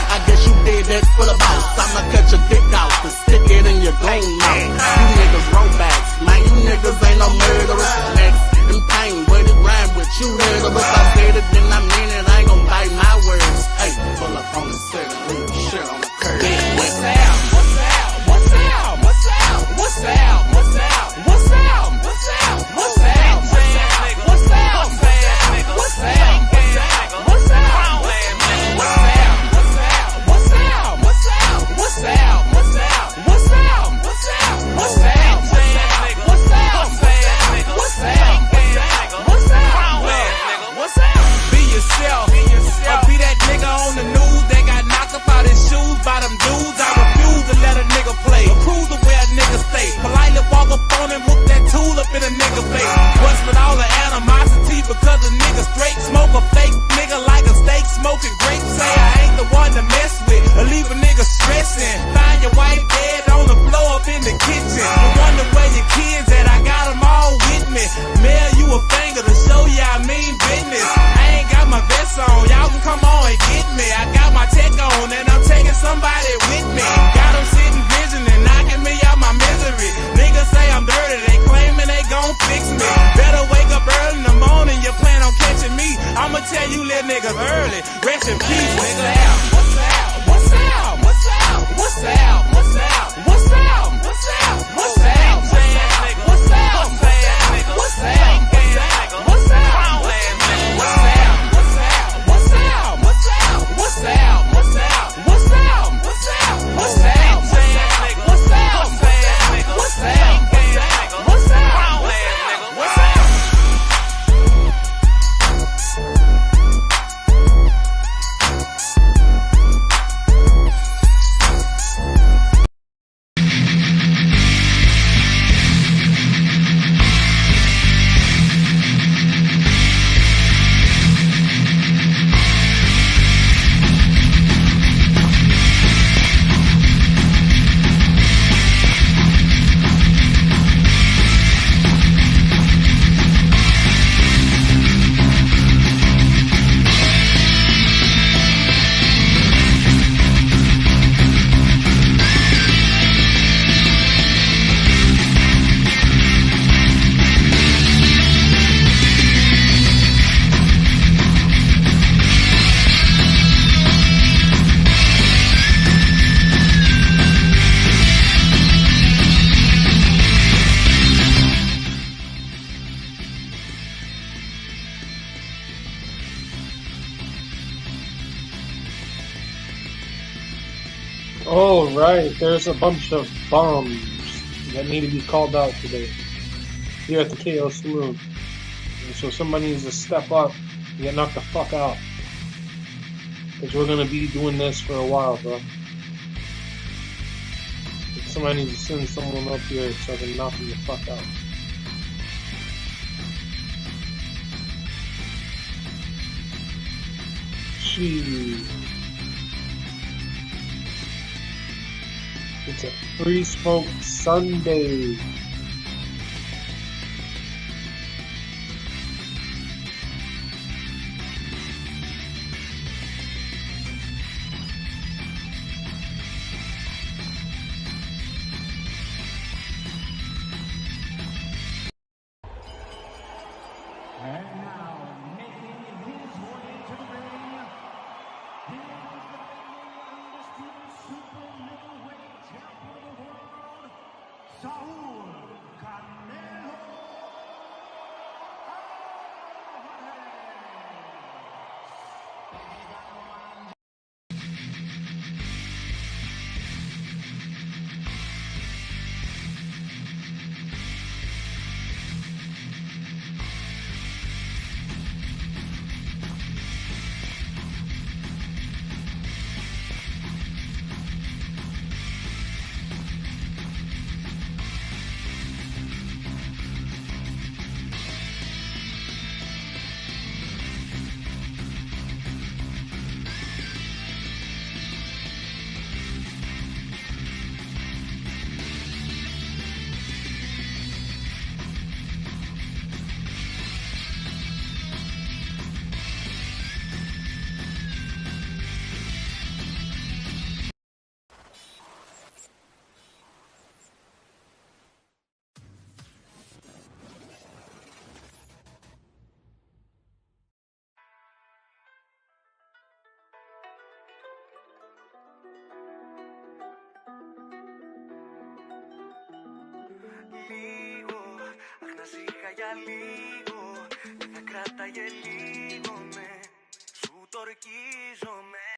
I guess you did that for the boss. I'ma cut your dick out and stick it in your gold mouth. You niggas rollbacks, man, you niggas ain't no murderers. Next in pain, what it rhyme with you murderers. I said it, then I mean it, I ain't gon' bite my words. Hey, pull up on the set and leave shit on the curb. What's out? What's out? What's out? What's out? What's out? What's out? What's out? What's out? What's out? What's out? What's out? What's out? Be yourself. Or be that nigga on the news that got knocked up out his shoes by them dudes. I refuse to let a nigga play. Cruise to where a nigga stay. Politely walk up on him, whoop that tool up in a nigga face. What's with all the animosity because a nigga straight smoke a fake nigga like a steak smoking grape. Say I ain't the one to mess with or leave a nigga stressing. Find your wife dead on the floor up in the kitchen. You wonder where your kids at, I got them all with me. Mail you a finger to show you I mean business. I ain't got my vest on, y'all can come on and get me. I got my tech on and I'm taking somebody with me. Got them sitting visioning, knocking me out my misery. Niggas say I'm dirty, they claiming they gon' fix me. Better wake up early in the morning, you plan on catching me. I'ma tell you little niggas early, rest in peace, nigga. What's out? What's out? What's out? What's out? What's out? What's out? What's out? What's out? What's out? What's out? What's out? Oh, right. There's a bunch of bums that need to be called out today here at the KO Saloon. And so somebody needs to step up and get knocked the fuck out. Because we're going to be doing this for a while, bro. Somebody needs to send someone up here so I can knock them the fuck out. Jeez. It's a Free Smoke Sunday. And now, making his way to the ring, he is the undisputed super middleweight champion of the world, Saul. για λίγο, δεν θα κράταγε λίγο, ναι. Σου το ορκίζομαι.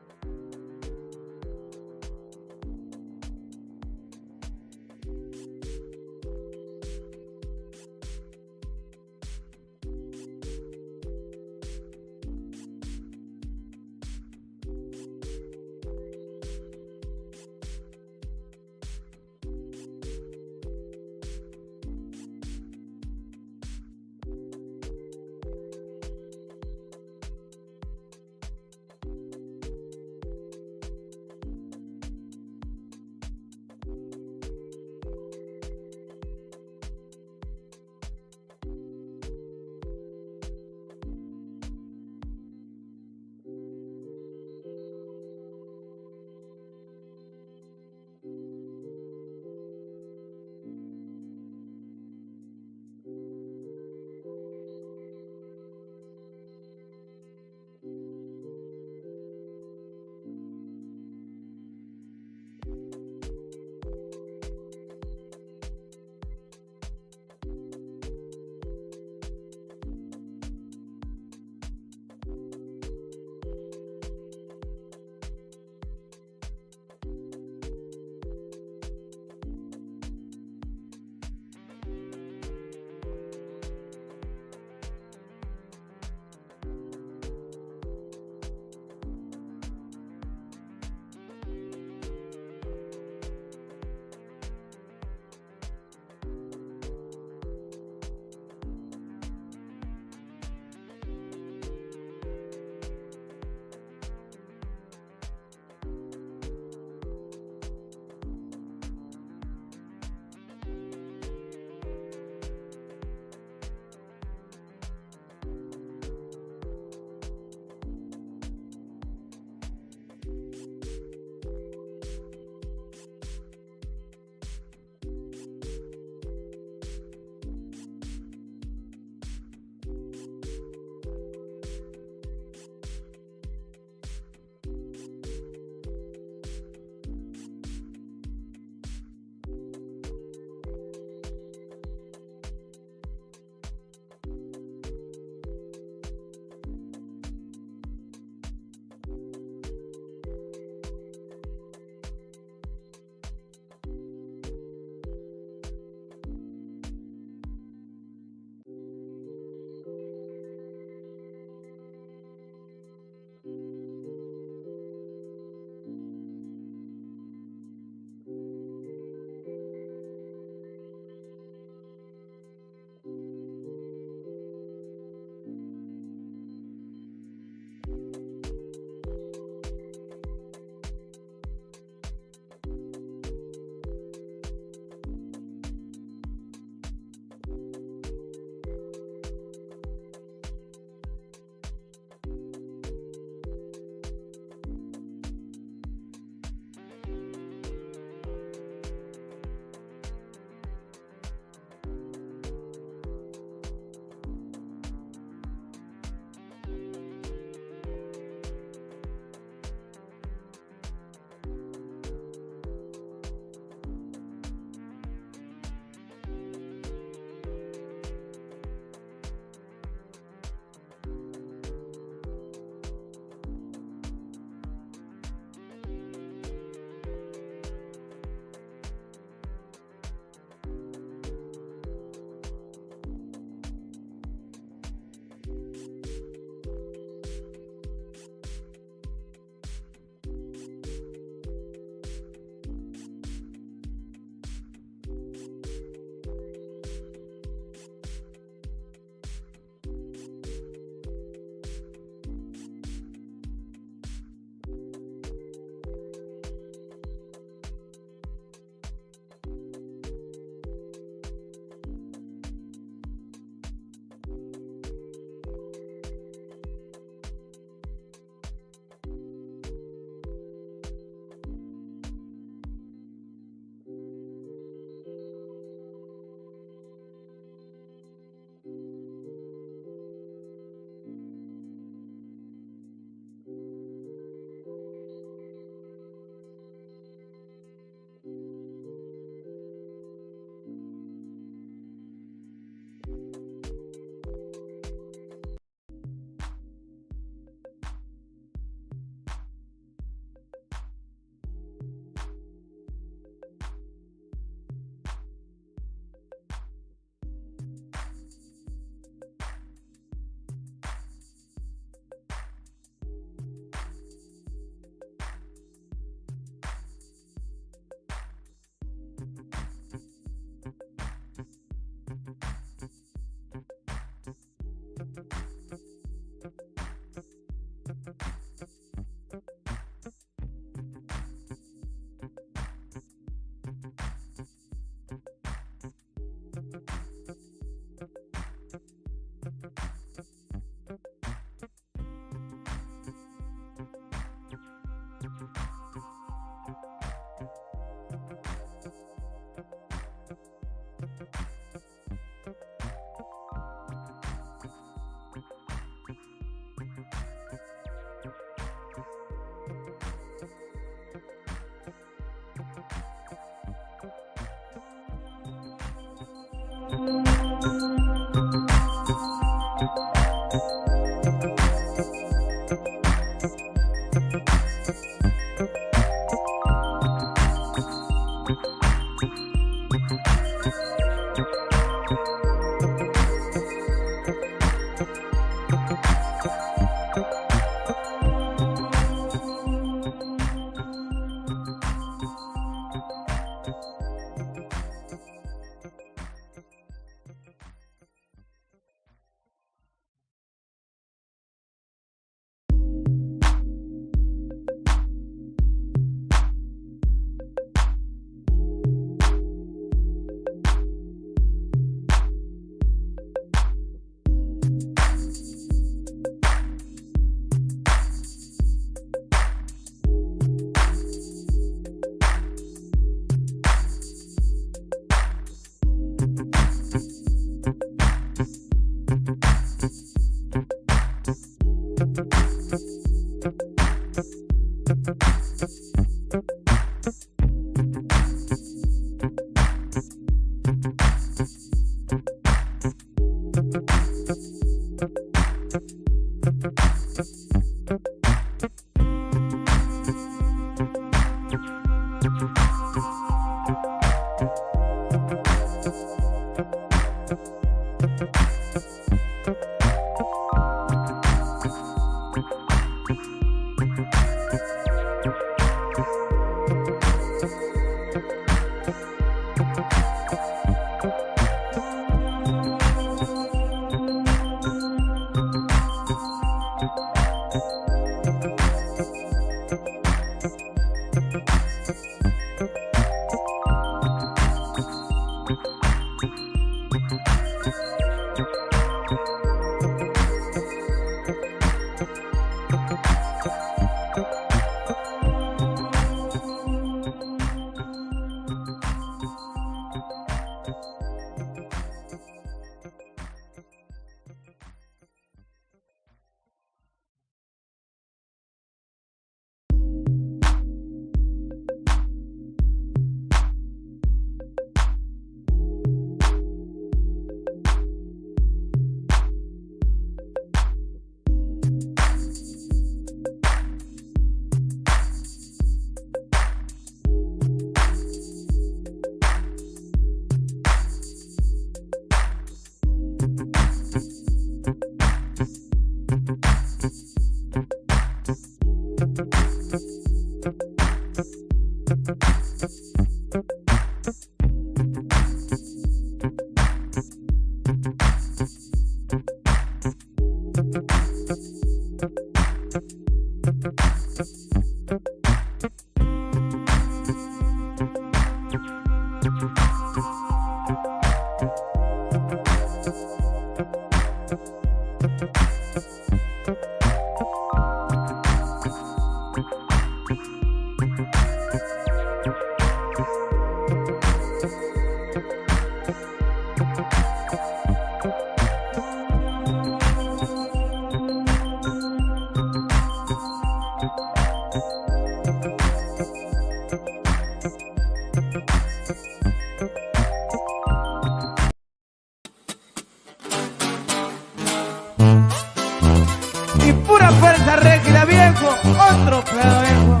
Y pura fuerza rígida, viejo, otro pedo, viejo.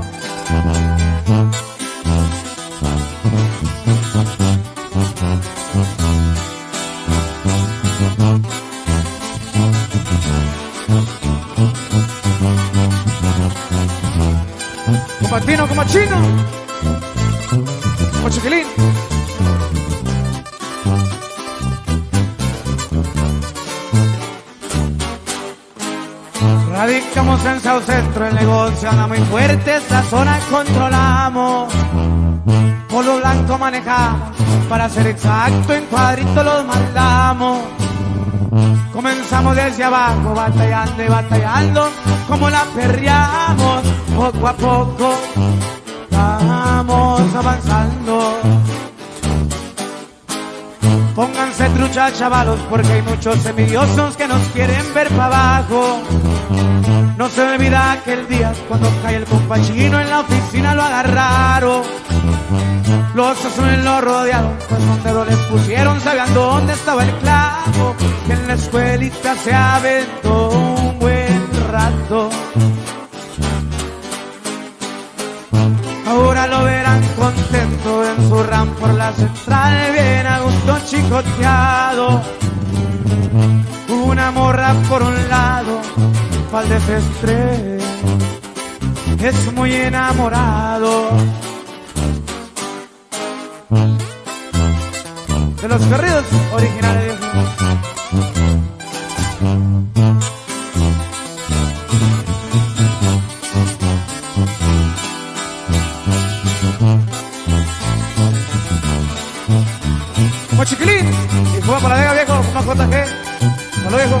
Como latino, como chino, como chiquilín. Radicamos en South Centro, el negocio anda muy fuerte, esta zona controlamos. Polo blanco manejamos, para ser exacto, en cuadrito los mandamos. Comenzamos desde abajo, batallando y batallando, como la perreamos, poco a poco vamos avanzando. Pónganse trucha, chavalos, porque hay muchos envidiosos que nos quieren ver para abajo. No se olvida aquel día cuando cae el compa chino en la oficina lo agarraron. Los azules lo rodearon, pues un dedo les pusieron, sabían dónde estaba el clavo, que en la escuelita se aventó un buen rato. Ahora lo verán contento en su ram por la central, bien a gusto chicoteado. Una morra por un lado, pa'l desestrés, es muy enamorado. De los corridos originales. Como chiquilín y juega para la vega, viejo, como JG. Hasta luego, viejo.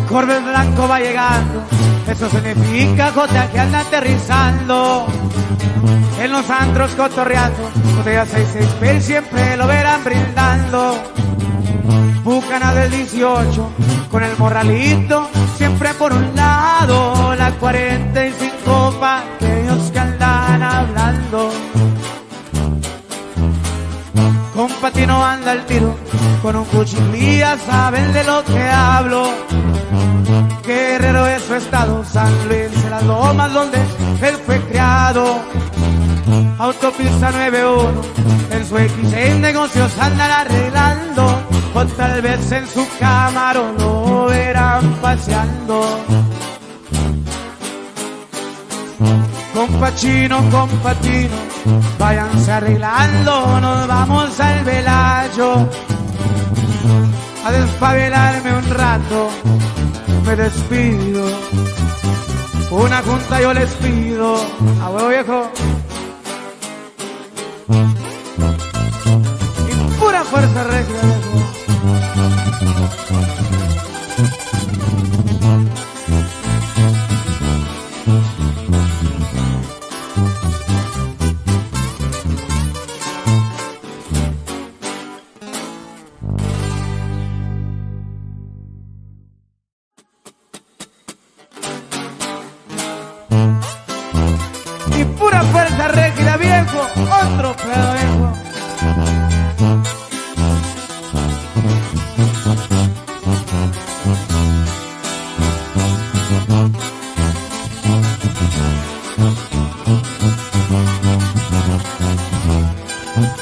Corben blanco va llegando, eso significa Jota que anda aterrizando. En los antros cotorreando, botella 66 pero siempre lo verán brindando. Bucana del 18, con el morralito, siempre por un lado. La 45 pa' aquellos que andan hablando. Con Patino anda el tiro, con un cuchillía saben de lo que hablo. Guerrero es su estado, San Luis en las lomas donde él fue criado. Autopista 91, en su X6 negocios andan arreglando. O tal vez en su Camaro lo verán paseando. Con Patino, váyanse arreglando, nos vamos al Velayo a despabilarme un rato. Me despido, una junta yo les pido, a huevo viejo, y pura fuerza regia, viejo. Y pura fuerza rígida, viejo, otro pedo, viejo.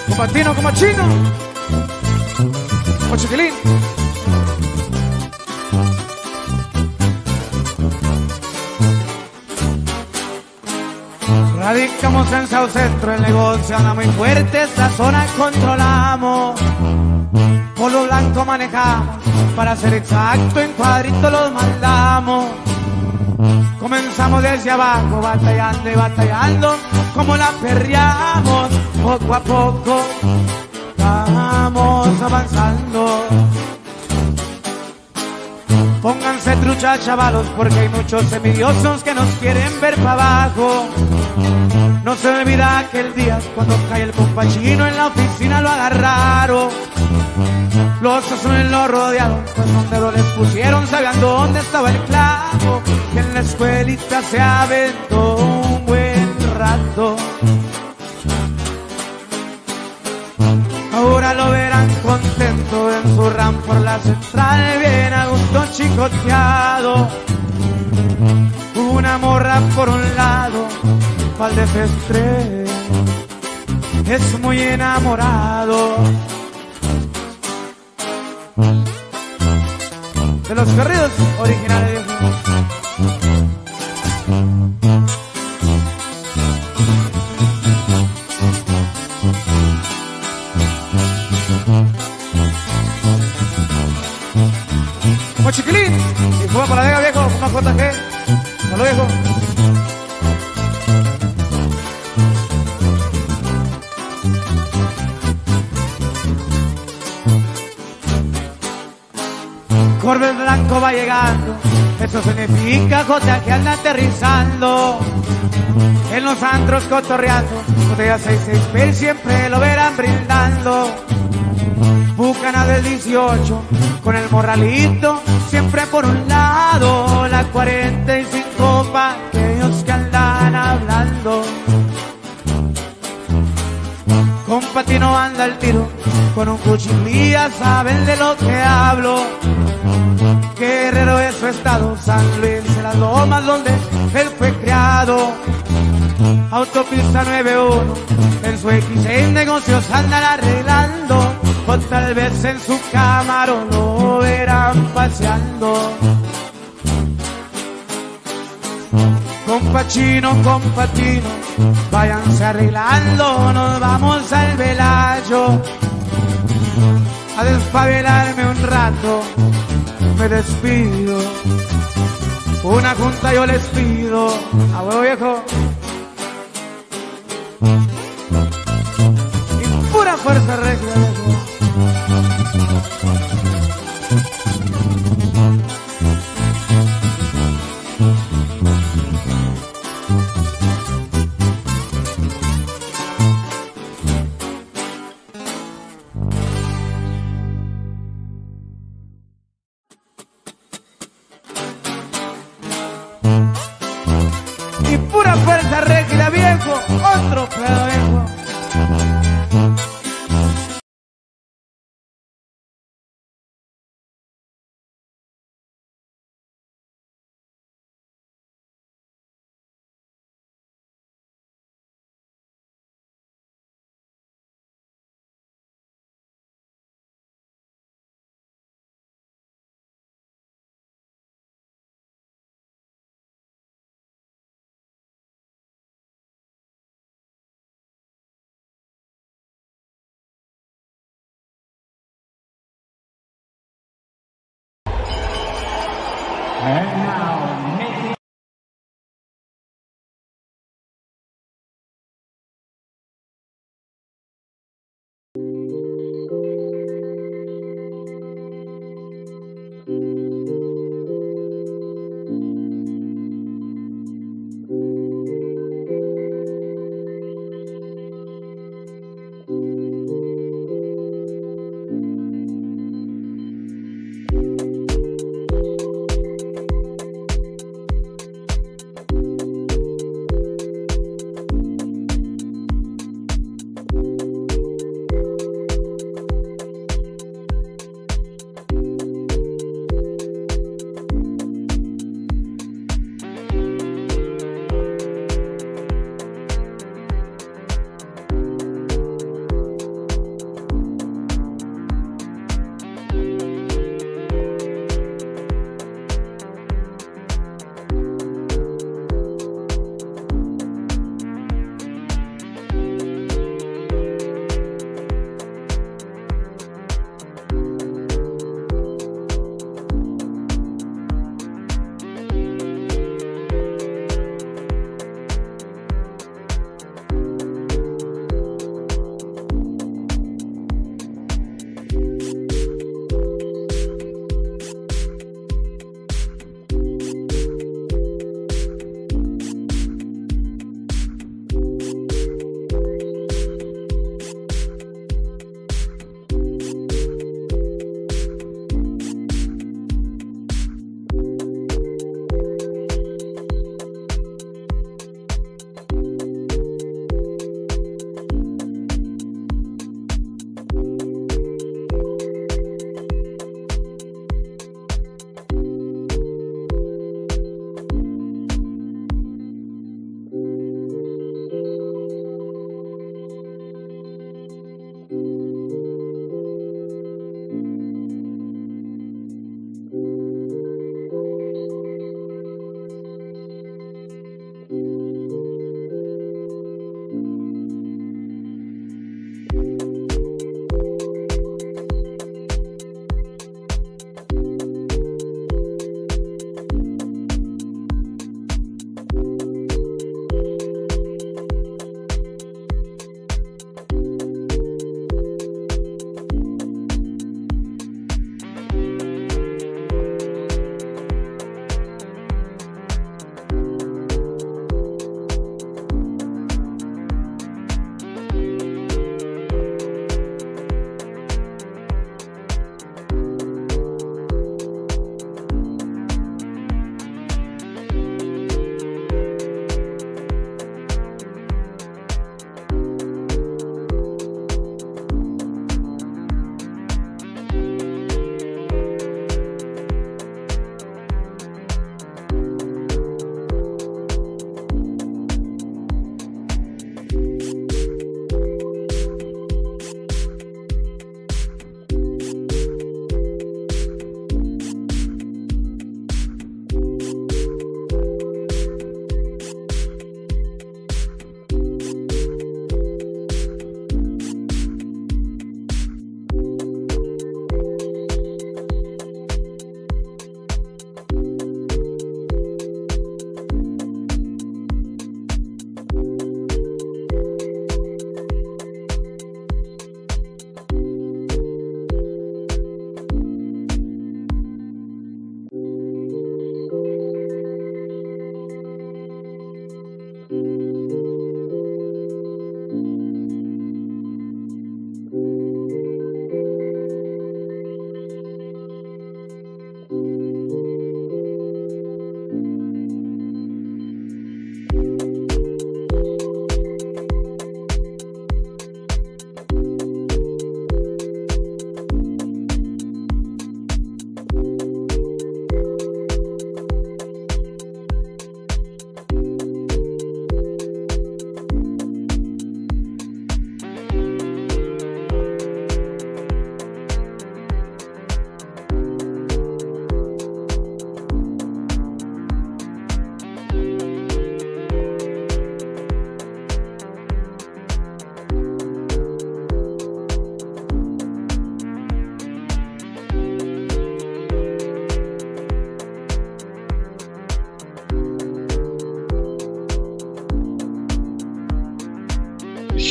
Como Patino, como Chino, como Chiquilín. Radicamos en South Centro, el negocio anda muy fuerte, esta zona controlamos. Polo blanco manejamos, para ser exacto, en cuadrito los mandamos. Comenzamos desde abajo, batallando y batallando, como la perreamos. Poco a poco vamos avanzando. Pónganse trucha, chavalos, porque hay muchos envidiosos que nos quieren ver para abajo. No se olvida aquel día cuando cae el compa Chino en la oficina lo agarraron. Los azules lo rodearon, pues un dedo les pusieron, sabían dónde estaba el clavo, que en la escuelita se aventó un buen rato. Ahora lo verán contento en su ram por la central, bien a gusto chicoteado. Una morra por un lado, pa'l desestrés, es muy enamorado. De los corridos originales. Como Chiquilín y juega para la vega, viejo, como JG. Hasta luego, viejo. Corben blanco va llegando, eso significa Jota que anda aterrizando. En los antros cotorreando, botella 66 pero siempre lo verán brindando. Bucana del 18, con el morralito, siempre por un lado, la 45 pa' aquellos que andan hablando. Con Patino anda el tiro, con un cuchillía saben de lo que hablo. Guerrero es su estado, San Luis en las lomas donde él fue criado. Autopista 91, en su X6 negocios andan arreglando, o tal vez en su Camaro lo verán paseando. Con Pachino, váyanse arreglando, nos vamos al Velayo a despabilarme un rato. Me despido, una junta yo les pido, a huevo viejo, y pura fuerza regia, viejo. Y pura fuerza regia, viejo, otro pedo viejo.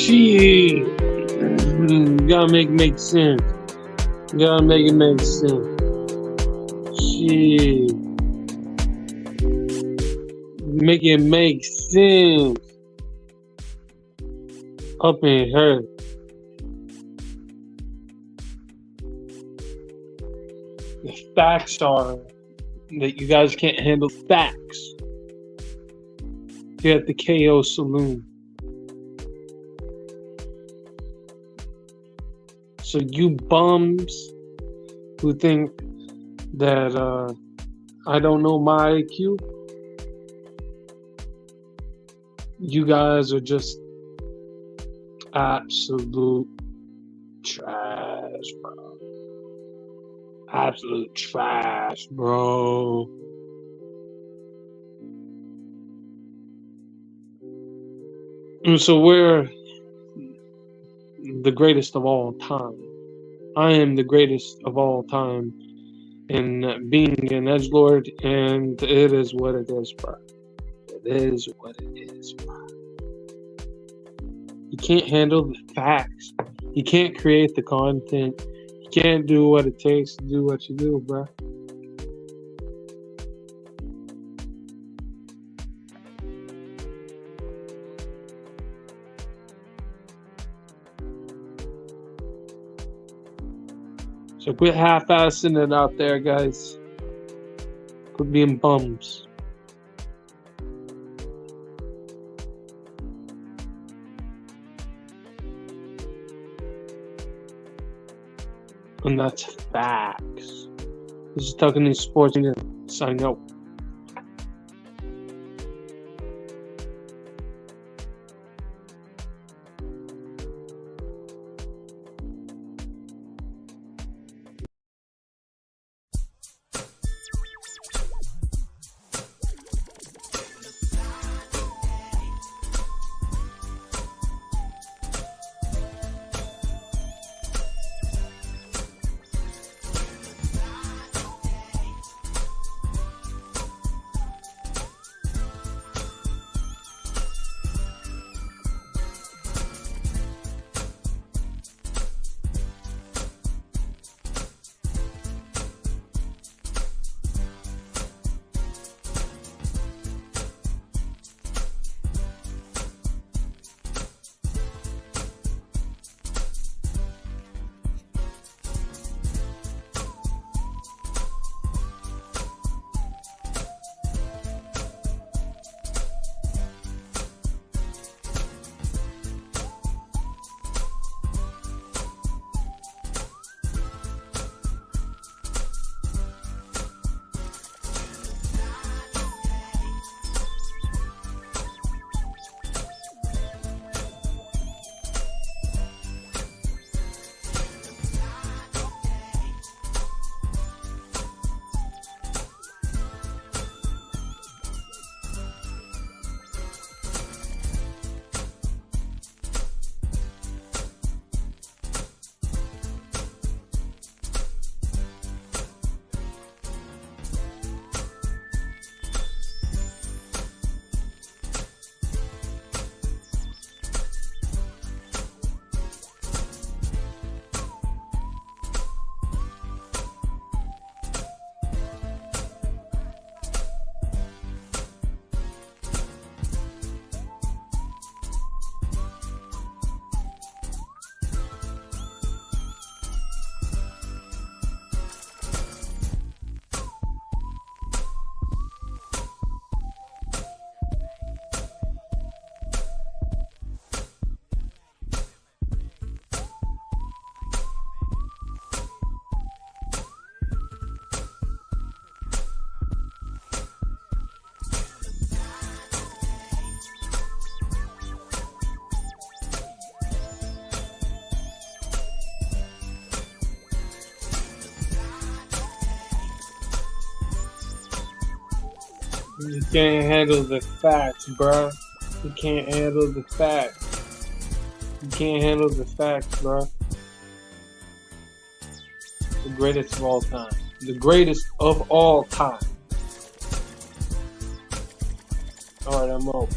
Shit. Gotta make sense. Gotta make it make sense. Shit. Make it make sense. Up in her. The facts are that you guys can't handle facts. You're at the KO Saloon. So you bums who think that I don't know my IQ, you guys are just absolute trash, bro. Absolute trash, bro. And so we're the greatest of all time. I am the greatest of all time in being an edgelord, and it is what it is, bro. It is what it is, bro. You can't handle the facts. You can't create the content. You can't do what it takes to do what you do, bro. So quit half-assing it out there, guys. Quit being bums. And that's facts. This is Talking in Sports. Sign out. You can't handle the facts, bruh. You can't handle the facts. You can't handle the facts, bruh. The greatest of all time. The greatest of all time. Alright, I'm out.